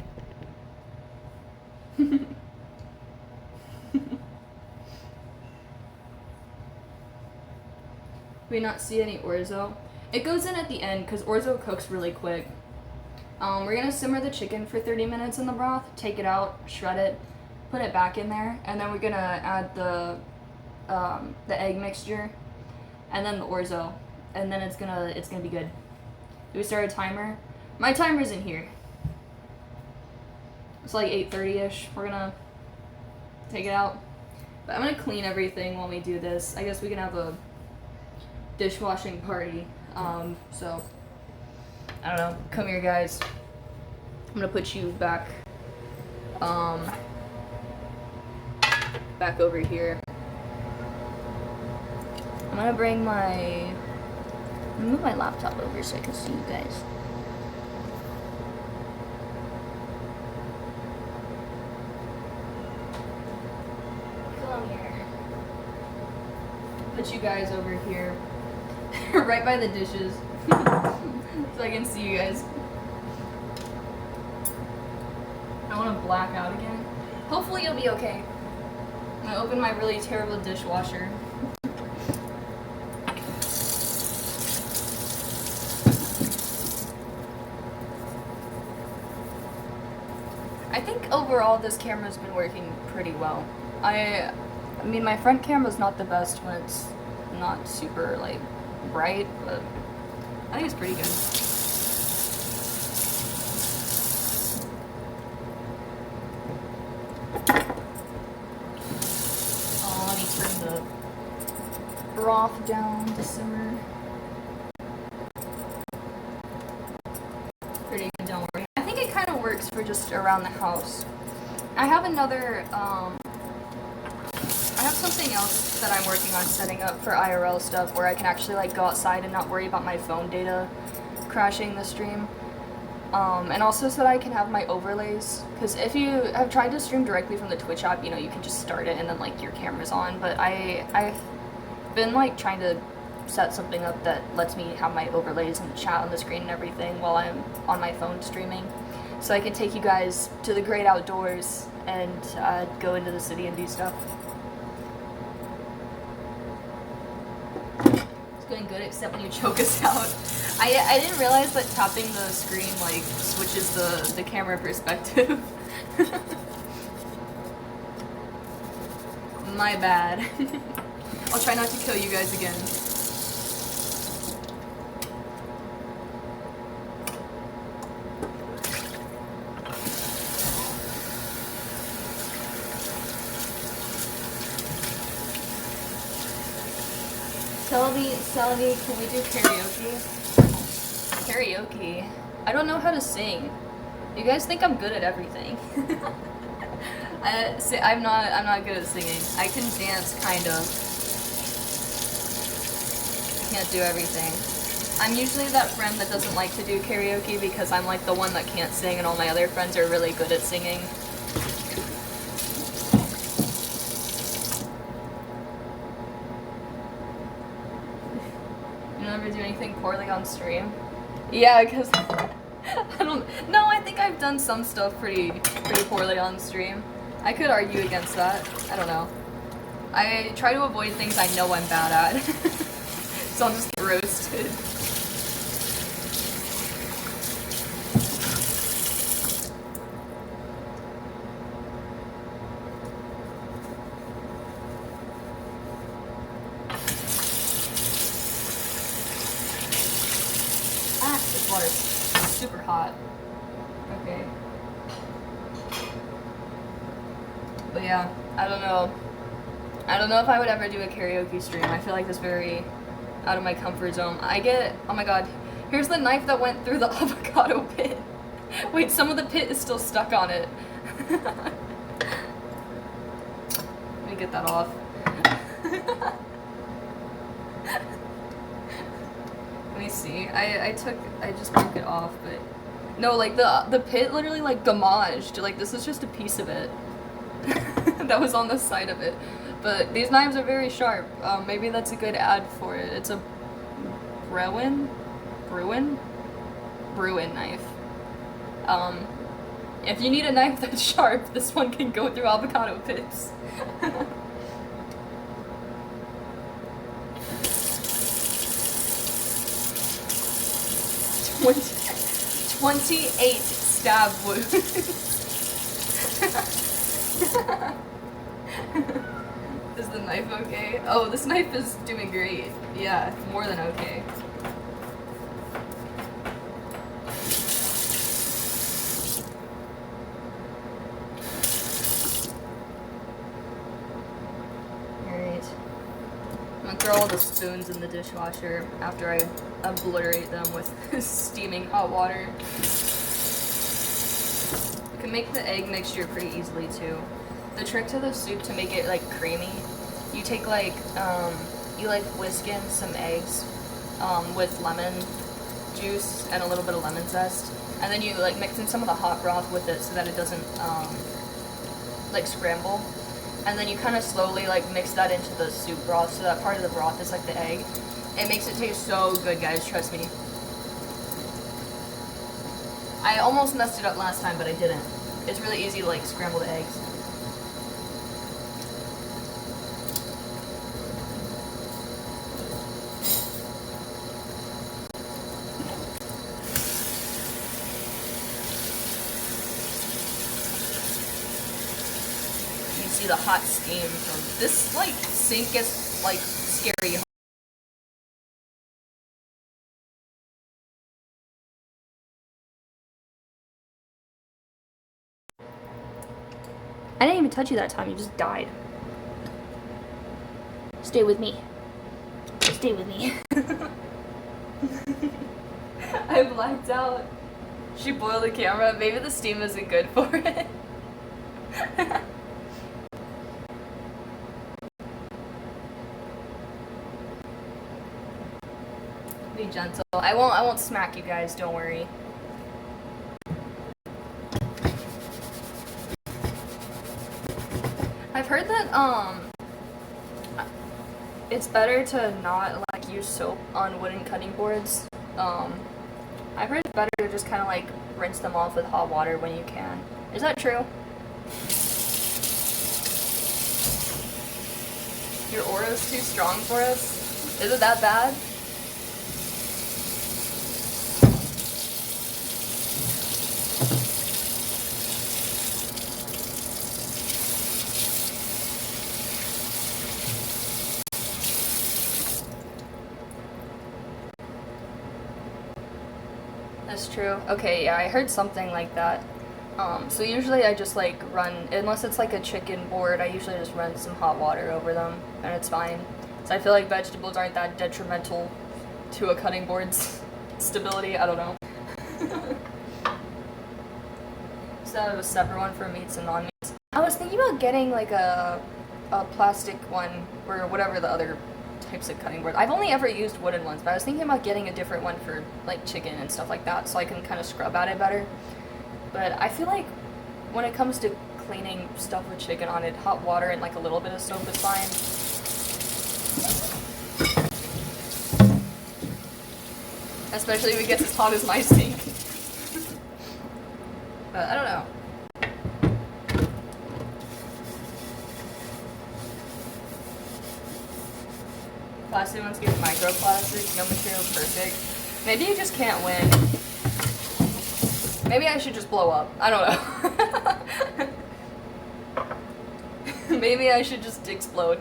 We not see any orzo. It goes in at the end because orzo cooks really quick. We're gonna simmer the chicken for 30 minutes in the broth, take it out, shred it, put it back in there, and then we're gonna add the egg mixture, and then the orzo, and then it's gonna be good. Do we start a timer? My timer's in here. It's like 8:30ish. We're gonna take it out, but I'm gonna clean everything while we do this. I guess we can have a dishwashing party. So I don't know. Come here, guys. I'm gonna put you back over here. I'm gonna move my laptop over so I can see you guys. Come here. Put you guys over here. Right by the dishes. So I can see you guys. I want to black out again. Hopefully you'll be okay. I'm gonna open my really terrible dishwasher. I think overall this camera's been working pretty well. I mean my front camera's not the best when it's not super like bright, but I think it's pretty good. Oh, let me turn the broth down to simmer. Pretty good, don't worry. I think it kind of works for just around the house. I have another, I have something else that I'm working on setting up for IRL stuff where I can actually like go outside and not worry about my phone data crashing the stream. And also so that I can have my overlays, because if you have tried to stream directly from the Twitch app, you know, you can just start it and then like your camera's on, but I've been like trying to set something up that lets me have my overlays and chat on the screen and everything while I'm on my phone streaming, so I can take you guys to the great outdoors and go into the city and do stuff. It's going good except when you choke us out. I didn't realize that tapping the screen like switches the camera perspective. My bad. I'll try not to kill you guys again. Selby, can we do karaoke? Karaoke? I don't know how to sing. You guys think I'm good at everything. I'm not good at singing. I can dance, kind of. I can't do everything. I'm usually that friend that doesn't like to do karaoke because I'm like the one that can't sing and all my other friends are really good at singing. You never do anything poorly on stream? Yeah, because I don't. No, I think I've done some stuff pretty poorly on stream. I could argue against that. I don't know. I try to avoid things I know I'm bad at, so I'll just get roasted. This water's super hot. Okay. But yeah, I don't know. I don't know if I would ever do a karaoke stream. I feel like it's very out of my comfort zone. Oh my god, here's the knife that went through the avocado pit. Wait, some of the pit is still stuck on it. Let me get that off. Let me see. I just broke it off, but no, like the pit literally like gamaged. Like this is just a piece of it that was on the side of it. But these knives are very sharp. Maybe that's a good ad for it. It's a Bruin knife. If you need a knife that's sharp, this one can go through avocado pits. 28 stab wounds. Is the knife okay? Oh, this knife is doing great. Yeah, more than okay. Alright. I'm gonna throw all the spoons in the dishwasher after I obliterate them with steaming hot water. You can make the egg mixture pretty easily too. The trick to the soup to make it like creamy, you take like you like whisk in some eggs with lemon juice and a little bit of lemon zest, and then you like mix in some of the hot broth with it so that it doesn't like scramble, and then you kind of slowly like mix that into the soup broth so that part of the broth is like the egg. It makes it taste so good, guys, trust me. I almost messed it up last time, but I didn't. It's really easy to like scramble the eggs. You see the hot steam from this like sink gets like scary. I didn't even touch you that time, you just died. Stay with me. Stay with me. I blacked out. She boiled the camera. Maybe the steam isn't good for it. Be gentle. I won't smack you guys, don't worry. I've heard that it's better to not like use soap on wooden cutting boards. I've heard it's better to just kind of like rinse them off with hot water when you can. Is that true? Your aura's too strong for us? Is it that bad? That's true. Okay, yeah, I heard something like that. So usually I just like run, unless it's like a chicken board, I usually just run some hot water over them and it's fine. So I feel like vegetables aren't that detrimental to a cutting board's stability, I don't know. So I have a separate one for meats and non-meats. I was thinking about getting like a plastic one or whatever the other types of cutting boards. I've only ever used wooden ones, but I was thinking about getting a different one for like chicken and stuff like that so I can kind of scrub at it better. But I feel like when it comes to cleaning stuff with chicken on it, hot water and like a little bit of soap is fine. Especially if it gets as hot as my sink. But I don't know. Plastic ones give microplastic, no material perfect. Maybe you just can't win. Maybe I should just blow up. I don't know. Maybe I should just explode.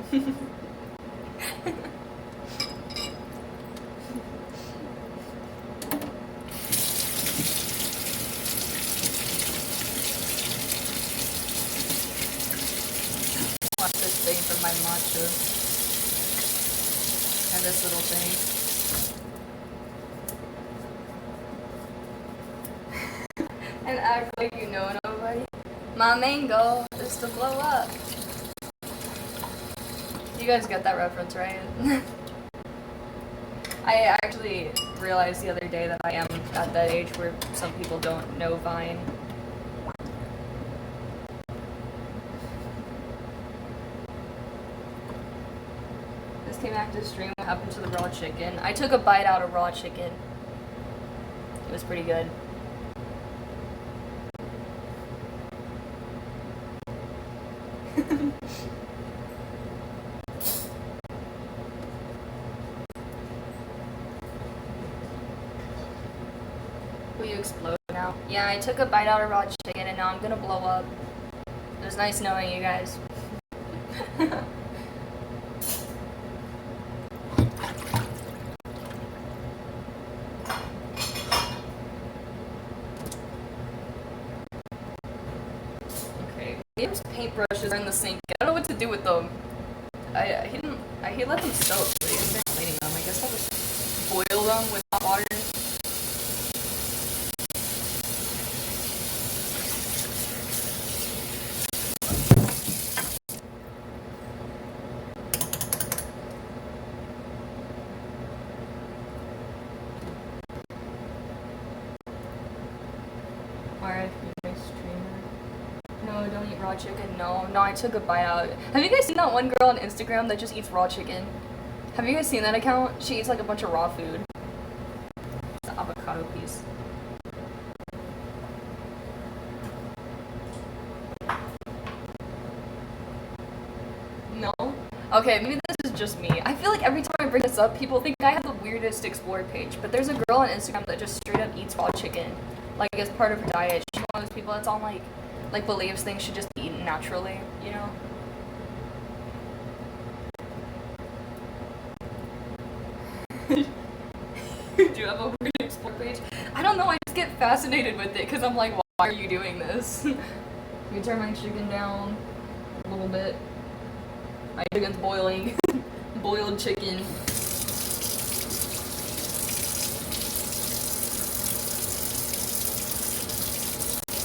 Want this thing for my matcha. And this little thing. And act like you know nobody. My main goal is to blow up. You guys get that reference, right? I actually realized the other day that I am at that age where some people don't know Vine. This came back to stream. What happened to the raw chicken? I took a bite out of raw chicken. It was pretty good. Will you explode now? Yeah, I took a bite out of raw chicken and now I'm gonna blow up. It was nice knowing you guys. Okay, these paintbrushes are in the sink. I don't know what to do with them. He let them soak, so he hasn't been cleaning them. I guess I'll just boil them with hot water. No, don't eat raw chicken. No, I took a bite out. Have you guys seen that one girl on Instagram that just eats raw chicken? Have you guys seen that account? She eats like a bunch of raw food. It's the avocado piece. No? Okay, maybe this is just me. I feel like every time I bring this up, people think I have the weirdest explore page. But there's a girl on Instagram that just straight up eats raw chicken. Like, as part of her diet. She's one of those people that's on, like believes things should just be eaten naturally, you know? You do have a weird explore page? I don't know, I just get fascinated with it, because I'm like, why are you doing this? Let me turn my chicken down a little bit. My chicken's boiling. Boiled chicken.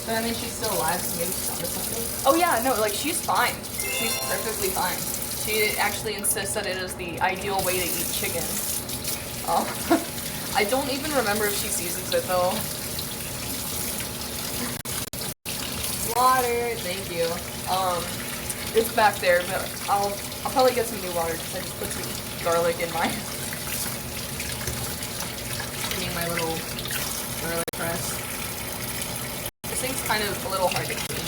But I mean, she's still alive, so maybe she's onto something. Oh yeah, no, like, she's fine. She's perfectly fine. She actually insists that it is the ideal way to eat chicken. I don't even remember if she seasons it, though. Water, thank you. It's back there, but I'll probably get some new water, because I just put some garlic in mine. Getting my little garlic press. This thing's kind of a little hard to clean.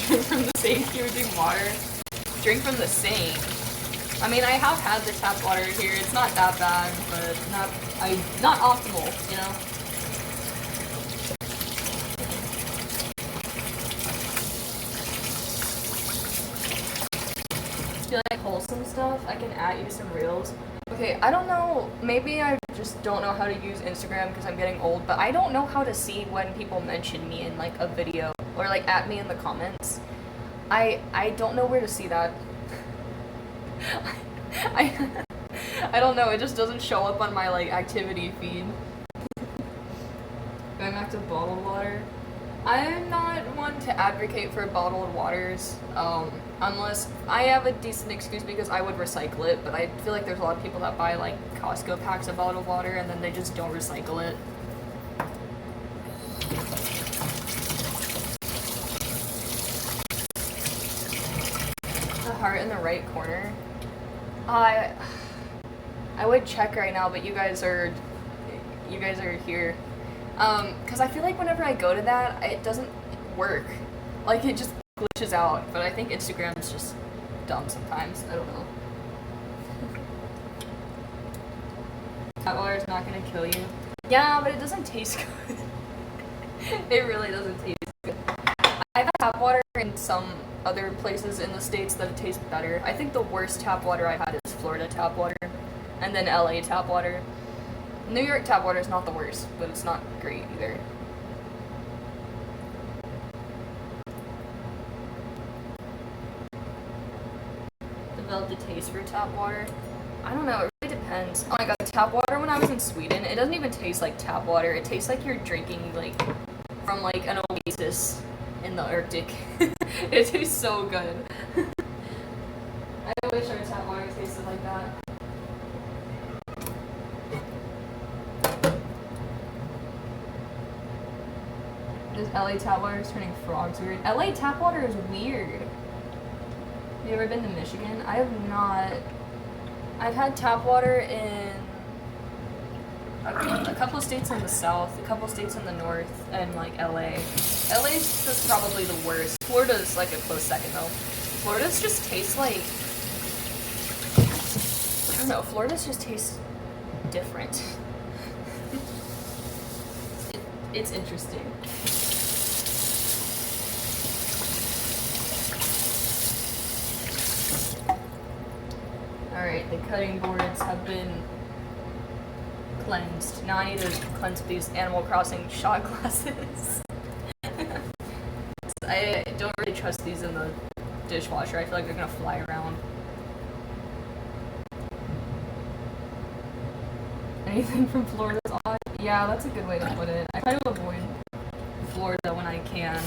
Drink from the sink, you were doing water. Drink from the sink. I mean, I have had the tap water here. It's not that bad, but not optimal, you know? Do you like wholesome stuff? I can at you some reels. Okay, I don't know, maybe I just don't know how to use Instagram because I'm getting old, but I don't know how to see when people mention me in, like, a video, or, like, at me in the comments. I don't know where to see that. I don't know, it just doesn't show up on my, like, activity feed. Going back to bottled water. I'm not one to advocate for bottled waters, unless I have a decent excuse because I would recycle it, but I feel like there's a lot of people that buy, like, Costco packs of bottled water and then they just don't recycle it. The heart in the right corner. I I would check right now, but you guys are here. Because I feel like whenever I go to that, it doesn't work. Like, it just glitches out. But I think Instagram's just dumb sometimes. I don't know. Tap water is not gonna kill you. Yeah, but it doesn't taste good. It really doesn't taste good. I've had tap water in some other places in the States that taste better. I think the worst tap water I've had is Florida tap water, and then LA tap water. New York tap water is not the worst, but it's not great either. Developed a taste for tap water. I don't know, it really depends. Oh my god, tap water when I was in Sweden, it doesn't even taste like tap water. It tastes like you're drinking, like, from, like, an oasis in the Arctic. It tastes so good. I wish our tap water tasted like that. This LA tap water is turning frogs weird. LA tap water is weird. Have you ever been to Michigan? I have not. I've had tap water in a couple of states in the south, a couple of states in the north, and like LA. LA's just probably the worst. Florida's like a close second though. Florida's just tastes like, I don't know, Florida's just tastes different. It's interesting. Alright, the cutting boards have been cleansed. Now I need to cleanse these Animal Crossing shot glasses. I don't really trust these in the dishwasher. I feel like they're gonna fly around. Anything from Florida's odd? Yeah, that's a good way to put it. I try to avoid Florida when I can.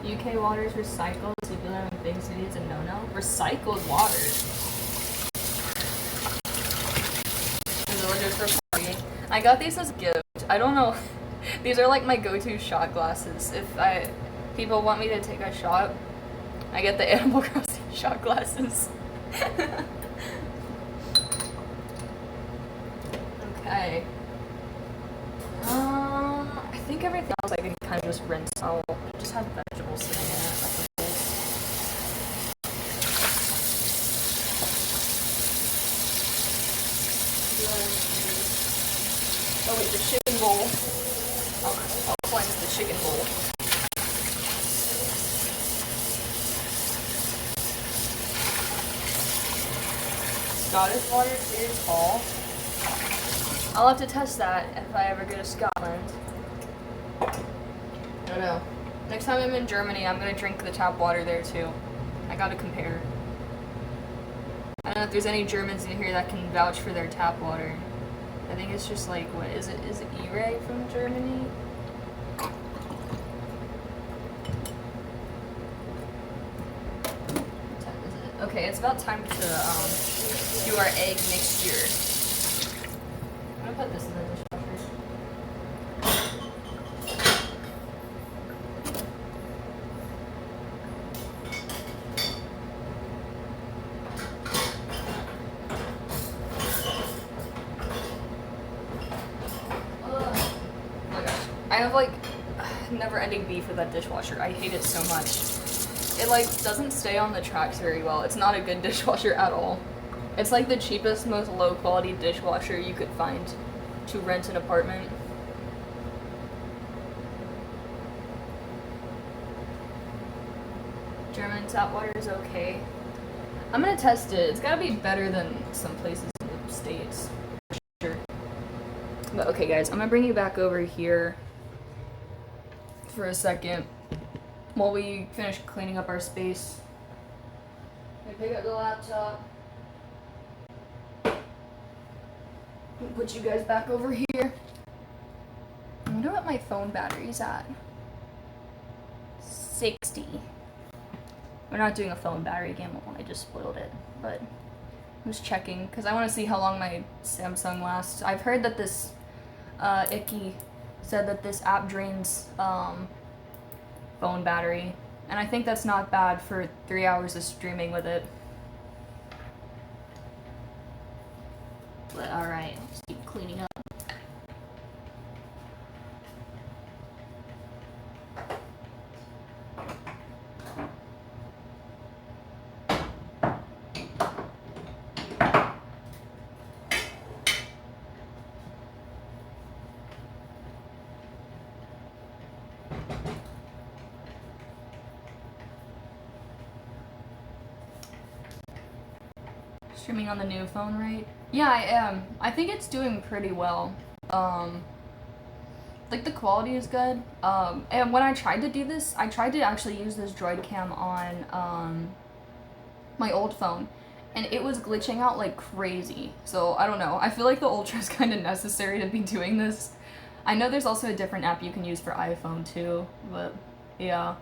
UK water is recycled, so if you live in big cities, it's a no-no. Recycled water. Villagers for partying. I got these as a gift. I don't know. These are like my go-to shot glasses. If people want me to take a shot, I get the Animal Crossing shot glasses. Okay. I think everything else I can kind of just rinse out. Just have vegetables sitting in it. Like the bowls. Oh wait, the chicken bowl. I'll cleanse the chicken bowl. Scottish water clear tall. I'll have to test that if I ever go to Scotland. I don't know. Next time I'm in Germany, I'm gonna drink the tap water there too. I gotta compare. I don't know if there's any Germans in here that can vouch for their tap water. I think it's just like, what is it? Is it E-Ray from Germany? What time is it? Okay, it's about time to do our egg mixture. I'm gonna put this in the dishwasher. I have like never-ending beef with that dishwasher. I hate it so much. It like doesn't stay on the tracks very well. It's not a good dishwasher at all. It's like the cheapest, most low-quality dishwasher you could find to rent an apartment. German tap water is okay. I'm gonna test it. It's gotta be better than some places in the States. Sure. But okay guys, I'm gonna bring you back over here for a second while we finish cleaning up our space. I pick up the laptop. Put you guys back over here. I wonder what my phone battery's at. 60. We're not doing a phone battery game, I just spoiled it, but I'm just checking because I want to see how long my Samsung lasts. I've heard that this Icky said that this app drains phone battery, and I think that's not bad for 3 hours of streaming with it. But alright, let's keep cleaning up. Streaming on the new phone, right? Yeah, I am. I think it's doing pretty well. Like the quality is good. And when I tried to do this, I tried to actually use this Droid Cam on my old phone, and it was glitching out like crazy. So I don't know. I feel like the Ultra is kind of necessary to be doing this. I know there's also a different app you can use for iPhone too, but yeah.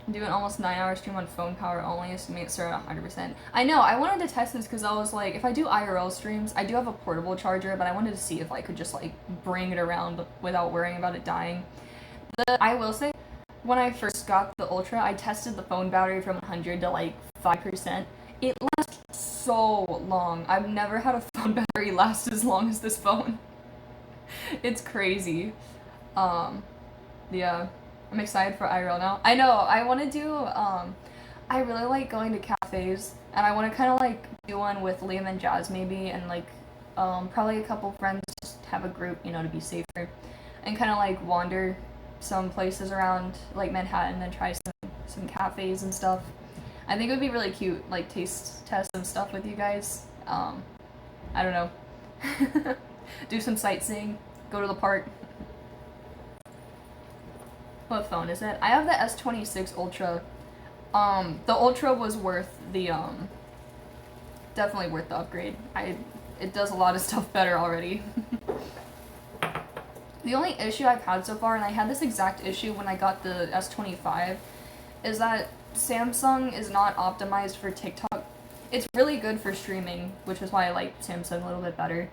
Do an almost 9-hour stream on phone power only, assuming it started at 100%. I know, I wanted to test this because I was like, if I do IRL streams, I do have a portable charger, but I wanted to see if I could just like bring it around without worrying about it dying. I will say, when I first got the Ultra, I tested the phone battery from 100 to like 5%. It lasts so long. I've never had a phone battery last as long as this phone. It's crazy. Yeah. I'm excited for IRL now. I know, I want to do, I really like going to cafes, and I want to kind of like do one with Liam and Jazz maybe, and like, probably a couple friends, just have a group, you know, to be safer, and kind of like wander some places around like Manhattan and try some cafes and stuff. I think it would be really cute, like taste test some stuff with you guys. I don't know. Do some sightseeing, go to the park. What phone is it? I have the S26 Ultra. The Ultra was worth the, definitely worth the upgrade. It does a lot of stuff better already. The only issue I've had so far, and I had this exact issue when I got the S25, is that Samsung is not optimized for TikTok. It's really good for streaming, which is why I like Samsung a little bit better.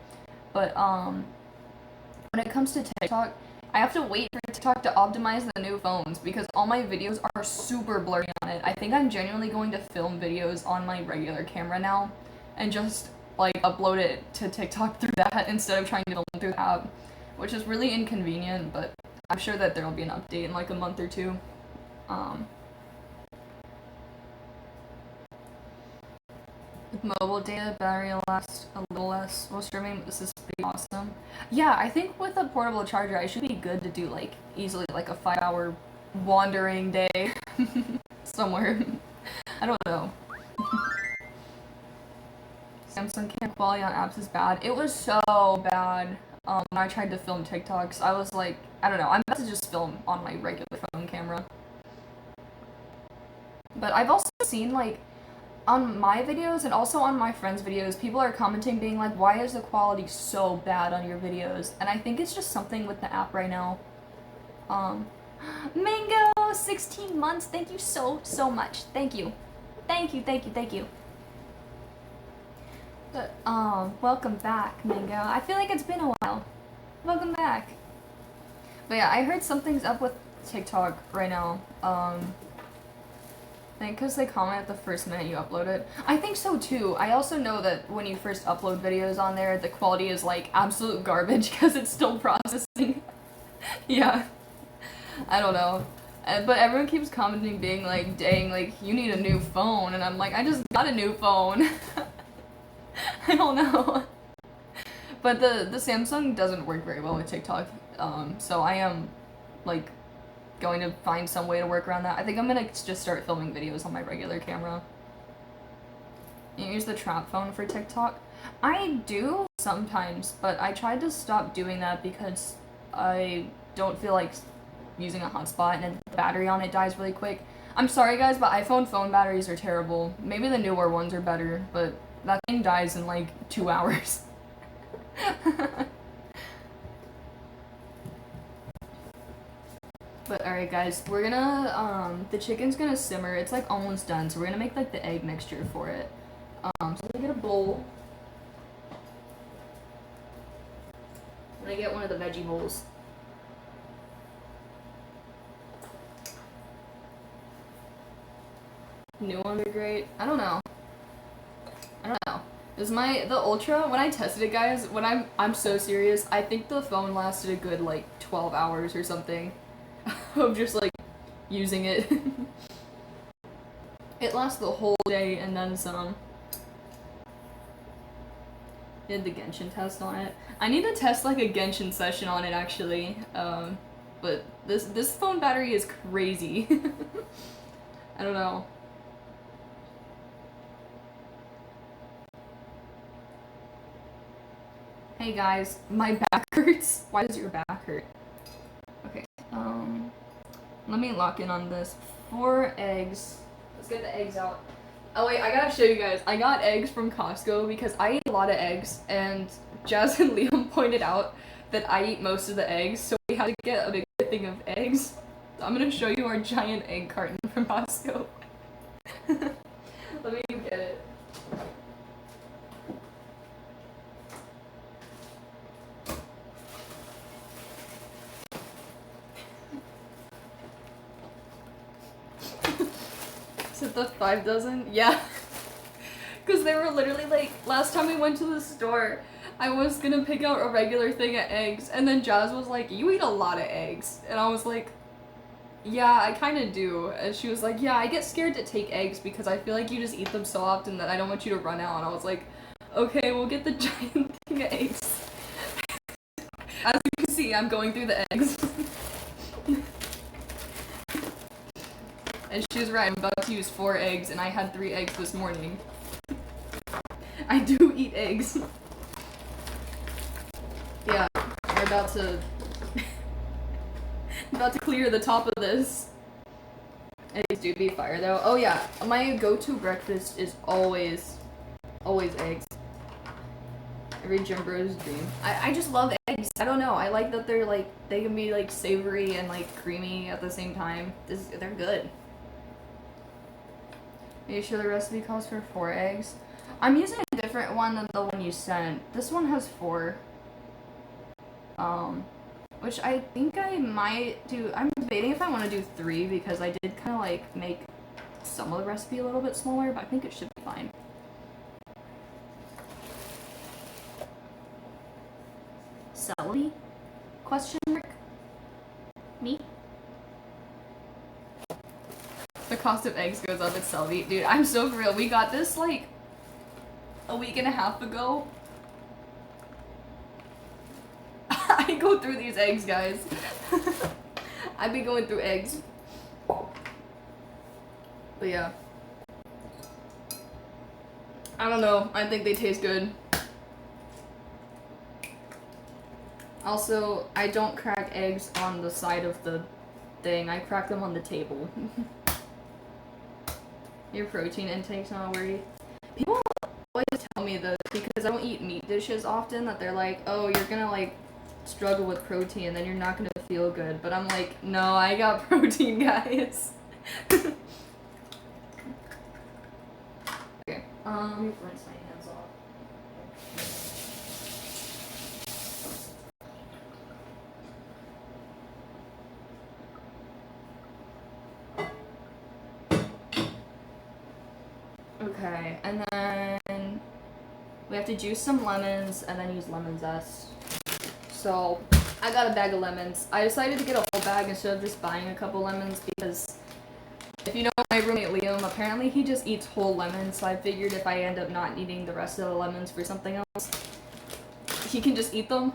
But, when it comes to TikTok, I have to wait for TikTok to optimize the new phones because all my videos are super blurry on it. I think I'm genuinely going to film videos on my regular camera now and just like upload it to TikTok through that instead of trying to film through the app, which is really inconvenient, but I'm sure that there'll be an update in like a month or two. With mobile data, battery will last a little less while streaming. This is pretty awesome. Yeah, I think with a portable charger, I should be good to do like easily like a 5-hour wandering day somewhere. I don't know. Samsung cam quality on apps is bad. It was so bad when I tried to film TikToks. I was like, I don't know, I'm about to just film on my regular phone camera. But I've also seen like on my videos and also on my friends' videos, people are commenting being like, why is the quality so bad on your videos? And I think it's just something with the app right now. Mango, 16 months, thank you so much. Thank you. Thank you. But, welcome back, Mango. I feel like it's been a while. Welcome back. But yeah, I heard something's up with TikTok right now. I think because they comment at the first minute you upload it. I think so too. I also know that when you first upload videos on there, the quality is like absolute garbage because it's still processing. Yeah. I don't know. But everyone keeps commenting being like, dang, like, you need a new phone. And I'm like, I just got a new phone. I don't know. But the Samsung doesn't work very well with TikTok. So I am, like, going to find some way to work around that. I think I'm gonna just start filming videos on my regular camera. You use the trap phone for TikTok? I do sometimes, but I tried to stop doing that because I don't feel like using a hotspot and the battery on it dies really quick. I'm sorry guys, but iPhone phone batteries are terrible. Maybe the newer ones are better, but that thing dies in like 2 hours. But alright guys, we're gonna, the chicken's gonna simmer. It's like almost done, so we're gonna make like the egg mixture for it. So I'm gonna get a bowl. I'm gonna get one of the veggie bowls. New ones are great. I don't know. Is the Ultra, when I tested it, guys, when I'm so serious, I think the phone lasted a good like 12 hours or something of just like using it. It lasts the whole day and then some. Did the Genshin test on it. I need to test like a Genshin session on it actually. But this phone battery is crazy. I don't know. Hey guys, my back hurts. Why does your back hurt? Okay, let me lock in on this. 4 eggs. Let's get the eggs out. Oh wait, I gotta show you guys. I got eggs from Costco because I eat a lot of eggs, and Jazz and Liam pointed out that I eat most of the eggs, so we had to get a big thing of eggs. So I'm gonna show you our giant egg carton from Costco. Let me get it. Is it the 5 dozen? Yeah. Because they were literally like, last time we went to the store, I was gonna pick out a regular thing of eggs, and then Jazz was like, you eat a lot of eggs. And I was like, yeah, I kind of do. And she was like, yeah, I get scared to take eggs because I feel like you just eat them so often that I don't want you to run out. And I was like, okay, we'll get the giant thing of eggs. As you can see, I'm going through the eggs. And she was right, I'm about to use 4 eggs, and I had 3 eggs this morning. I do eat eggs. Yeah, we're about to... about to clear the top of this. Eggs do be fire, though. Oh yeah, my go-to breakfast is always eggs. Every gym bro's dream. I just love eggs. I don't know, I like that they're like, they can be like savory and like creamy at the same time. They're good. Are you sure the recipe calls for 4 eggs? I'm using a different one than the one you sent. This one has 4. Which I think I might do. I'm debating if I want to do 3 because I did kind of like make some of the recipe a little bit smaller, but I think it should be fine. Celery? Question mark? Me? The cost of eggs goes up with Selby. Dude, I'm so for real. We got this like a week and a half ago. I go through these eggs, guys. I've been going through eggs. But yeah. I don't know. I think they taste good. Also, I don't crack eggs on the side of the thing. I crack them on the table. Your protein intake's not a worry. People always tell me this because I don't eat meat dishes often that they're like, oh, you're gonna like struggle with protein and then you're not gonna feel good. But I'm like, no, I got protein, guys. Okay. Rinse my hands off. Okay, and then we have to juice some lemons and then use lemon zest. So I got a bag of lemons. I decided to get a whole bag instead of just buying a couple lemons because if you know my roommate Liam, apparently he just eats whole lemons, so I figured if I end up not needing the rest of the lemons for something else, he can just eat them.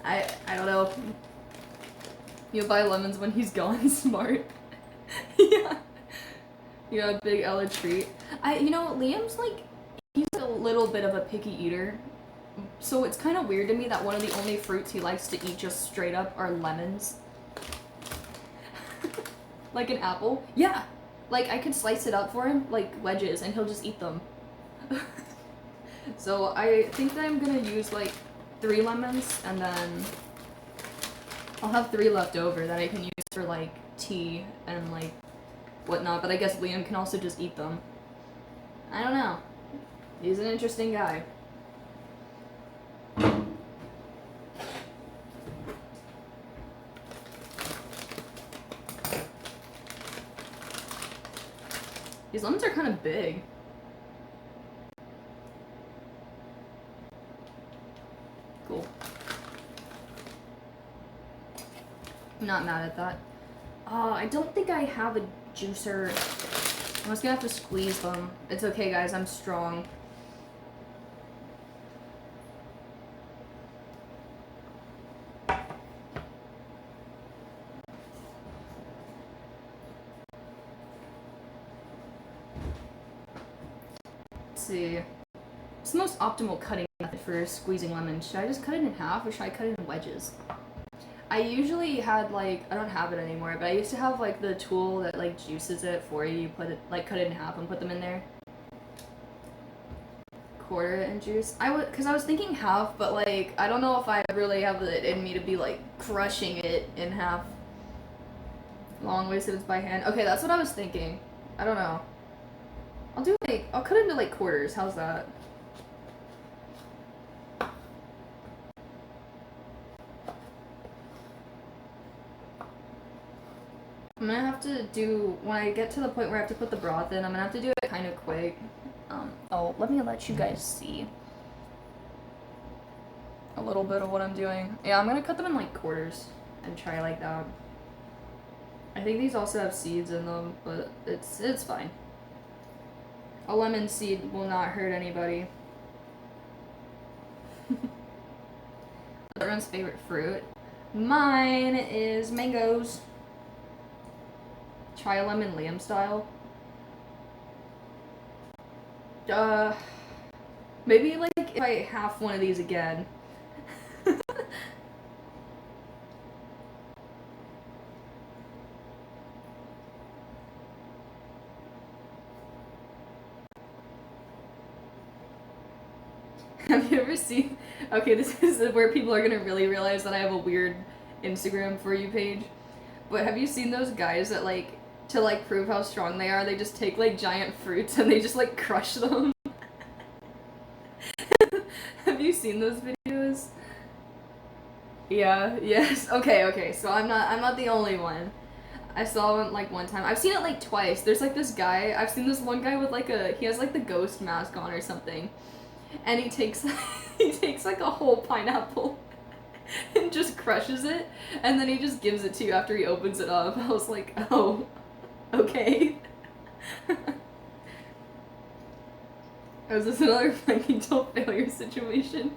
I don't know. He'll buy lemons when he's gone. Smart. Yeah. You got a big Ella treat. You know, Liam's like, he's a little bit of a picky eater. So it's kind of weird to me that one of the only fruits he likes to eat just straight up are lemons. Like an apple. Yeah. Like, I could slice it up for him, like wedges, and he'll just eat them. So I think that I'm gonna use like 3 lemons, and then I'll have 3 left over that I can use for like tea and like whatnot, but I guess Liam can also just eat them. I don't know. He's an interesting guy. These lemons are kind of big. Cool. I'm not mad at that. I don't think I have a juicer. I'm just gonna have to squeeze them. It's okay, guys. I'm strong. Let's see. What's the most optimal cutting method for squeezing lemons? Should I just cut it in half or should I cut it in wedges? I usually had like, I don't have it anymore, but I used to have like the tool that like juices it for you. You put it, like cut it in half and put them in there. Quarter it in juice. Cause I was thinking half, but like, I don't know if I really have it in me to be like crushing it in half. Long way since by hand. Okay, that's what I was thinking. I don't know. I'll cut it into like quarters. How's that? I'm gonna have to do, when I get to the point where I have to put the broth in, I'm gonna have to do it kind of quick. Let me let you guys see a little bit of what I'm doing. Yeah, I'm gonna cut them in like quarters and try like that. I think these also have seeds in them, but it's fine. A lemon seed will not hurt anybody. Everyone's favorite fruit. Mine is mangoes. Try a lemon Liam style. Maybe like if I half one of these again. Have you ever seen? Okay, this is where people are gonna really realize that I have a weird Instagram For You page. But have you seen those guys that like, to like prove how strong they are, they just take like giant fruits and they just like crush them? Have you seen those videos? Yeah, yes. Okay, so I'm not the only one. I saw one like one time. I've seen it like twice. There's like this guy, I've seen this one guy with like he has like the ghost mask on or something. And he takes like a whole pineapple and just crushes it, and then he just gives it to you after he opens it up. I was like, oh, okay. Was this another financial failure situation?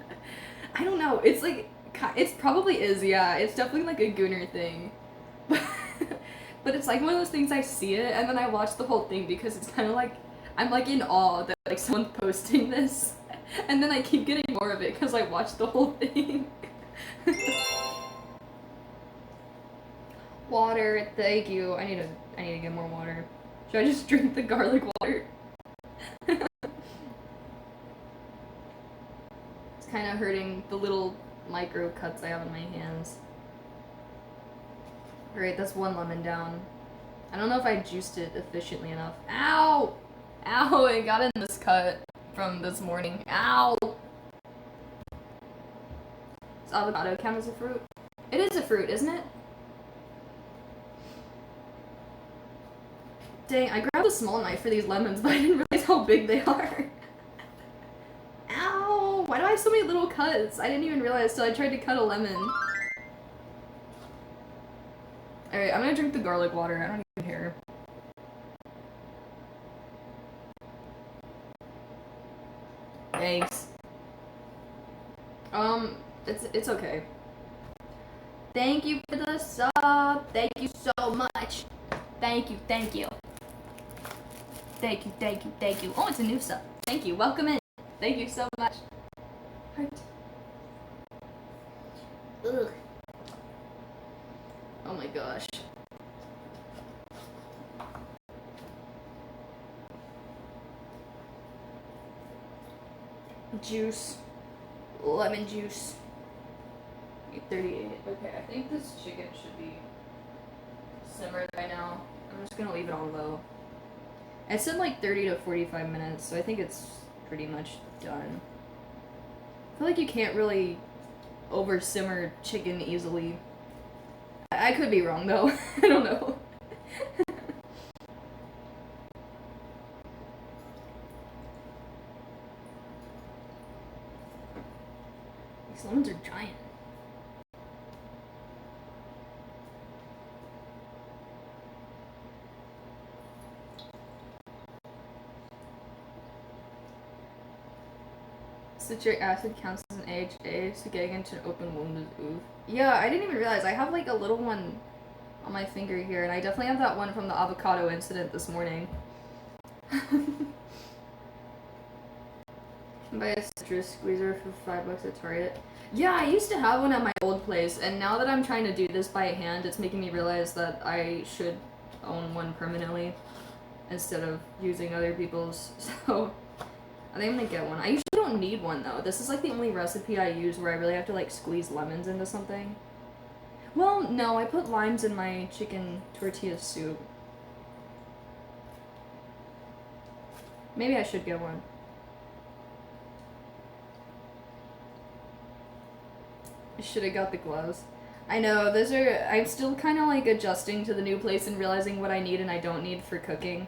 I don't know. It's like, it's probably is, yeah. It's definitely like a gooner thing. But it's like one of those things, I see it and then I watch the whole thing because it's kind of like, I'm like in awe that like someone's posting this. And then I keep getting more of it because I watched the whole thing. Water, thank you. I need to get more water. Should I just drink the garlic water? It's kind of hurting the little micro cuts I have in my hands. Alright, that's one lemon down. I don't know if I juiced it efficiently enough. Ow! Ow, it got in this cut from this morning. Ow! Does avocado count as a fruit? It is a fruit, isn't it? Dang, I grabbed a small knife for these lemons, but I didn't realize how big they are. Ow! Why do I have so many little cuts? I didn't even realize till I tried to cut a lemon. Alright, I'm gonna drink the garlic water. I don't even care. Thanks. It's okay. Thank you for the sub. Thank you so much. Thank you. Thank you. Oh, it's a new sub. Thank you. Welcome in. Thank you so much. Heart. Ugh. Oh my gosh. Juice. Lemon juice. 8:38. Okay, I think this chicken should be simmered by now. I'm just gonna leave it on low. It said like 30 to 45 minutes, so I think it's pretty much done. I feel like you can't really over simmer chicken easily. I could be wrong though. I don't know. These lemons are giant. Citric acid counts as an AHA, so getting into an open wound is oof. Yeah, I didn't even realize. I have like a little one on my finger here, and I definitely have that one from the avocado incident this morning. Buy a citrus squeezer for $5 at Target. Yeah, I used to have one at my old place, and now that I'm trying to do this by hand, it's making me realize that I should own one permanently instead of using other people's. So I think I'm gonna get one. I usually don't need one though. This is like the only recipe I use where I really have to like squeeze lemons into something. Well, no, I put limes in my chicken tortilla soup. Maybe I should get one. I should have got the gloves. I know, those are, I'm still kind of like adjusting to the new place and realizing what I need and I don't need for cooking.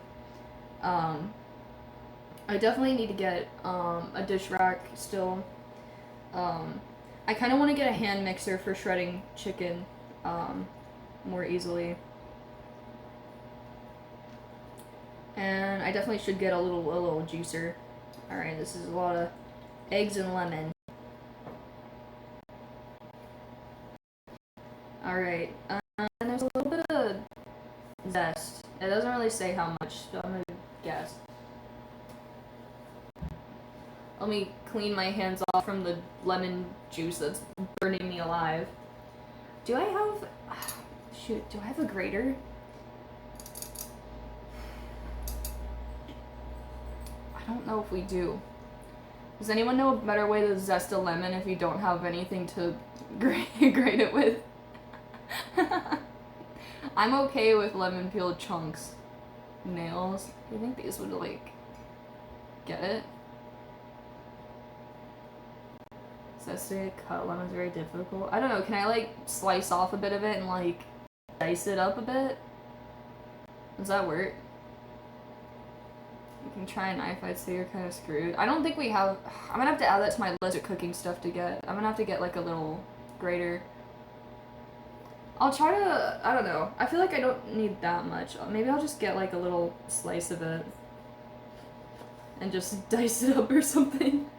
I definitely need to get a dish rack still. I kind of want to get a hand mixer for shredding chicken more easily. And I definitely should get a little juicer. Alright, this is a lot of eggs and lemon. Alright, and there's a little bit of zest. It doesn't really say how much, so I'm gonna guess. Let me clean my hands off from the lemon juice that's burning me alive. Do I have... Shoot, do I have a grater? I don't know if we do. Does anyone know a better way to zest a lemon if you don't have anything to grate it with? I'm okay with lemon peel chunks. Nails. Do you think these would, like, get it? Zesty cut lemon's very difficult. I don't know, can I, like, slice off a bit of it and, like, dice it up a bit? Does that work? You can try a knife, I'd say you're kind of screwed. I don't think we have... I'm gonna have to add that to my list of cooking stuff to get. I'm gonna have to get, like, a little grater. I'll try to... I don't know. I feel like I don't need that much. Maybe I'll just get, like, a little slice of it. And just dice it up or something.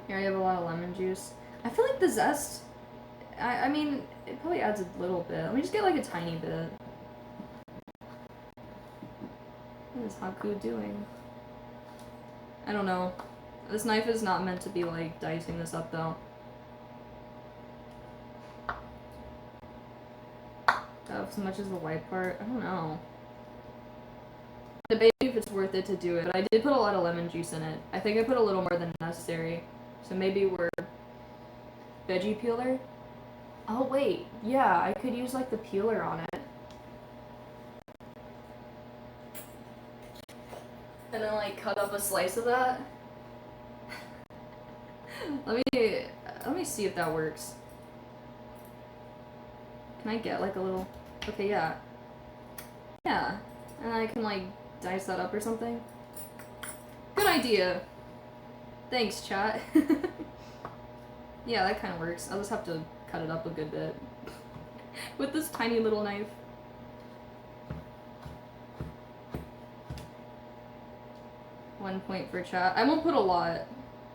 Here, I have a lot of lemon juice. I feel like the zest... I mean, it probably adds a little bit. Let me just get, like, a tiny bit. What is Haku doing? I don't know. This knife is not meant to be, like, dicing this up, though. As much as the white part? I don't know. Debate if it's worth it to do it, but I did put a lot of lemon juice in it. I think I put a little more than necessary. So maybe we're... Veggie peeler? Oh, wait. Yeah, I could use, like, the peeler on it. And then, like, cut up a slice of that. Let me see if that works. Can I get, like, a little... Okay, yeah. Yeah. And I can, like, dice that up or something. Good idea. Thanks, chat. Yeah, that kind of works. I'll just have to cut it up a good bit. With this tiny little knife. One point for chat. I won't put a lot.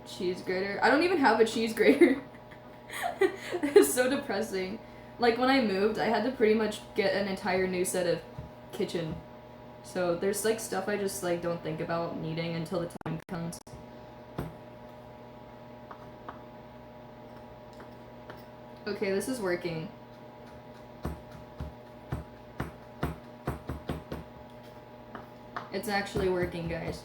Cheese grater. I don't even have a cheese grater. It's so depressing. Like, when I moved, I had to pretty much get an entire new set of kitchen. So there's, like, stuff I just, like, don't think about needing until the time comes. Okay, this is working. It's actually working, guys.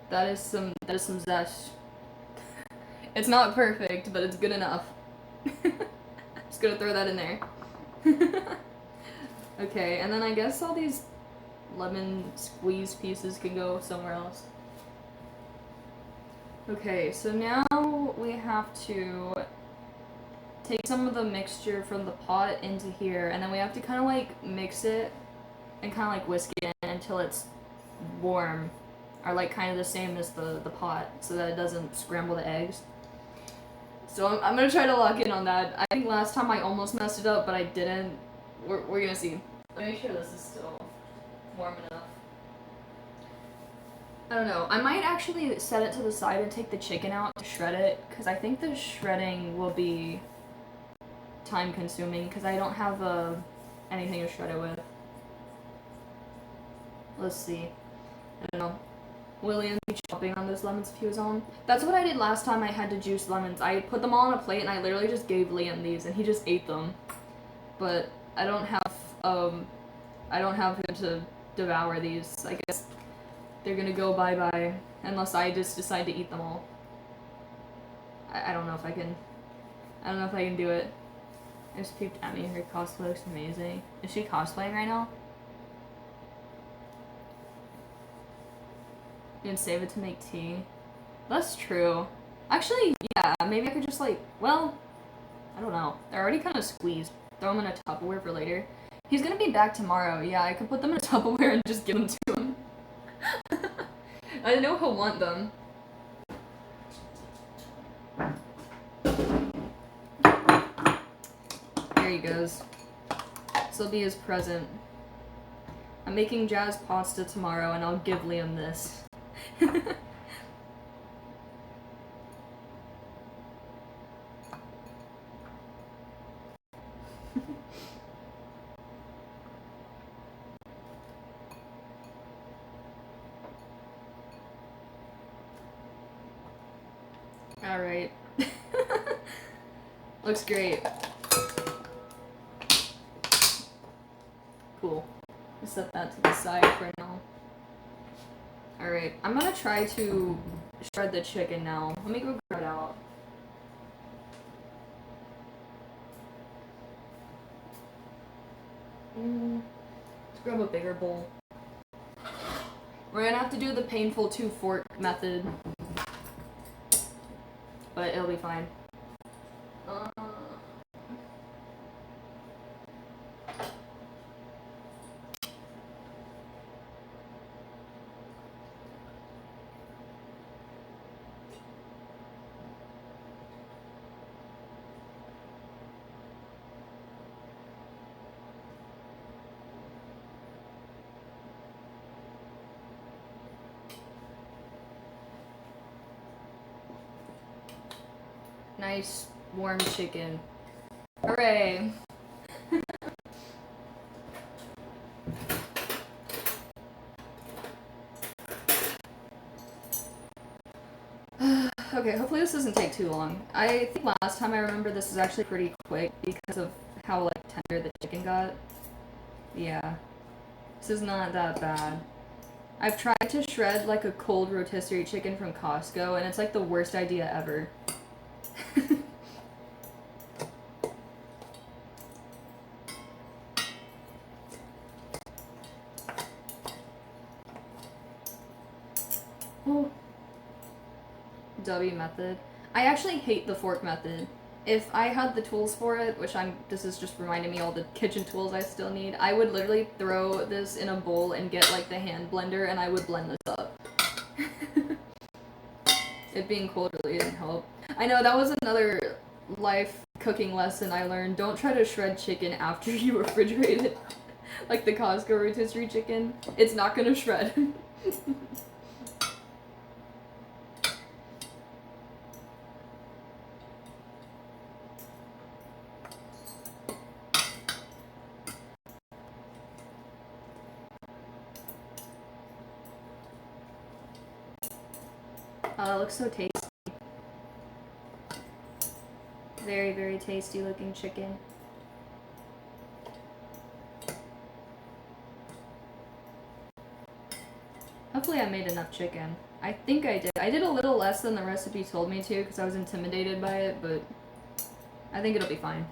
That is some zest. It's not perfect, but it's good enough. Just gonna throw that in there. Okay, and then I guess all these lemon squeeze pieces can go somewhere else. Okay, so now we have to take some of the mixture from the pot into here, and then we have to kind of like mix it and kind of like whisk it in until it's warm, or like kind of the same as the pot, so that it doesn't scramble the eggs. So I'm gonna try to lock in on that. I think last time I almost messed it up, but I didn't. We're gonna see. Let me make sure this is still warm enough. I don't know. I might actually set it to the side and take the chicken out to shred it, because I think the shredding will be time consuming, because I don't have anything to shred it with. Let's see. I don't know. William be chopping on those lemons if he was home. That's what I did last time I had to juice lemons. I put them all on a plate and I literally just gave Liam these and he just ate them. But I don't have him to devour these. I guess they're gonna go bye-bye unless I just decide to eat them all. I don't know if I can. I don't know if I can do it. I just peeped at me. Her cosplay looks amazing. Is she cosplaying right now? You can save it to make tea. That's true. Actually, yeah, maybe I could just like, well, I don't know. They're already kind of squeezed. Throw them in a Tupperware for later. He's gonna be back tomorrow. Yeah, I could put them in a Tupperware and just give them to him. I know he'll want them. There he goes. This will be his present. I'm making Jazz pasta tomorrow and I'll give Liam this. Alright. Looks great. Cool. I'll set that to the side for now. Alright, I'm gonna try to shred the chicken now. Let me go grab it out. Let's grab a bigger bowl. We're gonna have to do the painful 2-fork method. But it'll be fine. Nice warm chicken. Hooray! Okay, hopefully this doesn't take too long. I think last time I remember this is actually pretty quick because of how like tender the chicken got. Yeah. This is not that bad. I've tried to shred like a cold rotisserie chicken from Costco and it's like the worst idea ever. Oh. W method. I actually hate the fork method. If I had the tools for it, which this is just reminding me all the kitchen tools I still need, I would literally throw this in a bowl and get like the hand blender and I would blend this up. It being cold really didn't help. I know, that was another life cooking lesson I learned. Don't try to shred chicken after you refrigerate it. Like the Costco rotisserie chicken. It's not gonna shred. It looks so tasty. Very, very tasty looking chicken. Hopefully I made enough chicken. I think I did. I did a little less than the recipe told me to because I was intimidated by it, but I think it'll be fine.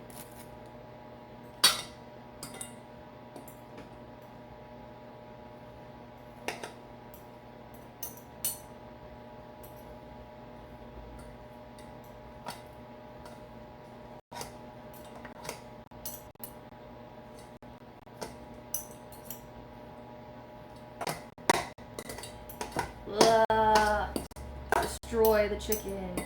Ugh. Destroy the chicken.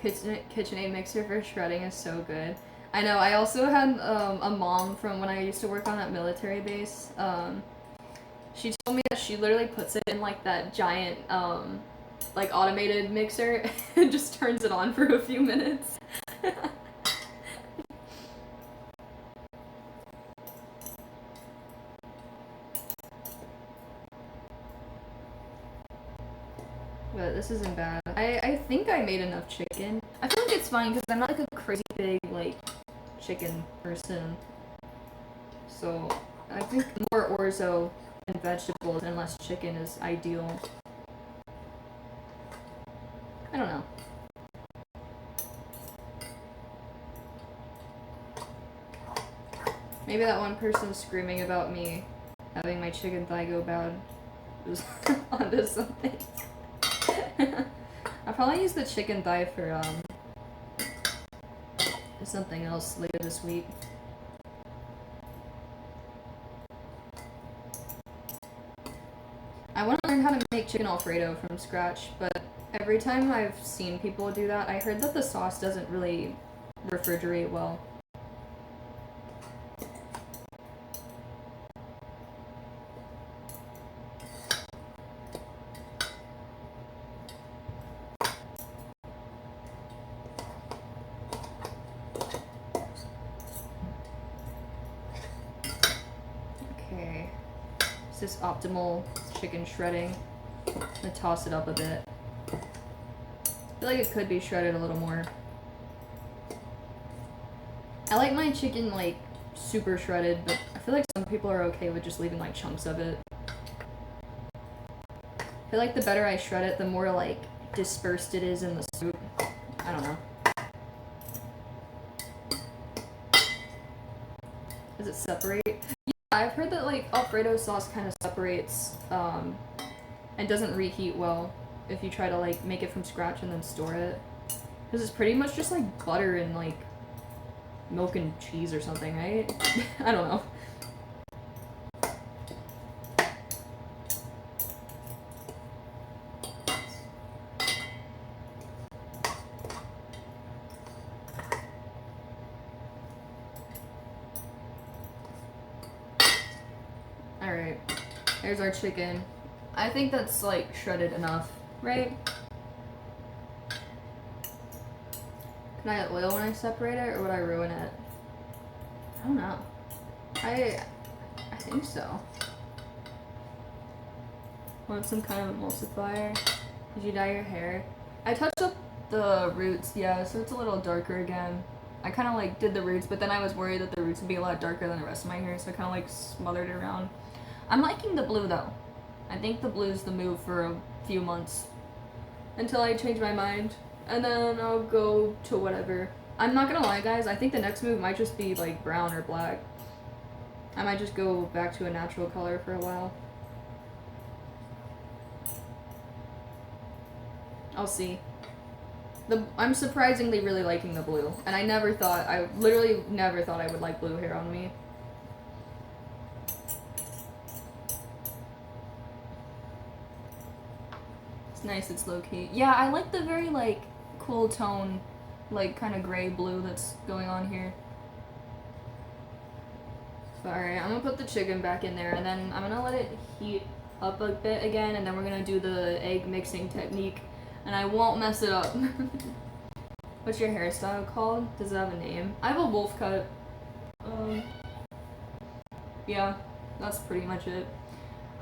KitchenAid mixer for shredding is so good. I know. I also had a mom from when I used to work on that military base. She told me that she literally puts it in like that giant like automated mixer and just turns it on for a few minutes. But this isn't bad. I think I made enough chicken. I feel like it's fine because I'm not like a crazy big like chicken person. So I think more orzo and vegetables and less chicken is ideal. I don't know. Maybe that one person screaming about me having my chicken thigh go bad was onto something. I'll probably use the chicken thigh for something else later this week. I want to learn how to make chicken Alfredo from scratch, but every time I've seen people do that, I heard that the sauce doesn't really refrigerate well. Okay, is this optimal chicken shredding? I'm gonna toss it up a bit. I feel like it could be shredded a little more. I like my chicken like super shredded, but I feel like some people are okay with just leaving like chunks of it. I feel like the better I shred it, the more like dispersed it is in the soup. I don't know. Does it separate? Yeah, I've heard that like Alfredo sauce kind of separates and doesn't reheat well if you try to like make it from scratch and then store it. Because it's pretty much just like butter and like milk and cheese or something, right? I don't know. Alright, there's our chicken. I think that's like shredded enough, right? Can I add oil when I separate it, or would I ruin it? I don't know. I think so. Want some kind of emulsifier? Did you dye your hair? I touched up the roots, yeah, so it's a little darker again. I kind of like did the roots, but then I was worried that the roots would be a lot darker than the rest of my hair, so I kind of like smothered it around. I'm liking the blue though. I think the blue's the move for a few months until I change my mind, and then I'll go to whatever. I'm not gonna lie, guys, I think the next move might just be like brown or black. I might just go back to a natural color for a while. I'll see. I'm surprisingly really liking the blue, and I literally never thought I would like blue hair on me. It's nice, it's low-key. Yeah, I like the very, like, cool tone, like, kind of gray blue that's going on here. Alright, I'm gonna put the chicken back in there, and then I'm gonna let it heat up a bit again, and then we're gonna do the egg mixing technique, and I won't mess it up. What's your hairstyle called? Does it have a name? I have a wolf cut. Yeah, that's pretty much it.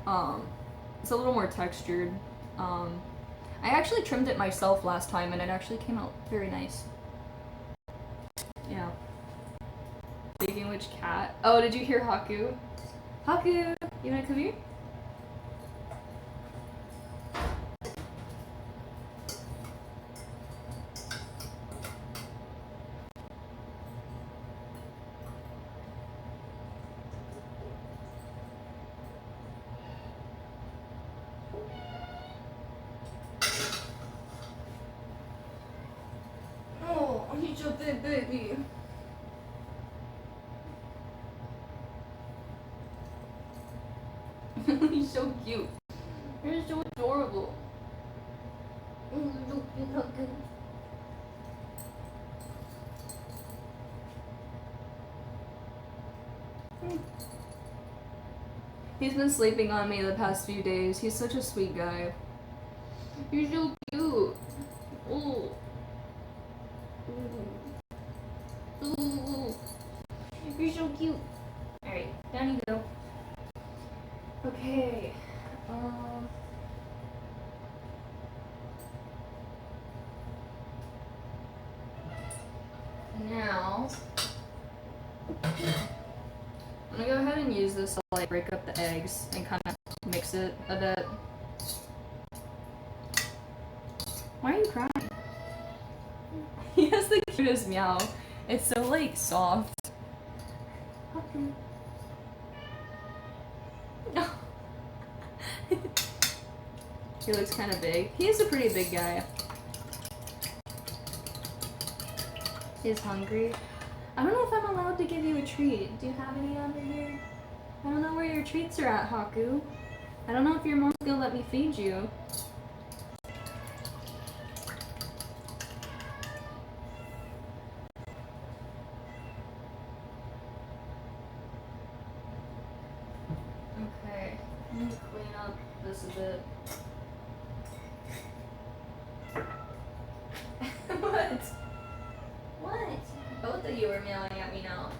It's a little more textured. I actually trimmed it myself last time, and it actually came out very nice. Yeah. Speaking sandwich cat. Oh, did you hear Haku? Haku, you wanna come here? Oh, he's a big baby. He's so cute. You're so adorable. He's been sleeping on me the past few days. He's such a sweet guy. You're so cute. Oh. Ooh. You're so cute. Alright, down you go. Okay. Now I'm gonna go ahead and use this to like break up the eggs and kind of mix it a bit. Why are you crying? He has the cutest meow. It's so like soft. Okay. No. He looks kind of big. He is a pretty big guy. He's hungry. I don't know if I'm allowed to give you a treat. Do you have any under here? I don't know where your treats are at, Haku. I don't know if your mom's gonna let me feed you. Okay, I'm gonna clean up this a bit. What? What? Both of you are meowing at me now.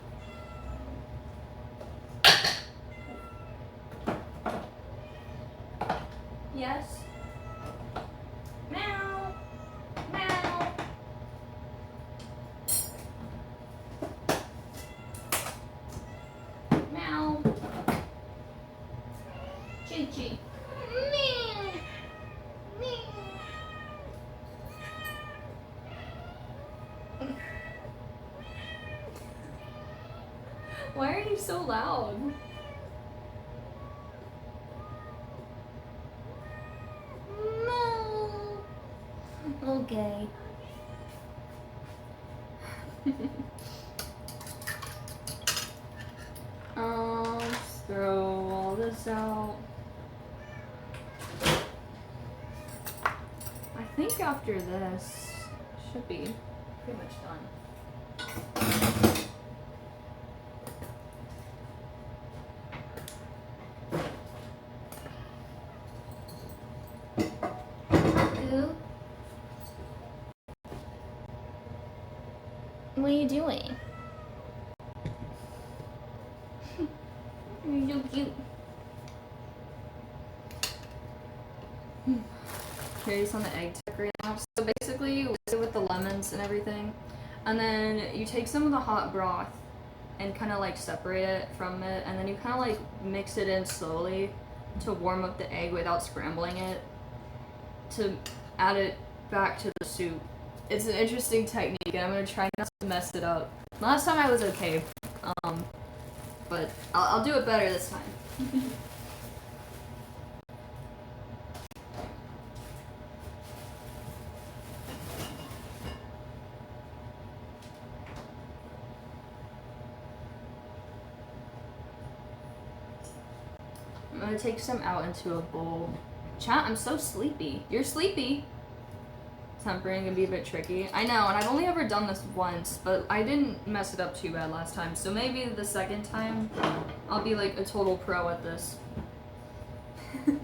Yes? Meow! Meow! Meow! Chichi! Meow! Meow! Why are you so loud? No. Okay. Let's throw all this out. I think after this should be pretty much done. What are you doing? You're so cute. Here's on the egg tuck right now. So basically you whisk it with the lemons and everything. And then you take some of the hot broth and kind of like separate it from it. And then you kind of like mix it in slowly to warm up the egg without scrambling it. To add it back to the soup. It's an interesting technique and I'm going to try not to mess it up. Last time I was okay. But I'll do it better this time. I'm gonna take some out into a bowl. Chat, I'm so sleepy. You're sleepy. Tempering can be a bit tricky. I know, and I've only ever done this once, but I didn't mess it up too bad last time. So maybe the second time, I'll be like a total pro at this. So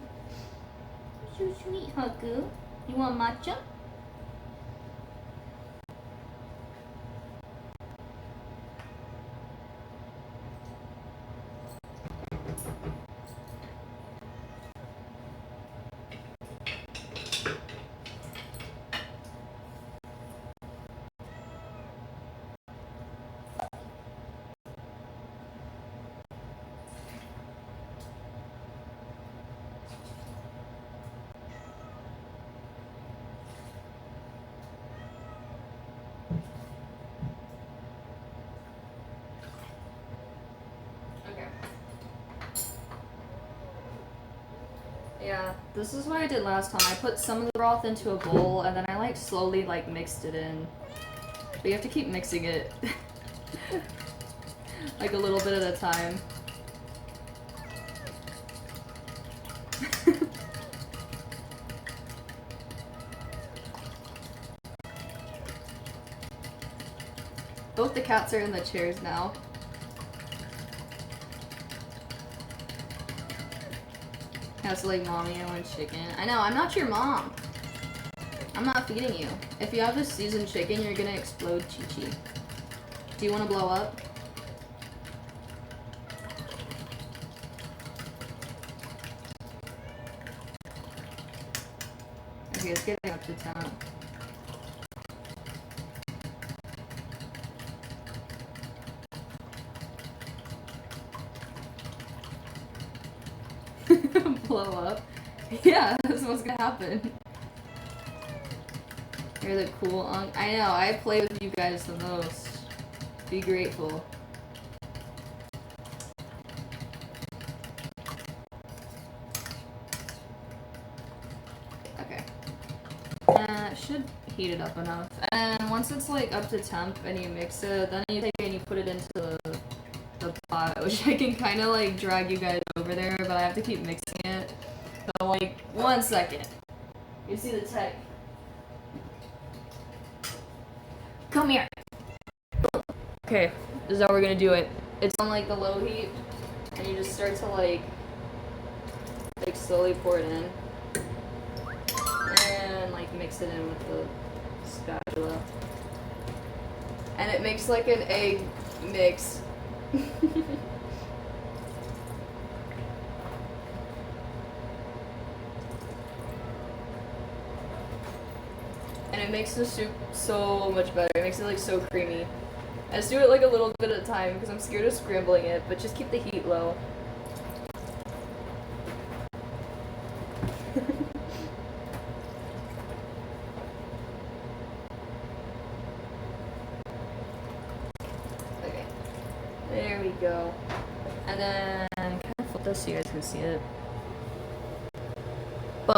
sweet, Haku. You want matcha? Yeah, this is what I did last time. I put some of the broth into a bowl and then I like slowly like mixed it in. But you have to keep mixing it. Like a little bit at a time. Both the cats are in the chairs now. That's like, mommy, I want chicken. I know, I'm not your mom. I'm not feeding you. If you have this seasoned chicken, you're gonna explode, Chichi. Do you want to blow up? Okay, it's getting up to town. Blow up? Yeah, that's what's gonna happen. You're the cool uncle. I know, I play with you guys the most. Be grateful. Okay. It should heat it up enough. And once it's like up to temp and you mix it, then you take it and you put it into the pot, which I can kind of like drag you guys over there, but I have to keep mixing it. So like, 1 second. You see the tech. Come here. Okay, this is how we're gonna do it. It's on like the low heat, and you just start to like slowly pour it in, and like mix it in with the spatula, and it makes like an egg mix. And it makes the soup so much better. It makes it like so creamy. I just do it like a little bit at a time because I'm scared of scrambling it, but just keep the heat low. Okay, there we go. And then kind of flip this so you guys can see it. Boom.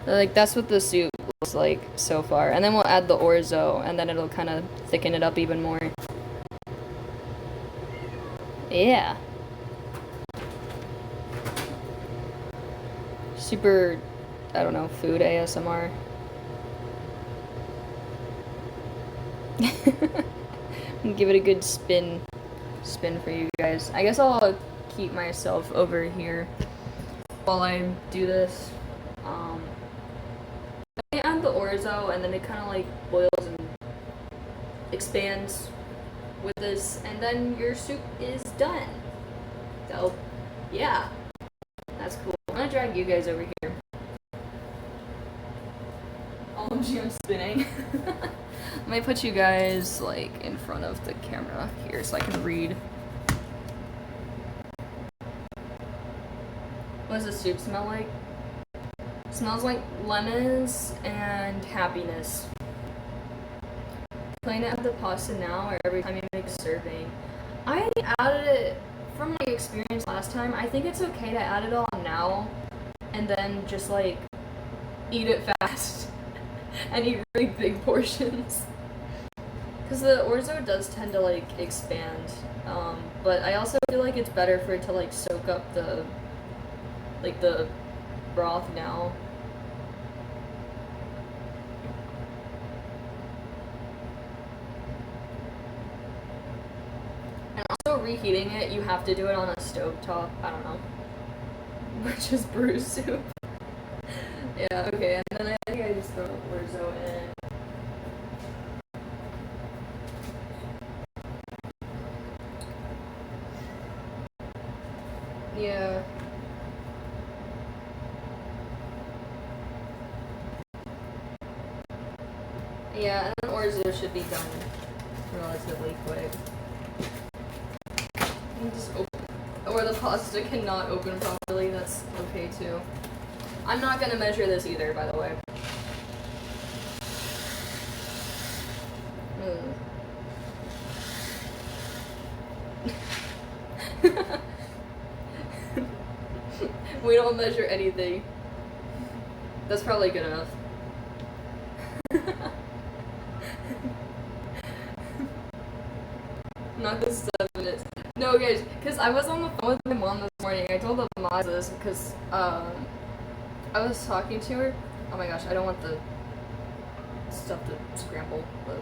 Like that's what the soup looks like so far. And then we'll add the orzo, and then it'll kind of thicken it up even more. Yeah. Super, I don't know, food ASMR. Give it a good spin for you guys. I guess I'll keep myself over here while I do this. I add the orzo and then it kind of like boils and expands with this, and then your soup is done. So, yeah, that's cool. I'm gonna drag you guys over here. OMG, I'm spinning. Let me put you guys like in front of the camera here so I can read. What does the soup smell like? It smells like lemons and happiness. Playing it at the pasta now or every time you make a serving. I added it from my experience last time. I think it's okay to add it all now and then just like eat it fast and eat really big portions. Because the orzo does tend to like expand, but I also feel like it's better for it to like soak up the broth now. And also reheating it, you have to do it on a stovetop. I don't know. Which is brew soup. Yeah, okay, and then I think I just throw orzo in. Yeah. Yeah, and then orzo should be done relatively quick. You just open, or the pasta cannot open properly, that's okay too. I'm not gonna measure this either, by the way. We don't measure anything. That's probably good enough. Not this 7 minutes. No, guys, because I was on the phone with my mom this morning. I told the mom this because I was talking to her. Oh my gosh, I don't want the stuff to scramble, but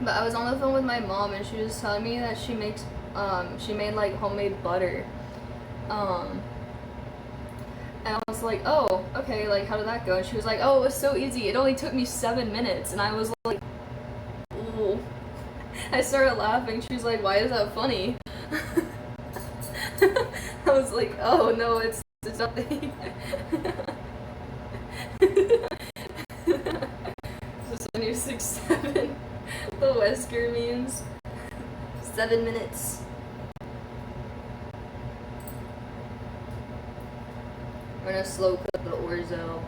I was on the phone with my mom and she was telling me that she made like homemade butter. And I was like, oh, okay, like how did that go? And she was like, oh, it was so easy. It only took me 7 minutes. And I was like, ooh. I started laughing. She was like, why is that funny? I was like, oh no, it's nothing. Just when you're 6'7", the Wesker memes. 7 minutes. We're gonna slow cook the orzo.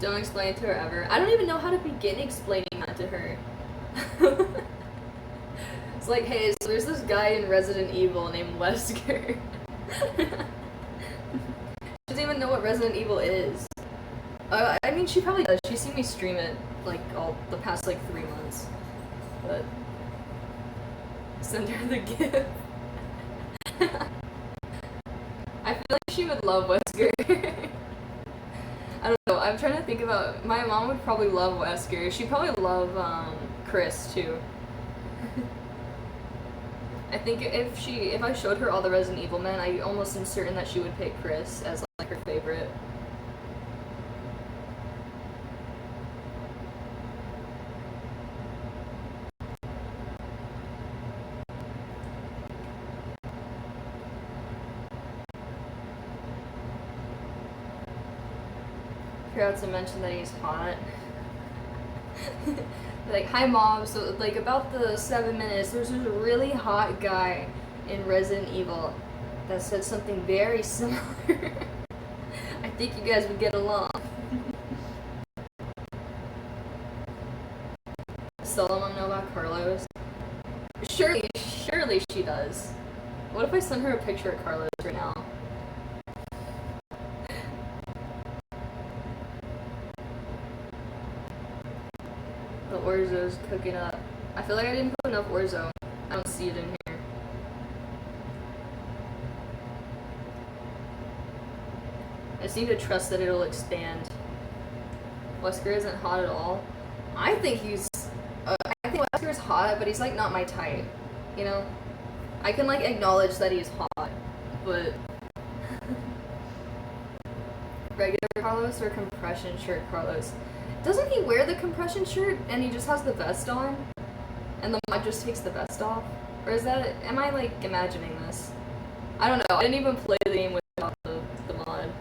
Don't explain it to her ever. I don't even know how to begin explaining that to her. It's like, hey, so there's this guy in Resident Evil named Wesker. She doesn't even know what Resident Evil is. I mean, she probably does. She's seen me stream it, like, all the past, like, 3 months. But send her the gift. I feel like she would love Wesker. I don't know, I'm trying to think about, my mom would probably love Wesker. She'd probably love, Chris, too. I think if I showed her all the Resident Evil men, I almost am certain that she would pick Chris as, like, her favorite. Forgot to mention that he's hot. Like, hi mom, so like about the 7 minutes, there's this really hot guy in Resident Evil that said something very similar. I think you guys would get along. Solomon know about Carlos? Surely she does. What if I send her a picture of Carlos right now? The orzo's cooking up. I feel like I didn't put enough orzo. I don't see it in here. I just need to trust that it'll expand. Wesker isn't hot at all. I think Wesker is hot, but he's like not my type. You know? I can like acknowledge that he's hot, but regular Carlos or compression shirt Carlos? Doesn't he wear the compression shirt and he just has the vest on? And the mod just takes the vest off? Or is that, am I like imagining this? I don't know, I didn't even play the game without the mod.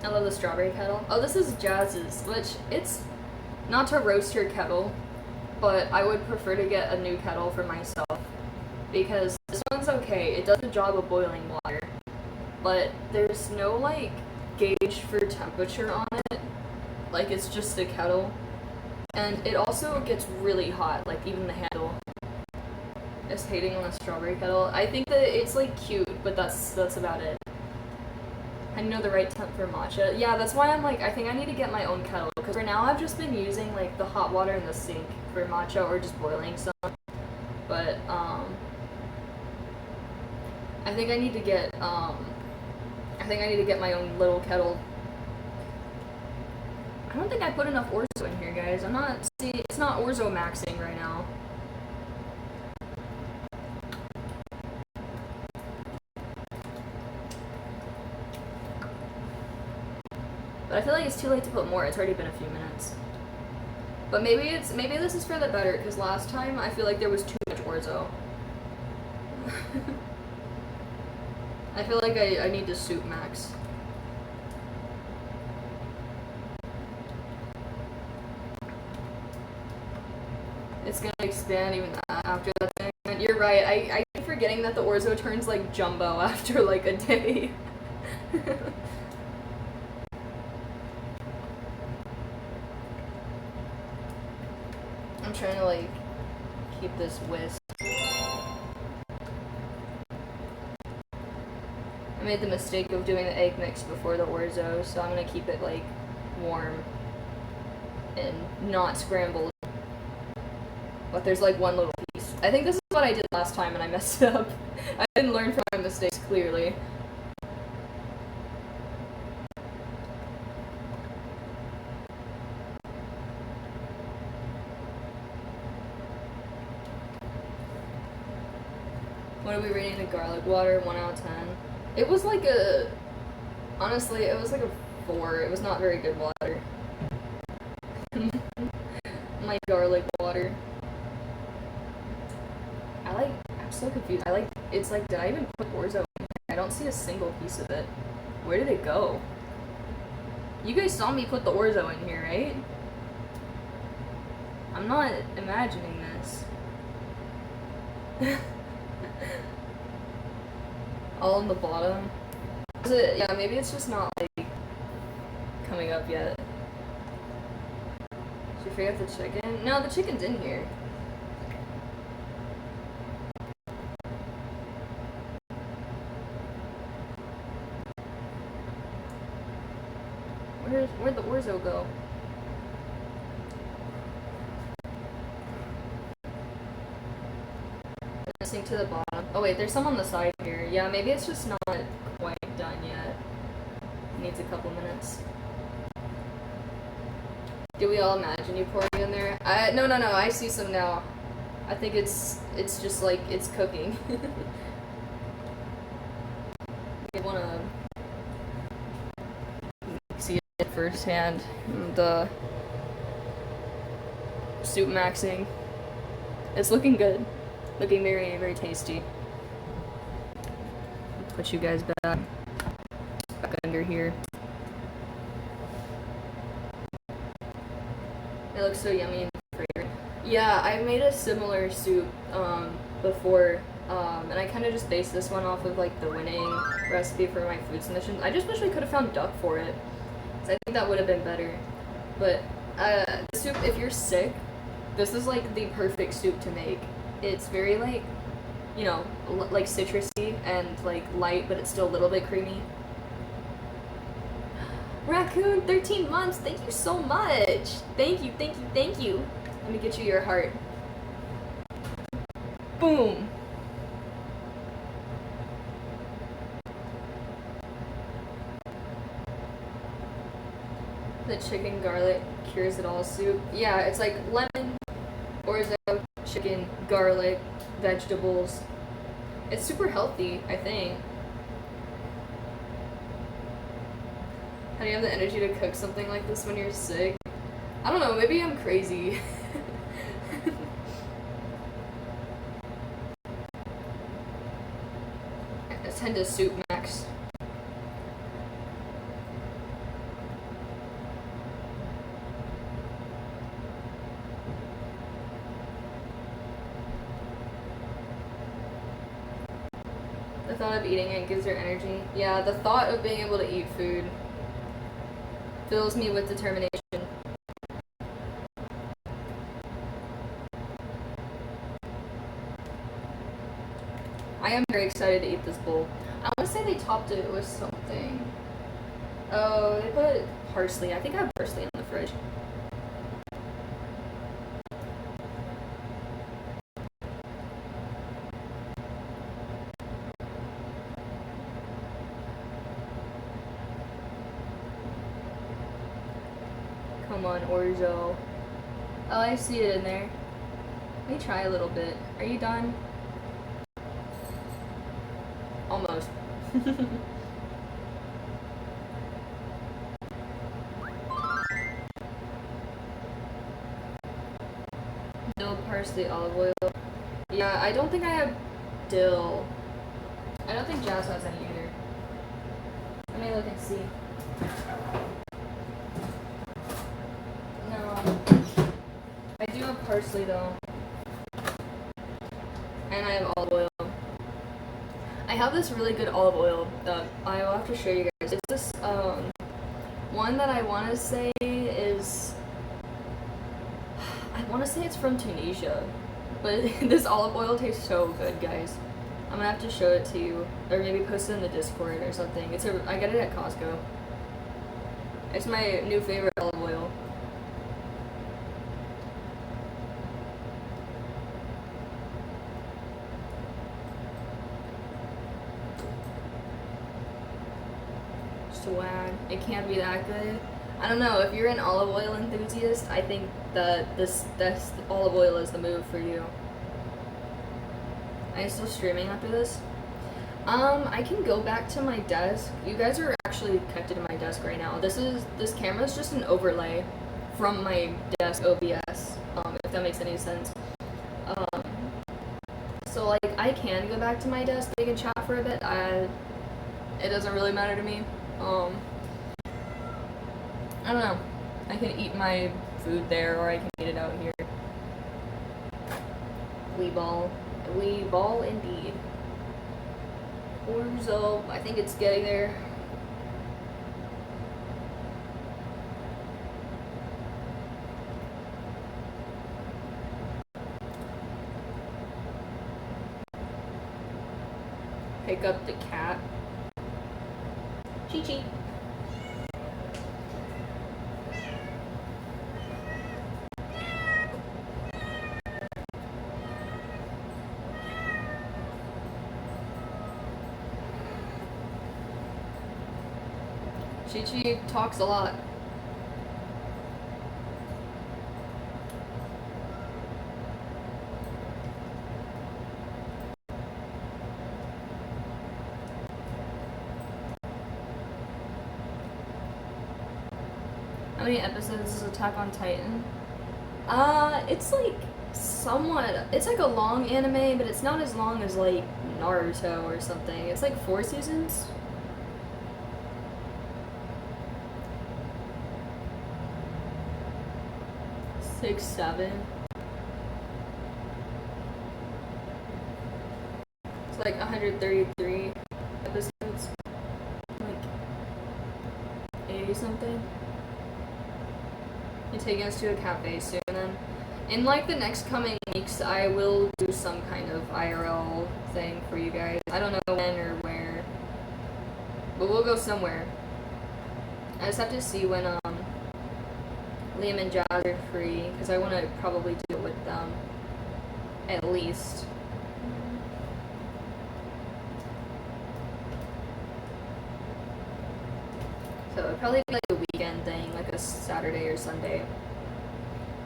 I love the strawberry kettle. Oh, this is Jazz's, which it's not to roast your kettle, but I would prefer to get a new kettle for myself because this one's okay. It does the job of boiling water, but there's no like gauge for temperature on it. Like it's just a kettle, and it also gets really hot. Like even the handle is hating on the strawberry kettle. I think that it's like cute, but that's about it. I know the right temp for matcha. Yeah, that's why I'm like, I think I need to get my own kettle. Because for now, I've just been using like the hot water in the sink for matcha or just boiling some. But, I think I need to get, my own little kettle. I don't think I put enough orzo in here, guys. It's not orzo maxing right now. But I feel like it's too late to put more. It's already been a few minutes. But maybe this is for the better, because last time I feel like there was too much orzo. I feel like I need to soup max. It's gonna expand even after that thing. And you're right, I keep forgetting that the orzo turns like jumbo after like a day. I'm trying to like keep this whisk. I made the mistake of doing the egg mix before the orzo, so I'm gonna keep it like warm and not scrambled. But there's like one little piece. I think this is what I did last time and I messed it up. I didn't learn from my mistakes clearly. What are we rating the garlic water? 1 out of 10. It was like a... Honestly, it was like a 4. It was not very good water. My garlic water. I'm so confused. It's like, did I even put orzo in here? I don't see a single piece of it. Where did it go? You guys saw me put the orzo in here, right? I'm not imagining this. All in the bottom. Is it? Yeah, maybe it's just not like coming up yet. Did you forget the chicken? No, the chicken's in here. Where'd the orzo go? Missing to the bottom. Oh wait, there's some on the side here. Yeah, maybe it's just not quite done yet. Needs a couple minutes. Do we all imagine you pouring in there? No, I see some now. I think it's just like, it's cooking. I wanna see it firsthand. The soup maxing. It's looking good. Looking very, very tasty. Put you guys back under here. It looks so yummy and fragrant. Yeah, I made a similar soup before, and I kind of just based this one off of like the winning recipe for my food submissions. I just wish I could have found duck for it, so I think that would have been better. But the soup, if you're sick, this is like the perfect soup to make. It's very like, you know, like citrusy and like light, but it's still a little bit creamy. Raccoon, 13 months, thank you so much. Thank you. Let me get you your heart. Boom. The chicken garlic cures it all soup. Yeah, it's like lemon, orzo, chicken, garlic, vegetables. It's super healthy, I think. How do you have the energy to cook something like this when you're sick? I don't know, maybe I'm crazy. I tend to soup max. The thought of eating it gives her energy. Yeah, the thought of being able to eat food fills me with determination. I am very excited to eat this bowl. I want to say they topped it with something. Oh, they put parsley. I think I have parsley in the fridge. Come on, orzo. Oh, I see it in there. Let me try a little bit. Are you done? Almost. Dill, parsley, olive oil. Yeah, I don't think I have dill. I don't think Jazz has any either. Let me look and see. No. I do have parsley though. and I have olive oil. I have this really good olive oil that I will have to show you guys. It's this one that I want to say is, I want to say it's from Tunisia, but this olive oil tastes so good, guys. I'm gonna have to show it to you, or maybe post it in the Discord or something. I get it at Costco. It's my new favorite olive oil. Swag. It can't be that good. I don't know, if you're an olive oil enthusiast, I think that this olive oil is the move for you. Are you still streaming after this? I can go back to my desk. You guys are actually connected to my desk right now. This camera is just an overlay from my desk OBS, if that makes any sense. So like I can go back to my desk, we can chat for a bit. It doesn't really matter to me. I don't know. I can eat my food there, or I can eat it out here. We ball indeed. Orzo, I think it's getting there. Pick up the cat. Chichi. Chichi talks a lot. How many episodes is Attack on Titan? It's like it's like a long anime, but it's not as long as like Naruto or something. It's like 4 seasons. 6, 7. It's like 133 episodes. Like 80 something. You're taking us to a cafe soon then. In like the next coming weeks, I will do some kind of IRL thing for you guys. I don't know when or where, but we'll go somewhere. I just have to see when Liam and Jazz are free, because I want to probably do it with them, at least. So it'll probably be like a weekend thing, like a Saturday or Sunday.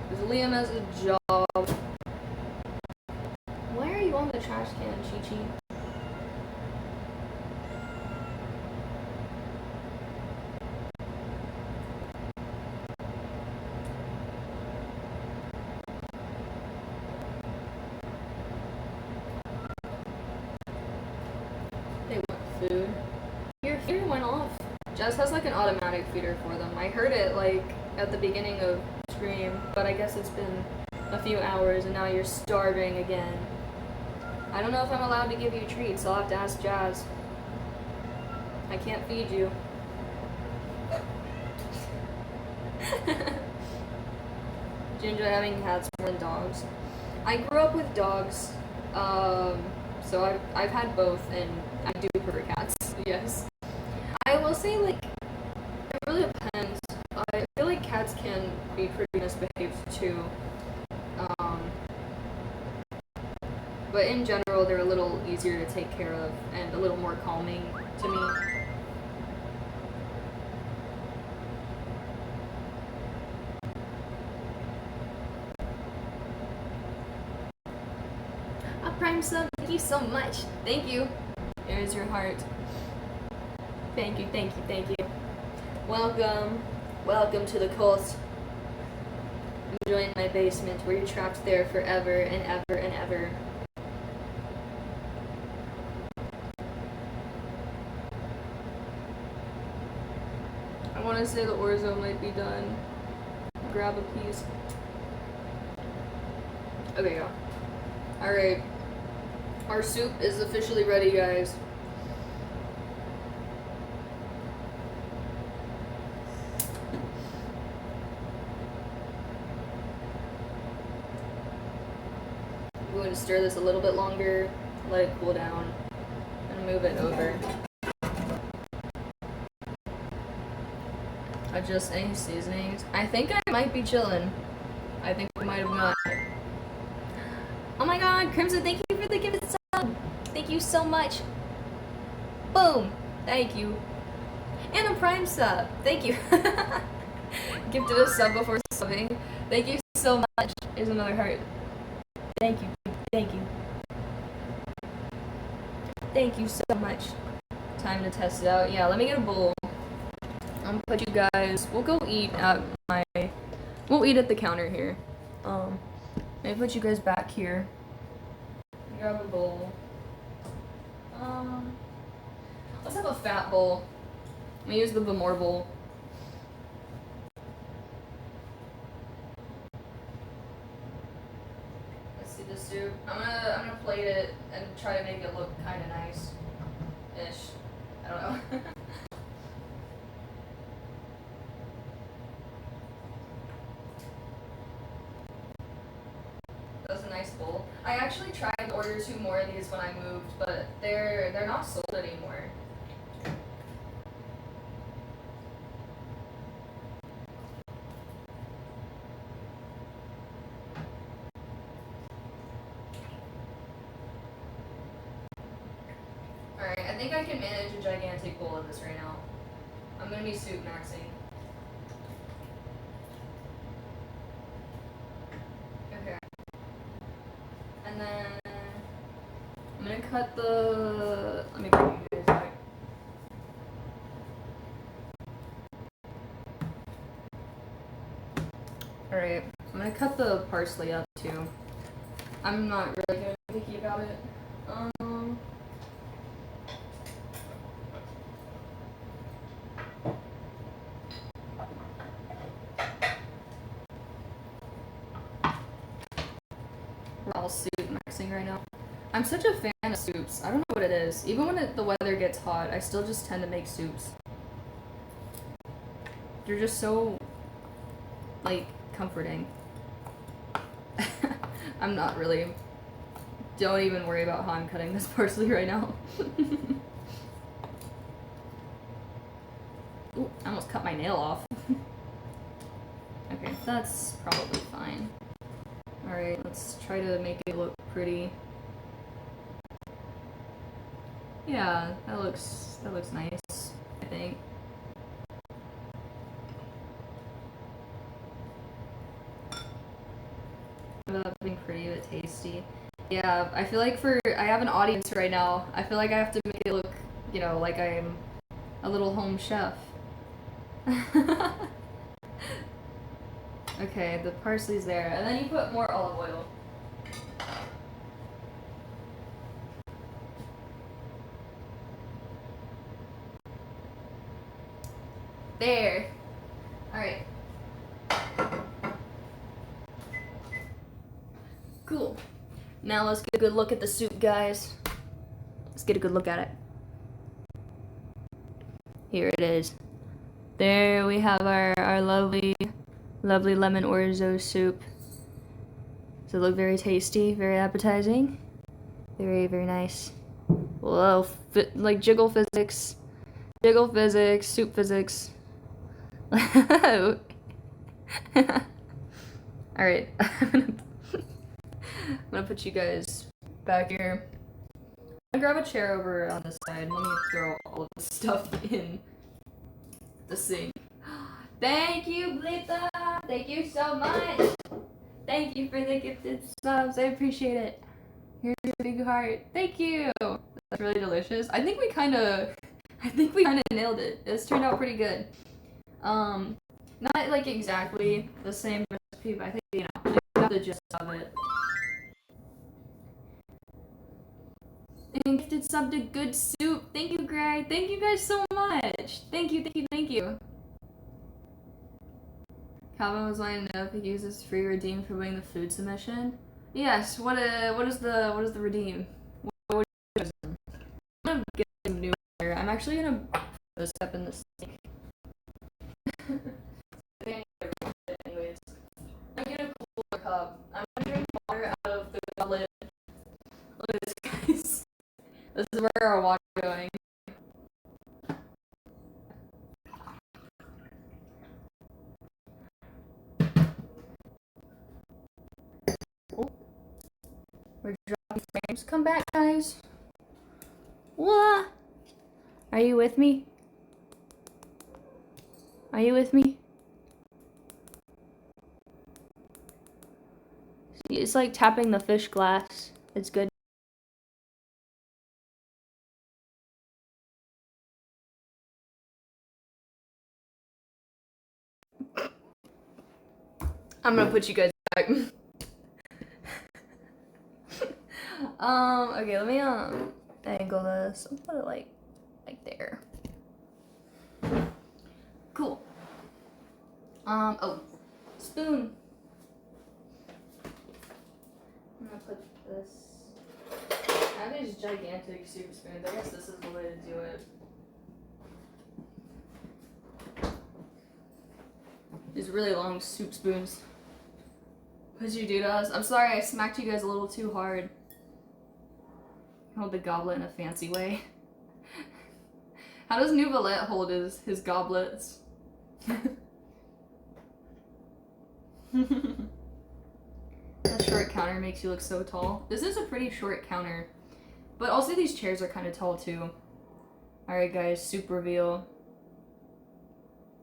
Because Liam has a job. Why are you on the trash can, Chi-Chi? They want food. Your feeder went off. Jess has like an automatic feeder for them. I heard it like at the beginning of stream, but I guess it's been a few hours and now you're starving again. I don't know if I'm allowed to give you treats. I'll have to ask Jazz. I can't feed you. Do you enjoy having cats more than dogs? I grew up with dogs, so I've had both, and I do prefer cats. Yes. I will say, like, it really depends. I feel like cats can be pretty misbehaved too. But in general, they're a little easier to take care of and a little more calming to me. A prime sub, thank you so much. Thank you. Here's your heart. Thank you, thank you, thank you. Welcome. Welcome to the cult. Enjoying my basement where you're trapped there forever and ever and ever. I want to say the orzo might be done. Grab a piece. Okay, go. Alright. Our soup is officially ready, guys. I'm going to stir this a little bit longer, let it cool down, and move it over. Adjust any seasonings. I think I might be chilling. I think we might have got. Oh my god, Crimson, thank you for the gifted sub. Thank you so much. Boom. Thank you. And a Prime sub. Thank you. Gifted a sub before subbing. Thank you so much. Here's another heart. Thank you. Thank you. Thank you so much. Time to test it out. Yeah, let me get a bowl. I'm gonna put you guys. We'll go eat at my. We'll eat at the counter here. Maybe put you guys back here. Grab a bowl. Let's have a fat bowl. I'm gonna use the Bamor bowl. Let's see the soup. I'm gonna plate it and try to make it look kind of nice-ish. I don't know. That's a nice bowl. I actually tried to order 2 more of these when I moved, but they're not sold anymore. Alright, I think I can manage a gigantic bowl of this right now. I'm gonna be soup maxing. Okay. And then I'm gonna cut the. Let me bring you guys back. Alright, I'm gonna cut the parsley up too. I'm not really gonna be picky about it. We're all soup maxing right now. I'm such a fan of soups. I don't know what it is. Even when the weather gets hot, I still just tend to make soups. You're just so, like, comforting. I'm not really. Don't even worry about how I'm cutting this parsley right now. Ooh, I almost cut my nail off. Okay, that's probably fine. Alright, let's try to make it look pretty. Yeah, that looks nice, I think. Something pretty but tasty. Yeah, I feel like I have an audience right now. I feel like I have to make it look, you know, like I'm a little home chef. Okay, the parsley's there. And then you put more olive oil. There. Alright. Cool. Now let's get a good look at the soup, guys. Let's get a good look at it. Here it is. There we have our lovely lemon orzo soup. Does it look very tasty, very appetizing? Very, very nice. Whoa, like jiggle physics, soup physics. Alright, I'm gonna put you guys back here. I'm gonna grab a chair over on this side. Let me throw all of this stuff in the sink. Thank you, Blitha! Thank you so much! Thank you for the gifted subs. I appreciate it. Here's your big heart. Thank you! That's really delicious. I think we kinda nailed it. This turned out pretty good. Not like exactly the same recipe, but I think, you know, we got the gist of it. And gifted sub to good soup. Thank you, Gray. Thank you guys so much. Thank you, thank you, thank you. Calvin was wanting to know if he uses free redeem for winning the food submission. Yes. What is the redeem? actually gonna put this up in the sink. I think I need to reach it anyways. I'm getting a cooler cup. I'm gonna drink water out of the goblet. Look at this, guys. This is where our water is going. Oh. We're dropping frames. Come back, guys. What? Are you with me? Are you with me? It's like tapping the fish glass. It's good. I'm gonna put you guys back. Okay, let me angle this. I'll put it like there. Cool. Oh, spoon. I'm gonna put this. I have these gigantic soup spoons. I guess this is the way to do it. These really long soup spoons. What'd you do to us? I'm sorry, I smacked you guys a little too hard. Hold the goblet in a fancy way. How does Nouvelette hold his goblets? That short counter makes you look so tall. This is a pretty short counter. But also these chairs are kind of tall too. Alright guys, soup reveal.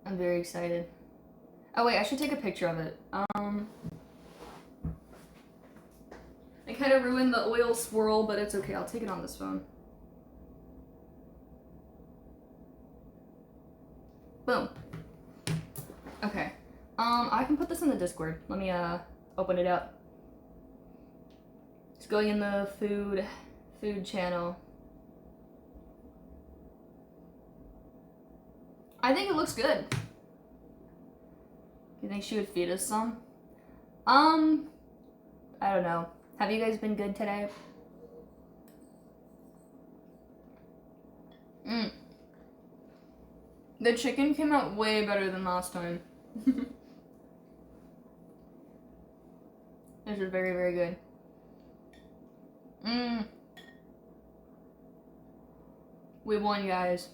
I'm very excited. Oh wait, I should take a picture of it. I kind of ruined the oil swirl, but it's okay. I'll take it on this phone. Boom. Okay. I can put this in the Discord. Let me open it up. It's going in the food channel. I think it looks good. You think she would feed us some? I don't know. Have you guys been good today? The chicken came out way better than last time. This is very, very good. We won, guys.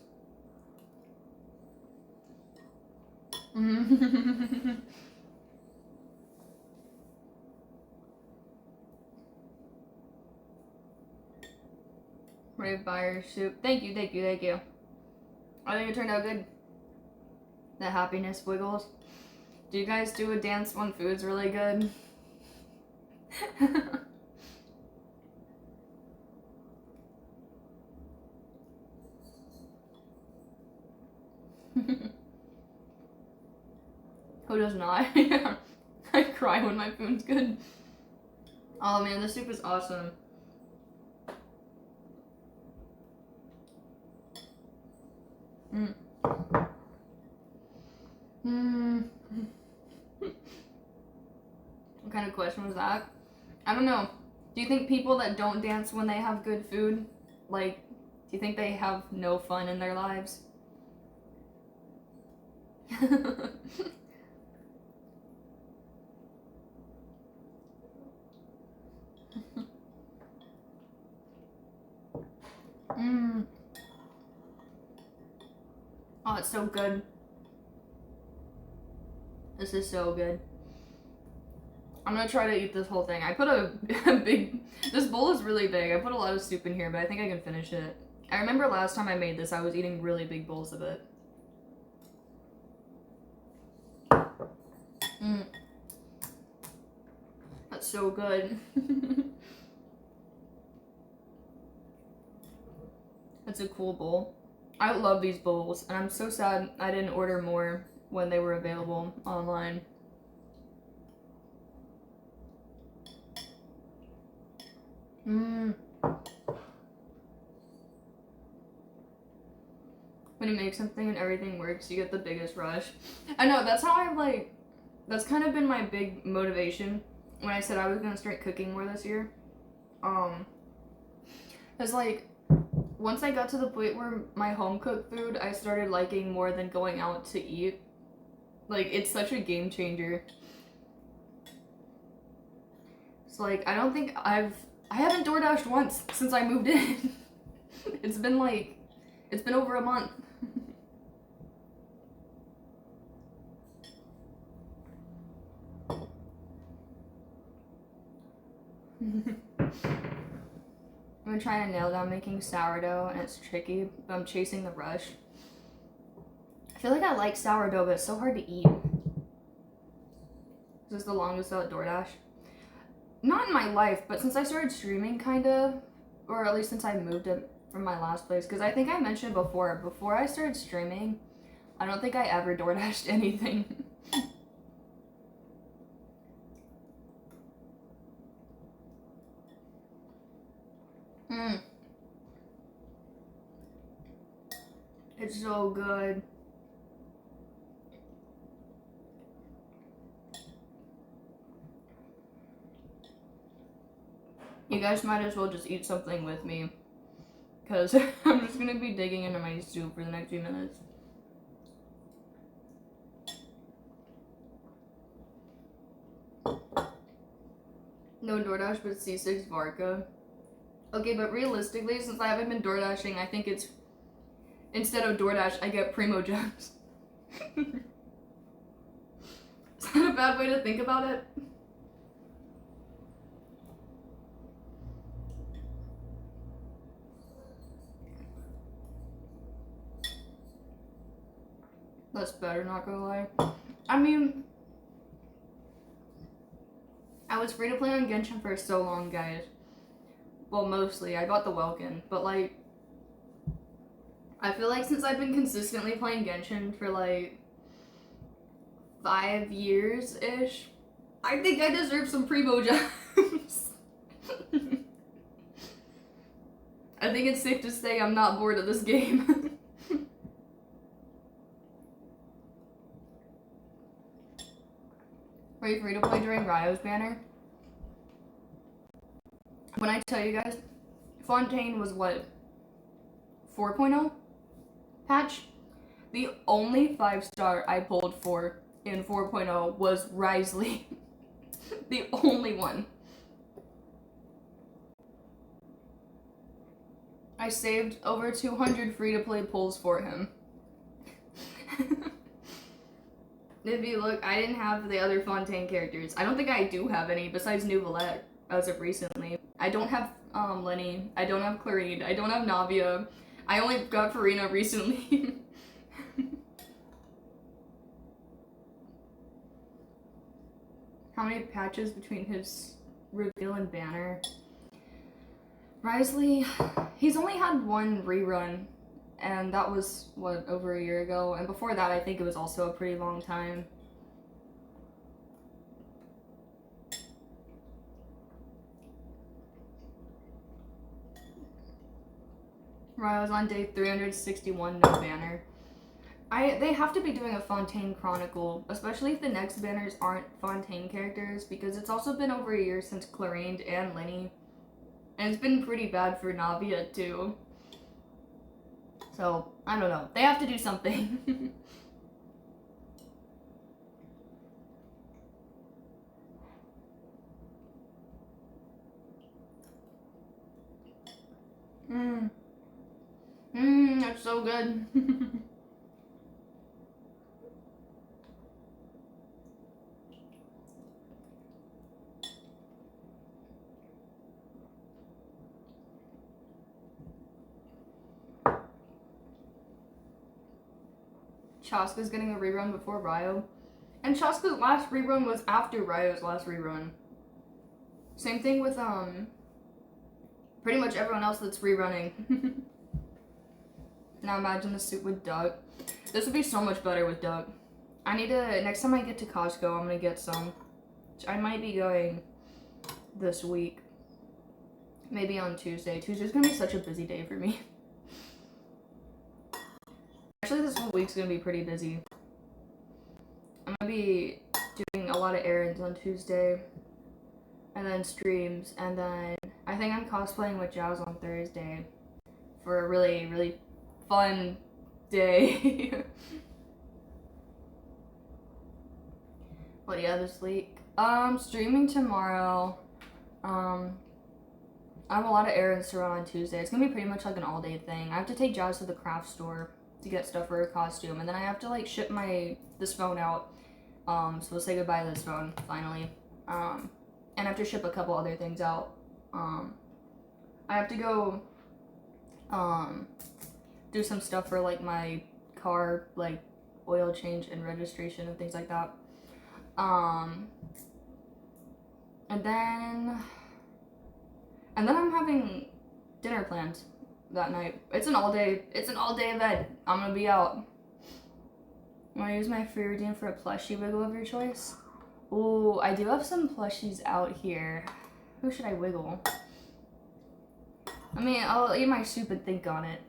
Brave buyer soup. Thank you, thank you, thank you. I think it turned out good. The happiness wiggles. Do you guys do a dance when food's really good? Who does not? I cry when my food's good. Oh man, this soup is awesome. What kind of question was that? I don't know. Do you think people that don't dance when they have good food, like, do you think they have no fun in their lives? Oh, it's so good. This is so good. I'm gonna try to eat this whole thing. I put a big... This bowl is really big. I put a lot of soup in here, but I think I can finish it. I remember last time I made this, I was eating really big bowls of it. That's so good. That's a cool bowl. I love these bowls, and I'm so sad I didn't order more when they were available online. When you make something and everything works, you get the biggest rush. I know, that's how that's kind of been my big motivation when I said I was gonna start cooking more this year. It's like, once I got to the point where my home cooked food, I started liking more than going out to eat. Like, it's such a game changer. So, like, I don't think I haven't DoorDashed once since I moved in. It's been over a month. I'm trying to nail down making sourdough, and it's tricky, but I'm chasing the rush. I feel like I like sourdough, but it's so hard to eat. This is the longest out at DoorDash. Not in my life, but since I started streaming, kinda, or at least since I moved it from my last place, because I think I mentioned before I started streaming, I don't think I ever DoorDashed anything. It's so good. You guys might as well just eat something with me, because I'm just gonna be digging into my soup for the next few minutes. No DoorDash, but C6 Vodka. Okay, but realistically, since I haven't been DoorDashing, I think it's, instead of DoorDash, I get Primo Gems. Is that a bad way to think about it? That's better, not gonna lie. I mean, I was free to play on Genshin for so long, guys. Well, mostly. I got the Welkin, but like, I feel like since I've been consistently playing Genshin for like 5 years-ish, I think I deserve some Primo Gems. I think it's safe to say I'm not bored of this game. Are you free to play during Ryo's banner? When I tell you guys, Fontaine was what? 4.0 patch? The only 5-star I pulled for in 4.0 was Risley. The only one. I saved over 200 free-to-play pulls for him. If you look, I didn't have the other Fontaine characters. I don't think I do have any besides New Valette as of recently. I don't have Lenny. I don't have Clarine. I don't have Navia. I only got Farina recently. How many patches between his reveal and banner? Risley, he's only had one rerun, and that was, what, over a year ago? And before that, I think it was also a pretty long time. Right, I was on day 361, no banner. They have to be doing a Fontaine Chronicle, especially if the next banners aren't Fontaine characters, because it's also been over a year since Clarine and Lenny. And it's been pretty bad for Navia, too. So, I don't know. They have to do something. That's so good. Chaska's getting a rerun before Ryo. And Chaska's last rerun was after Ryo's last rerun. Same thing with, pretty much everyone else that's rerunning. Now imagine the suit with Doug. This would be so much better with Doug. I need to, next time I get to Costco, I'm gonna get some. I might be going this week. Maybe on Tuesday. Tuesday's gonna be such a busy day for me. Actually, this whole week's gonna be pretty busy. I'm gonna be doing a lot of errands on Tuesday. And then streams. And then I think I'm cosplaying with Jazz on Thursday. for a really, really fun day. But yeah, this week. Streaming tomorrow. I have a lot of errands to run on Tuesday. It's gonna be pretty much like an all-day thing. I have to take Jazz to the craft store to get stuff for her costume, and then I have to like ship this phone out. So we'll say goodbye to this phone finally. And I have to ship a couple other things out. I have to go do some stuff for like my car, like oil change and registration and things like that. And then I'm having dinner planned that night. It's an all day event. I'm gonna be out. I'm gonna use my free redeem for a plushie wiggle of your choice. Ooh, I do have some plushies out here. Who should I wiggle? I mean, I'll eat my soup and think on it.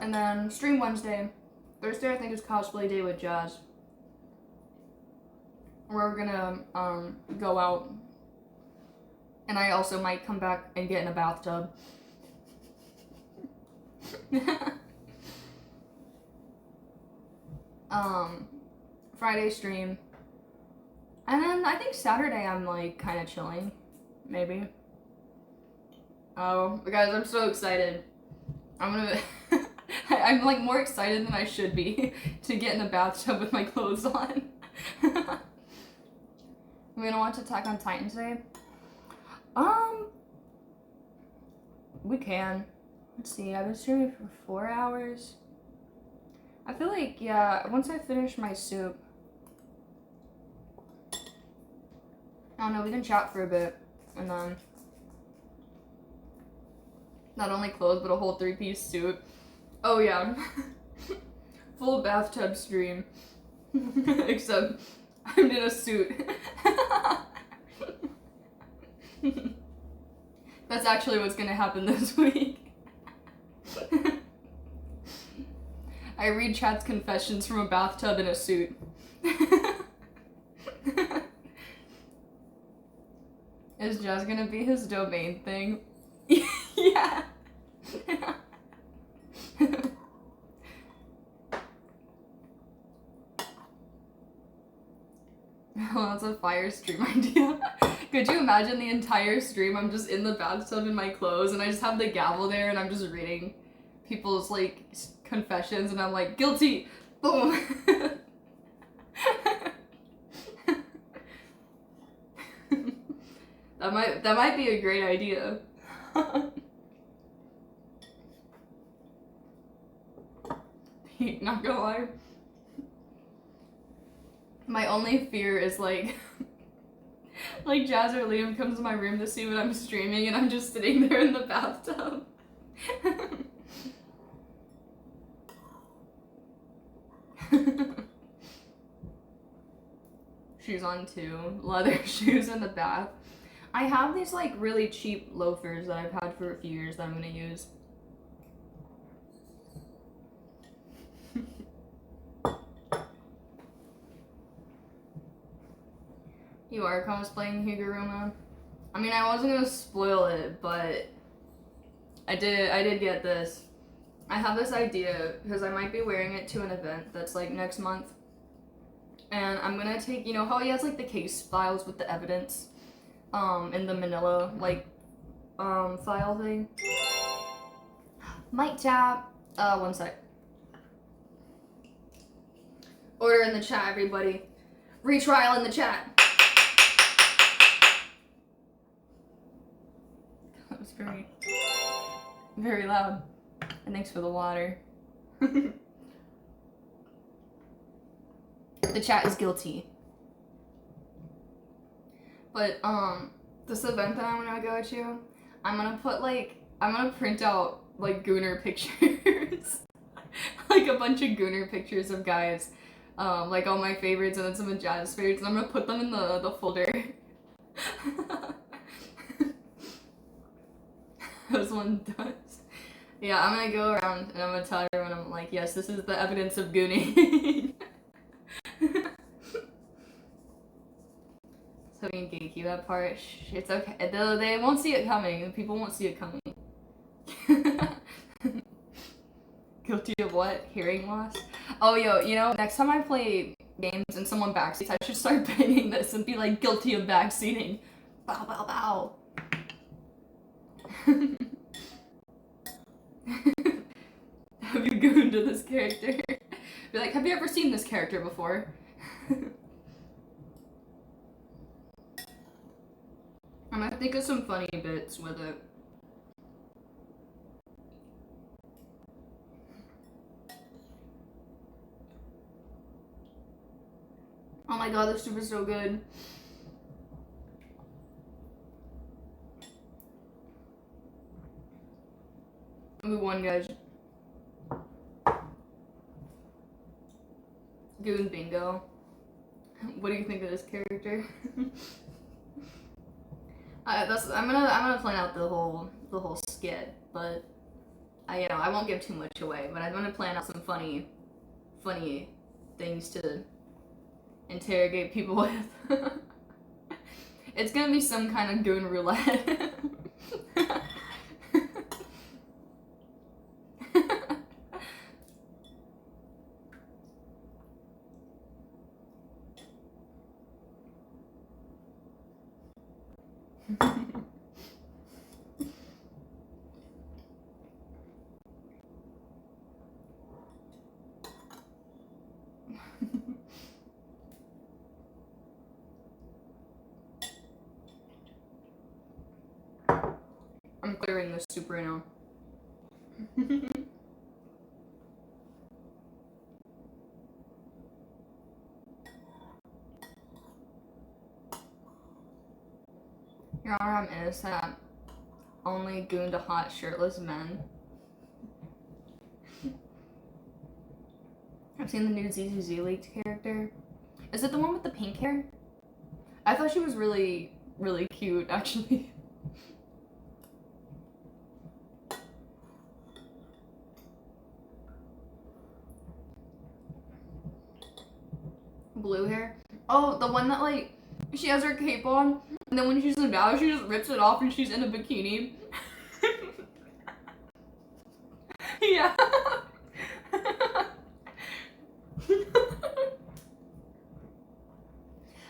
And then stream Wednesday. Thursday I think is cosplay day with Jazz. We're gonna go out. And I also might come back and get in a bathtub. Friday stream. And then I think Saturday I'm like kind of chilling. Maybe. Oh, guys, I'm so excited. I'm I'm like more excited than I should be to get in the bathtub with my clothes on. I'm gonna watch Attack on Titan today. We can. Let's see, I've been streaming for 4 hours. I feel like, yeah, once I finish my soup, I don't know, we can chat for a bit, and then not only clothes, but a whole 3-piece suit. Oh yeah, full bathtub stream, except I'm in a suit. That's actually what's gonna happen this week. I read chat's confessions from a bathtub in a suit. Is Jazz gonna be his domain thing? Yeah. Oh, that's a fire stream idea. Could you imagine the entire stream? I'm just in the bathtub in my clothes and I just have the gavel there and I'm just reading people's like confessions and I'm like, guilty! Boom! That might be a great idea. Not gonna lie. My only fear is like Jazz or Liam comes to my room to see what I'm streaming and I'm just sitting there in the bathtub. Shoes on too. Leather shoes in the bath. I have these like really cheap loafers that I've had for a few years that I'm gonna use. You are cosplaying Higuruma? I mean, I wasn't gonna spoil it, but I did get this. I have this idea because I might be wearing it to an event that's like next month. And I'm gonna take, you know how he has like the case files with the evidence in the manila like file thing? Mic tap. One sec. Order in the chat, everybody. Retrial in the chat. That was very, very loud. And thanks for the water. The chat is guilty. But this event that I'm gonna go to, I'm gonna print out like Gooner pictures. Like a bunch of Gooner pictures of guys. Like all my favorites and then some of Jazz's favorites, and I'm gonna put them in the folder. As one does. Yeah, I'm gonna go around and I'm gonna tell everyone, I'm like, yes, this is the evidence of gooning. So having to gatekeep that part. It's okay. They won't see it coming. People won't see it coming. Guilty of what? Hearing loss? Oh, yo, you know, next time I play games and someone backseats, I should start banning this and be like, guilty of backseating. Bow, bow, bow. Have you gooned to this character? Be like, have you ever seen this character before? I'm gonna think of some funny bits with it. Oh my god, this soup is so good. We won, guys. Goon bingo. What do you think of this character? I'm gonna plan out the whole skit, but I won't give too much away. But I'm gonna plan out some funny things to interrogate people with. It's gonna be some kind of goon roulette. I'm clearing this soup right now. Your Honor, I'm innocent. Only goon to hot shirtless men. I've seen the new ZZZ leaked character. Is it the one with the pink hair? I thought she was really cute, actually. Blue hair? Oh, the one that, like, she has her cape on, and then when she's in battle, she just rips it off and she's in a bikini. Yeah.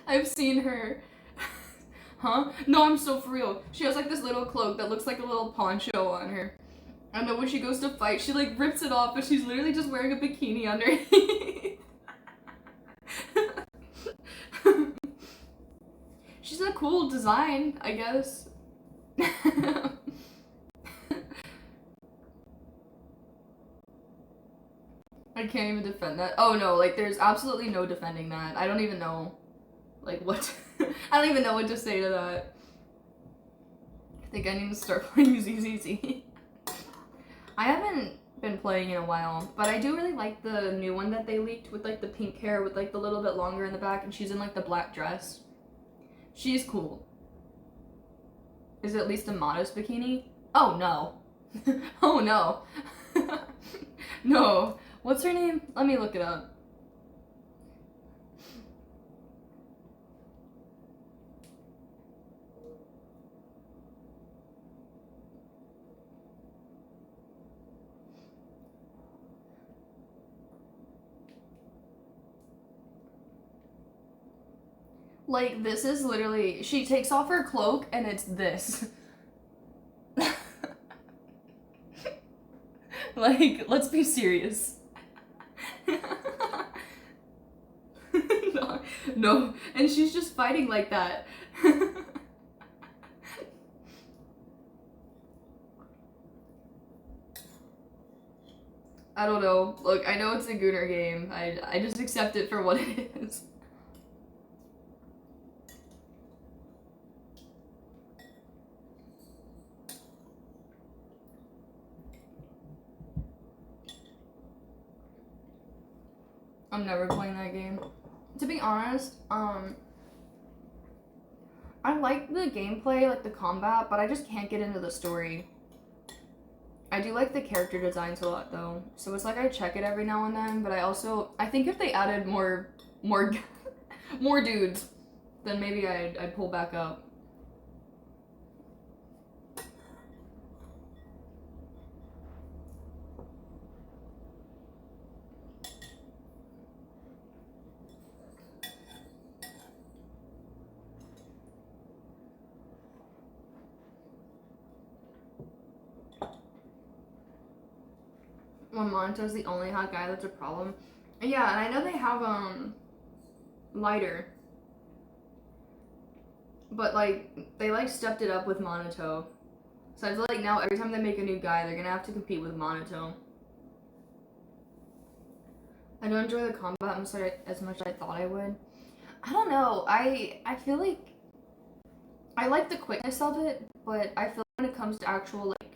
I've seen her. Huh? No, I'm so for real. She has like this little cloak that looks like a little poncho on her. And then when she goes to fight, she like rips it off, but she's literally just wearing a bikini underneath. She's a cool design, I guess. I can't even defend that. Oh no, like there's absolutely no defending that. I don't even know, like what, I don't even know what to say to that. I think I need to start playing ZZZ. I haven't been playing in a while, but I do really like the new one that they leaked with like the pink hair with like the little bit longer in the back, and she's in like the black dress. She's cool. Is it at least a modest bikini? Oh no. Oh no. No. What's her name? Let me look it up. Like, this is literally, she takes off her cloak and it's this. Like, let's be serious. No, no, and she's just fighting like that. I don't know. Look, I know it's a Gooner game. I just accept it for what it is. I'm never playing that game. To be honest, I like the gameplay, like the combat, but I just can't get into the story. I do like the character designs a lot though, so it's like I check it every now and then, but I think if they added more dudes, then maybe I'd pull back up. When Moneto's the only hot guy, that's a problem. Yeah, and I know they have lighter, but like they like stepped it up with Moneto. So I feel like now every time they make a new guy, they're gonna have to compete with Moneto. I don't enjoy the combat as much as I thought I would. I don't know. I feel like I like the quickness of it, but I feel like when it comes to actual like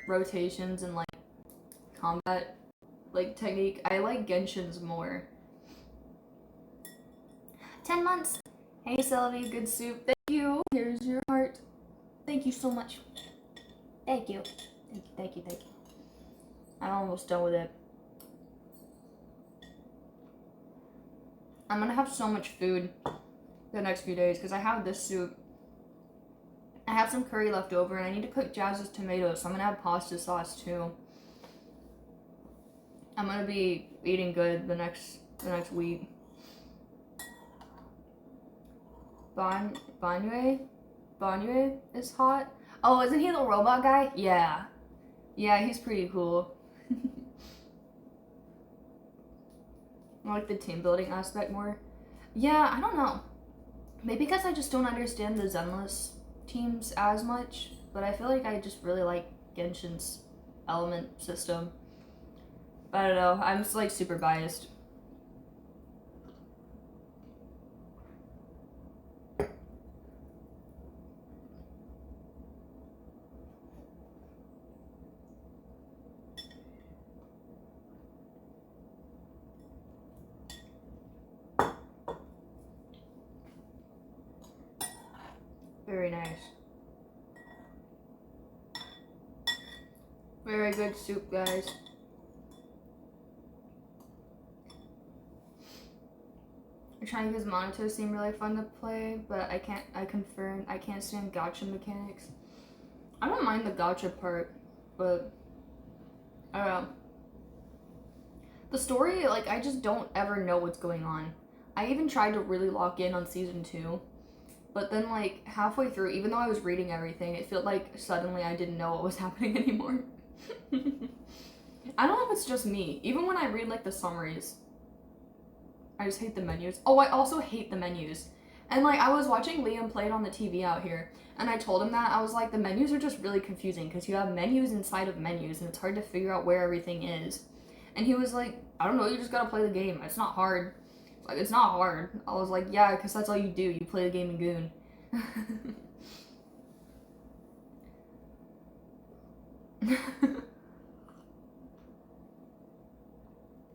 rotations and like combat like technique, I like Genshin's more. 10 months. Hey Sylvie, good soup. Thank you. Here's your heart. Thank you so much. Thank you. Thank you, thank you, thank you. I'm almost done with it. I'm gonna have so much food the next few days because I have this soup. I have some curry left over and I need to cook Jazz's tomatoes, so I'm gonna have pasta sauce too. I'm gonna be eating good the next week. Banyue is hot. Oh, isn't he the robot guy? Yeah. Yeah, he's pretty cool. I like the team building aspect more. Yeah, I don't know. Maybe because I just don't understand the Zenless teams as much, but I feel like I just really like Genshin's element system. I don't know, I'm just like super biased. Very nice. Very good soup, guys. I'm trying because Monetos seem really fun to play, but I can't stand gacha mechanics. I don't mind the gacha part, but I don't know. The story, like, I just don't ever know what's going on. I even tried to really lock in on season 2, but then like halfway through, even though I was reading everything, it felt like suddenly I didn't know what was happening anymore. I don't know if it's just me. Even when I read like the summaries, I just hate the menus. Oh, I also hate the menus. And like I was watching Liam play it on the TV out here, and I told him that I was like, the menus are just really confusing because you have menus inside of menus, and it's hard to figure out where everything is. And he was like, I don't know, you just gotta play the game. It's not hard. Like, it's not hard. I was like, yeah, because that's all you do. You play the game in Goon.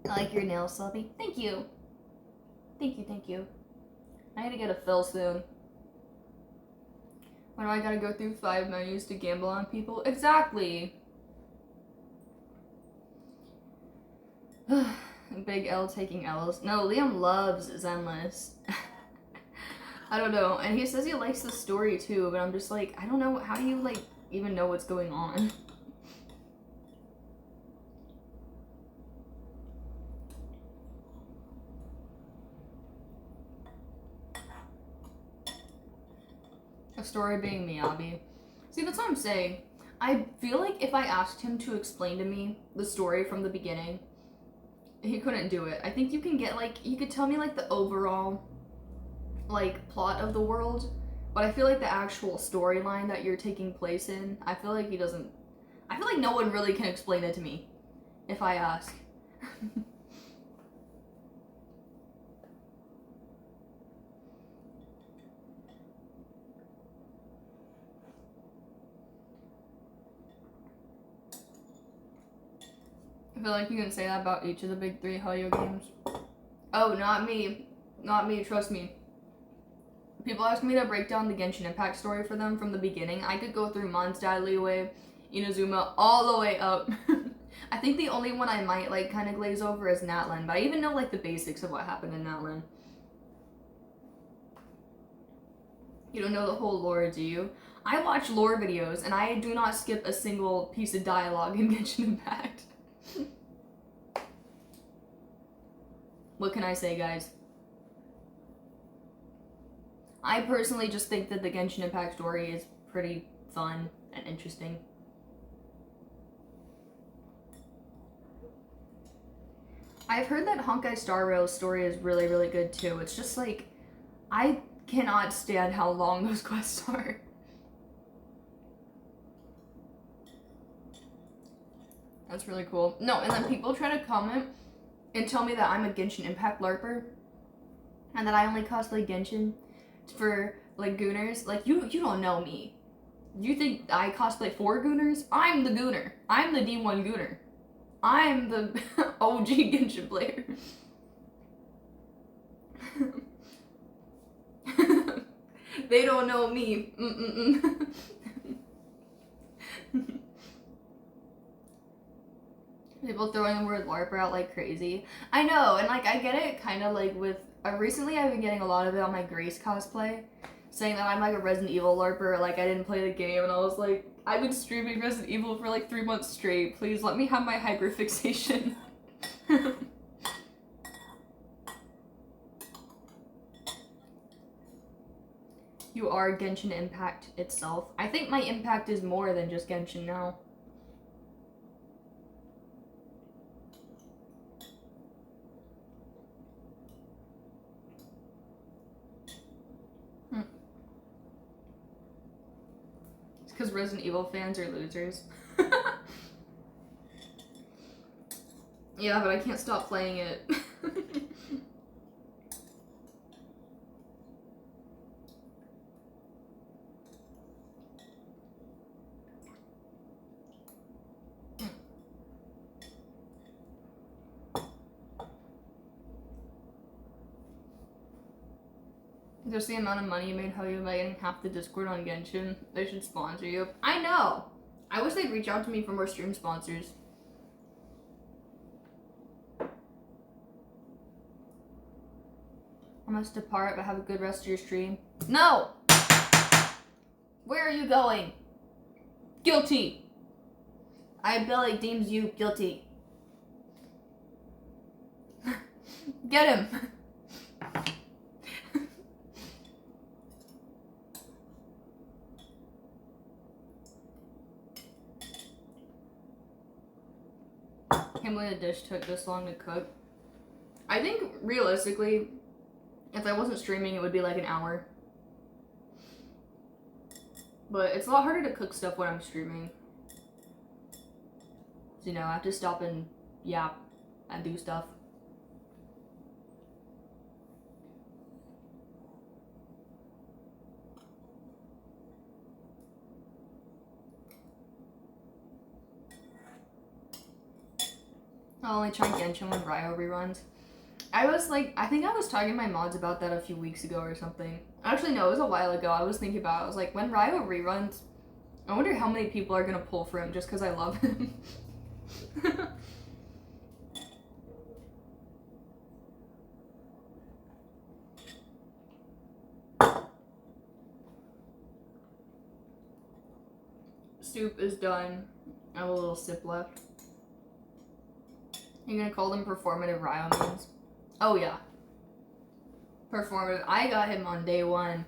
I like your nails, Sloppy. Thank you. Thank you, thank you. I need to get a fill soon. When do I gotta go through 5 menus to gamble on people? Exactly. Big L taking L's. No, Liam loves Zenless. I don't know. And he says he likes the story too, but I'm just like, I don't know. How do you like even know what's going on? A story being Miyabi. See, that's what I'm saying. I feel like if I asked him to explain to me the story from the beginning, he couldn't do it. I think you can get like, you could tell me like the overall like plot of the world, but I feel like the actual storyline that you're taking place in, I feel like he doesn't, I feel like no one really can explain it to me if I ask. I feel like you can say that about each of the big 3 Helyo games. Oh, not me. Not me, trust me. People ask me to break down the Genshin Impact story for them from the beginning. I could go through Mondstadt, Liyue, Inazuma, all the way up. I think the only one I might like kind of glaze over is Natlan, but I even know like the basics of what happened in Natlan. You don't know the whole lore, do you? I watch lore videos, and I do not skip a single piece of dialogue in Genshin Impact. What can I say, guys? I personally just think that the Genshin Impact story is pretty fun and interesting. I've heard that Honkai Star Rail's story is really, really good too. It's just like, I cannot stand how long those quests are. That's really cool. No, and then people try to comment and tell me that I'm a Genshin Impact LARPer and that I only cosplay Genshin for like Gooners. Like, you don't know me. You think I cosplay for Gooners? I'm the Gooner. I'm the D1 Gooner. I'm the OG Genshin player. They don't know me. People throwing the word LARPer out like crazy. I know, and like I get it kind of like with recently I've been getting a lot of it on my Grace cosplay, saying that I'm like a Resident Evil LARPer, like I didn't play the game, and I was like, I've been streaming Resident Evil for like 3 months straight. Please let me have my hyperfixation. You are Genshin Impact itself. I think my impact is more than just Genshin now. It's because Resident Evil fans are losers. Yeah, but I can't stop playing it. Just the amount of money you made, how you by getting half the Discord on Genshin. They should sponsor you. I know! I wish they'd reach out to me for more stream sponsors. I must depart, but have a good rest of your stream. No! Where are you going? Guilty! Billy deems you guilty. Get him! Can't believe the dish took this long to cook. I think, realistically, if I wasn't streaming, it would be like an hour. But it's a lot harder to cook stuff when I'm streaming. So, you know, I have to stop and yap and do stuff. I'll only try Genshin when Ryo reruns. I think I was talking to my mods about that a few weeks ago or something. Actually, no, it was a while ago. I was thinking about it. I was like, when Ryo reruns, I wonder how many people are gonna pull for him just because I love him. Soup is done. I have a little sip left. You're gonna call them performative Ryo memes? Oh yeah. Performative. I got him on day one.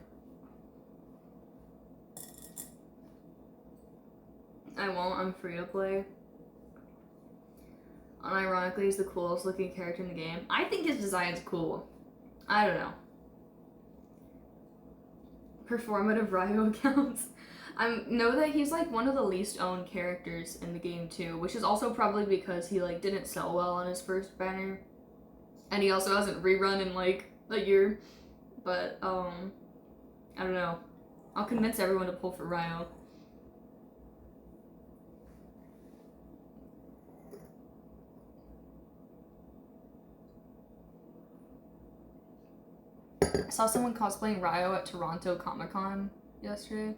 I won't. I'm free to play. Unironically, he's the coolest looking character in the game. I think his design's cool. I don't know. Performative Ryo accounts. I know that he's like one of the least owned characters in the game too, which is also probably because he like didn't sell well on his first banner, and he also hasn't rerun in like a year. But I don't know. I'll convince everyone to pull for Ryo. I saw someone cosplaying Ryo at Toronto Comic Con yesterday.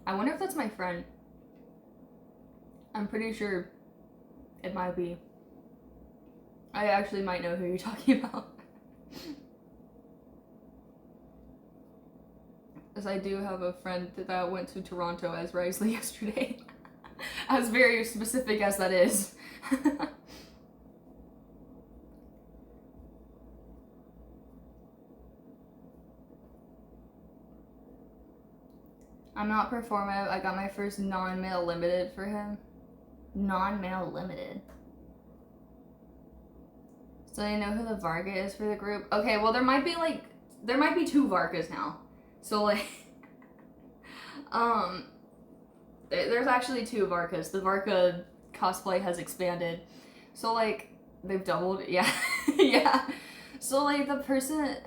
I wonder if that's my friend. I'm pretty sure it might be. I actually might know who you're talking about. as I do have a friend that went to Toronto as Risley yesterday. As very specific as that is. I'm not performative. I got my first non-male limited for him. Non-male limited. So you know who the Varga is for the group? Okay, well there might be two Vargas now. So like, there's actually two Vargas. The Varga cosplay has expanded. So like, they've doubled, yeah, yeah. So like the person,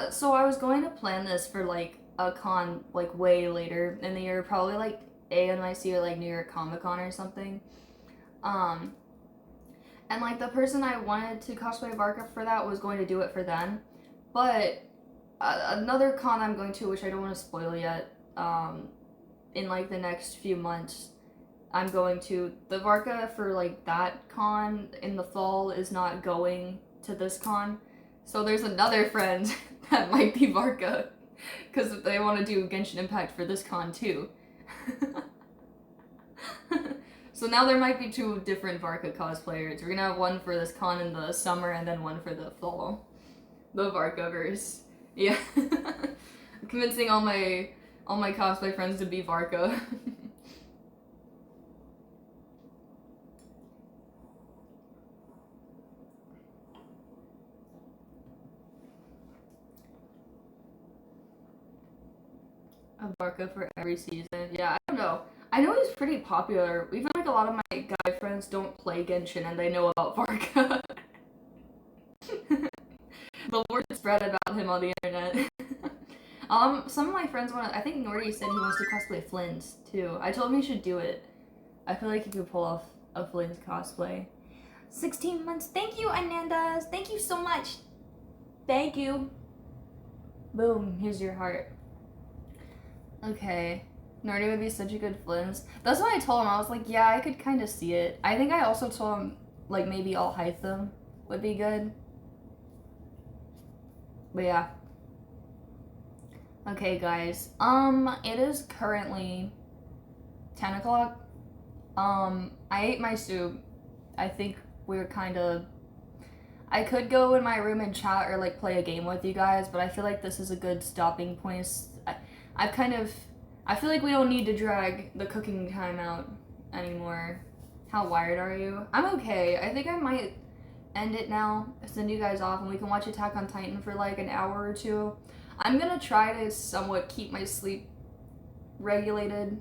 so I was going to plan this for like a con like way later in the year, probably like ANYC or like New York Comic Con or something. And like the person I wanted to cosplay Varka for that was going to do it for them, but another con I'm going to, which I don't want to spoil yet, in like the next few months, I'm going to the Varka for like that con in the fall is not going to this con, so there's another friend that might be Varka because they want to do Genshin Impact for this con too. So now there might be two different Varka cosplayers. We're gonna have one for this con in the summer and then one for the fall. The Varkaverse. Yeah. I'm convincing all my cosplay friends to be Varka. A Varka for every season. Yeah, I don't know. I know he's pretty popular. Even like a lot of my guy friends don't play Genshin and they know about Varka. The word is spread about him on the internet. Some of my friends want to. I think Nordy said he wants to cosplay Flynn's too. I told him he should do it. I feel like he could pull off a Flynn's cosplay. 16 months. Thank you, Anandas. Thank you so much. Thank you. Boom. Here's your heart. Okay. Nordy would be such a good Flynn's. That's what I told him. I was like, yeah, I could kind of see it. I think I also told him, like, maybe All Hytham would be good. But yeah. Okay, guys. It is currently 10 o'clock. I ate my soup. I think we're kind of... I could go in my room and chat or, like, play a game with you guys, but I feel like this is a good stopping point. I feel like we don't need to drag the cooking time out anymore. How wired are you? I'm okay. I think I might end it now, send you guys off, and we can watch Attack on Titan for like an hour or two. I'm gonna try to somewhat keep my sleep regulated.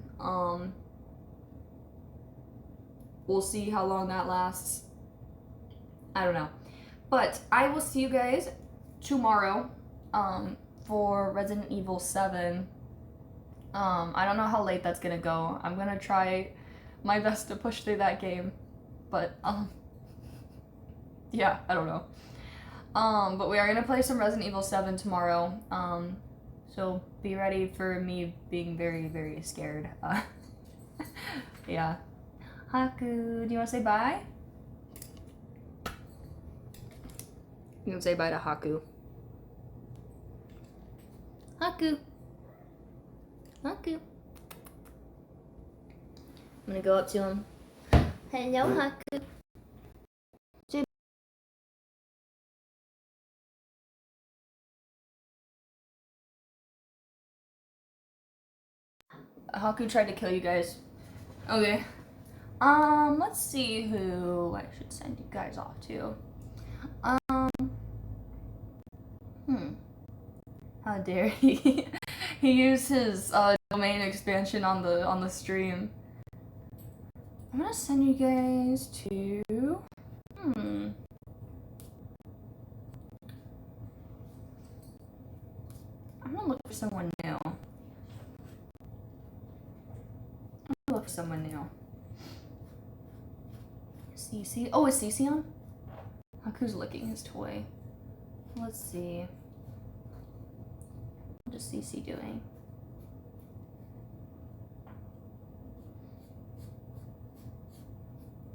We'll see how long that lasts. I don't know. But I will see you guys tomorrow for Resident Evil 7. I don't know how late that's gonna go. I'm gonna try my best to push through that game. But, yeah, I don't know. But we are gonna play some Resident Evil 7 tomorrow. So be ready for me being very, very scared. Yeah. Haku, do you wanna say bye? You can say bye to Haku. Haku. Haku. I'm gonna go up to him. Hello, Haku. Haku tried to kill you guys. Okay. Let's see who I should send you guys off to. How dare he? He used his domain expansion on the stream. I'm gonna send you guys to I'm gonna look for someone new. CC. Oh, is CC on? Haku's licking his toy. Let's see. What is CC doing?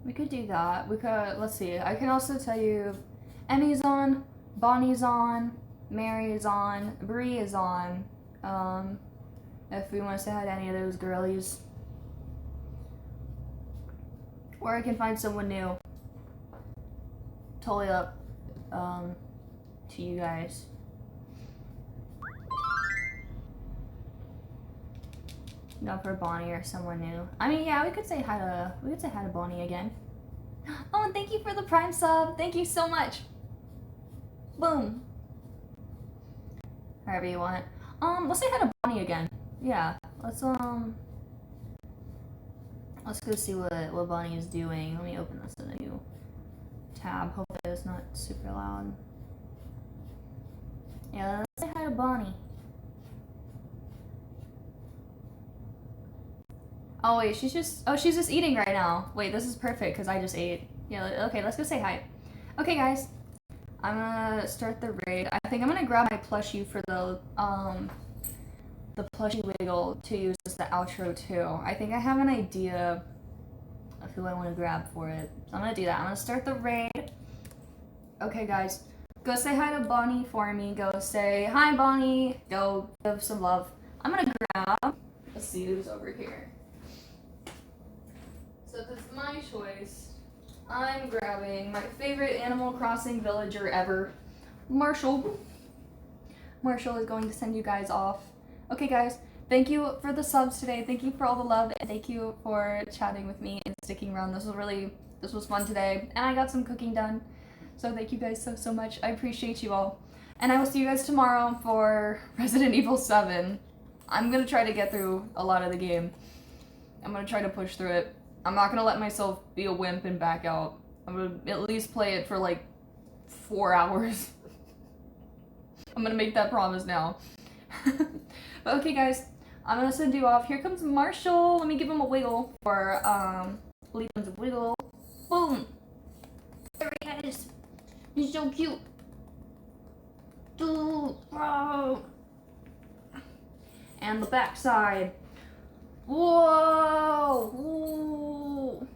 We could do that. We could, let's see. I can also tell you Emmy's on, Bonnie's on, Mary is on, Bree is on. if we want to say hi to any of those girlies. Or I can find someone new. Totally up to you guys. Not for Bonnie or someone new. I mean, yeah, we could say hi to Bonnie again. Oh, and thank you for the Prime sub. Thank you so much. Boom. However you want. Let's say hi to Bonnie again. Yeah. Let's go see what Bonnie is doing. Let me open this in a new tab. Hopefully it's not super loud. Yeah, let's say hi to Bonnie. Oh wait, she's just eating right now. Wait, this is perfect because I just ate. Yeah, okay, let's go say hi. Okay, guys, I'm gonna start the raid. I think I'm gonna grab my plushie for the plushie wiggle to use as the outro too. I think I have an idea of who I want to grab for it. So I'm gonna do that. I'm gonna start the raid. Okay, guys, go say hi to Bonnie for me. Go say hi, Bonnie. Go give some love. I'm gonna grab. Let's see who's over here. So if it's my choice, I'm grabbing my favorite Animal Crossing villager ever, Marshall. Marshall is going to send you guys off. Okay, guys, thank you for the subs today. Thank you for all the love, and thank you for chatting with me and sticking around. This was fun today, and I got some cooking done. So thank you guys so much. I appreciate you all. And I will see you guys tomorrow for Resident Evil 7. I'm gonna try to get through a lot of the game. I'm gonna try to push through it. I'm not gonna let myself be a wimp and back out. I'm gonna at least play it for like 4 hours. I'm gonna make that promise now. But okay, guys, I'm gonna send you off. Here comes Marshall. Let me give him a wiggle for leave him a wiggle. Boom. There he is. He's so cute. Dude, bro. And the backside. Whoa! Whoa!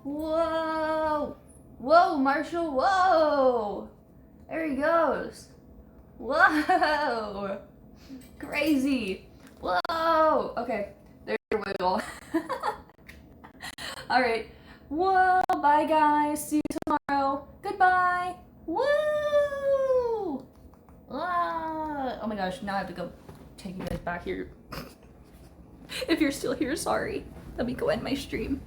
Whoa! Whoa, Marshall! Whoa! There he goes. Whoa! Crazy! Whoa! Okay, there's your wiggle. Alright. Whoa! Bye, guys. See you tomorrow. Goodbye! Woo! Ah! Oh my gosh, now I have to go take you guys back here. If you're still here, sorry. Let me go end my stream.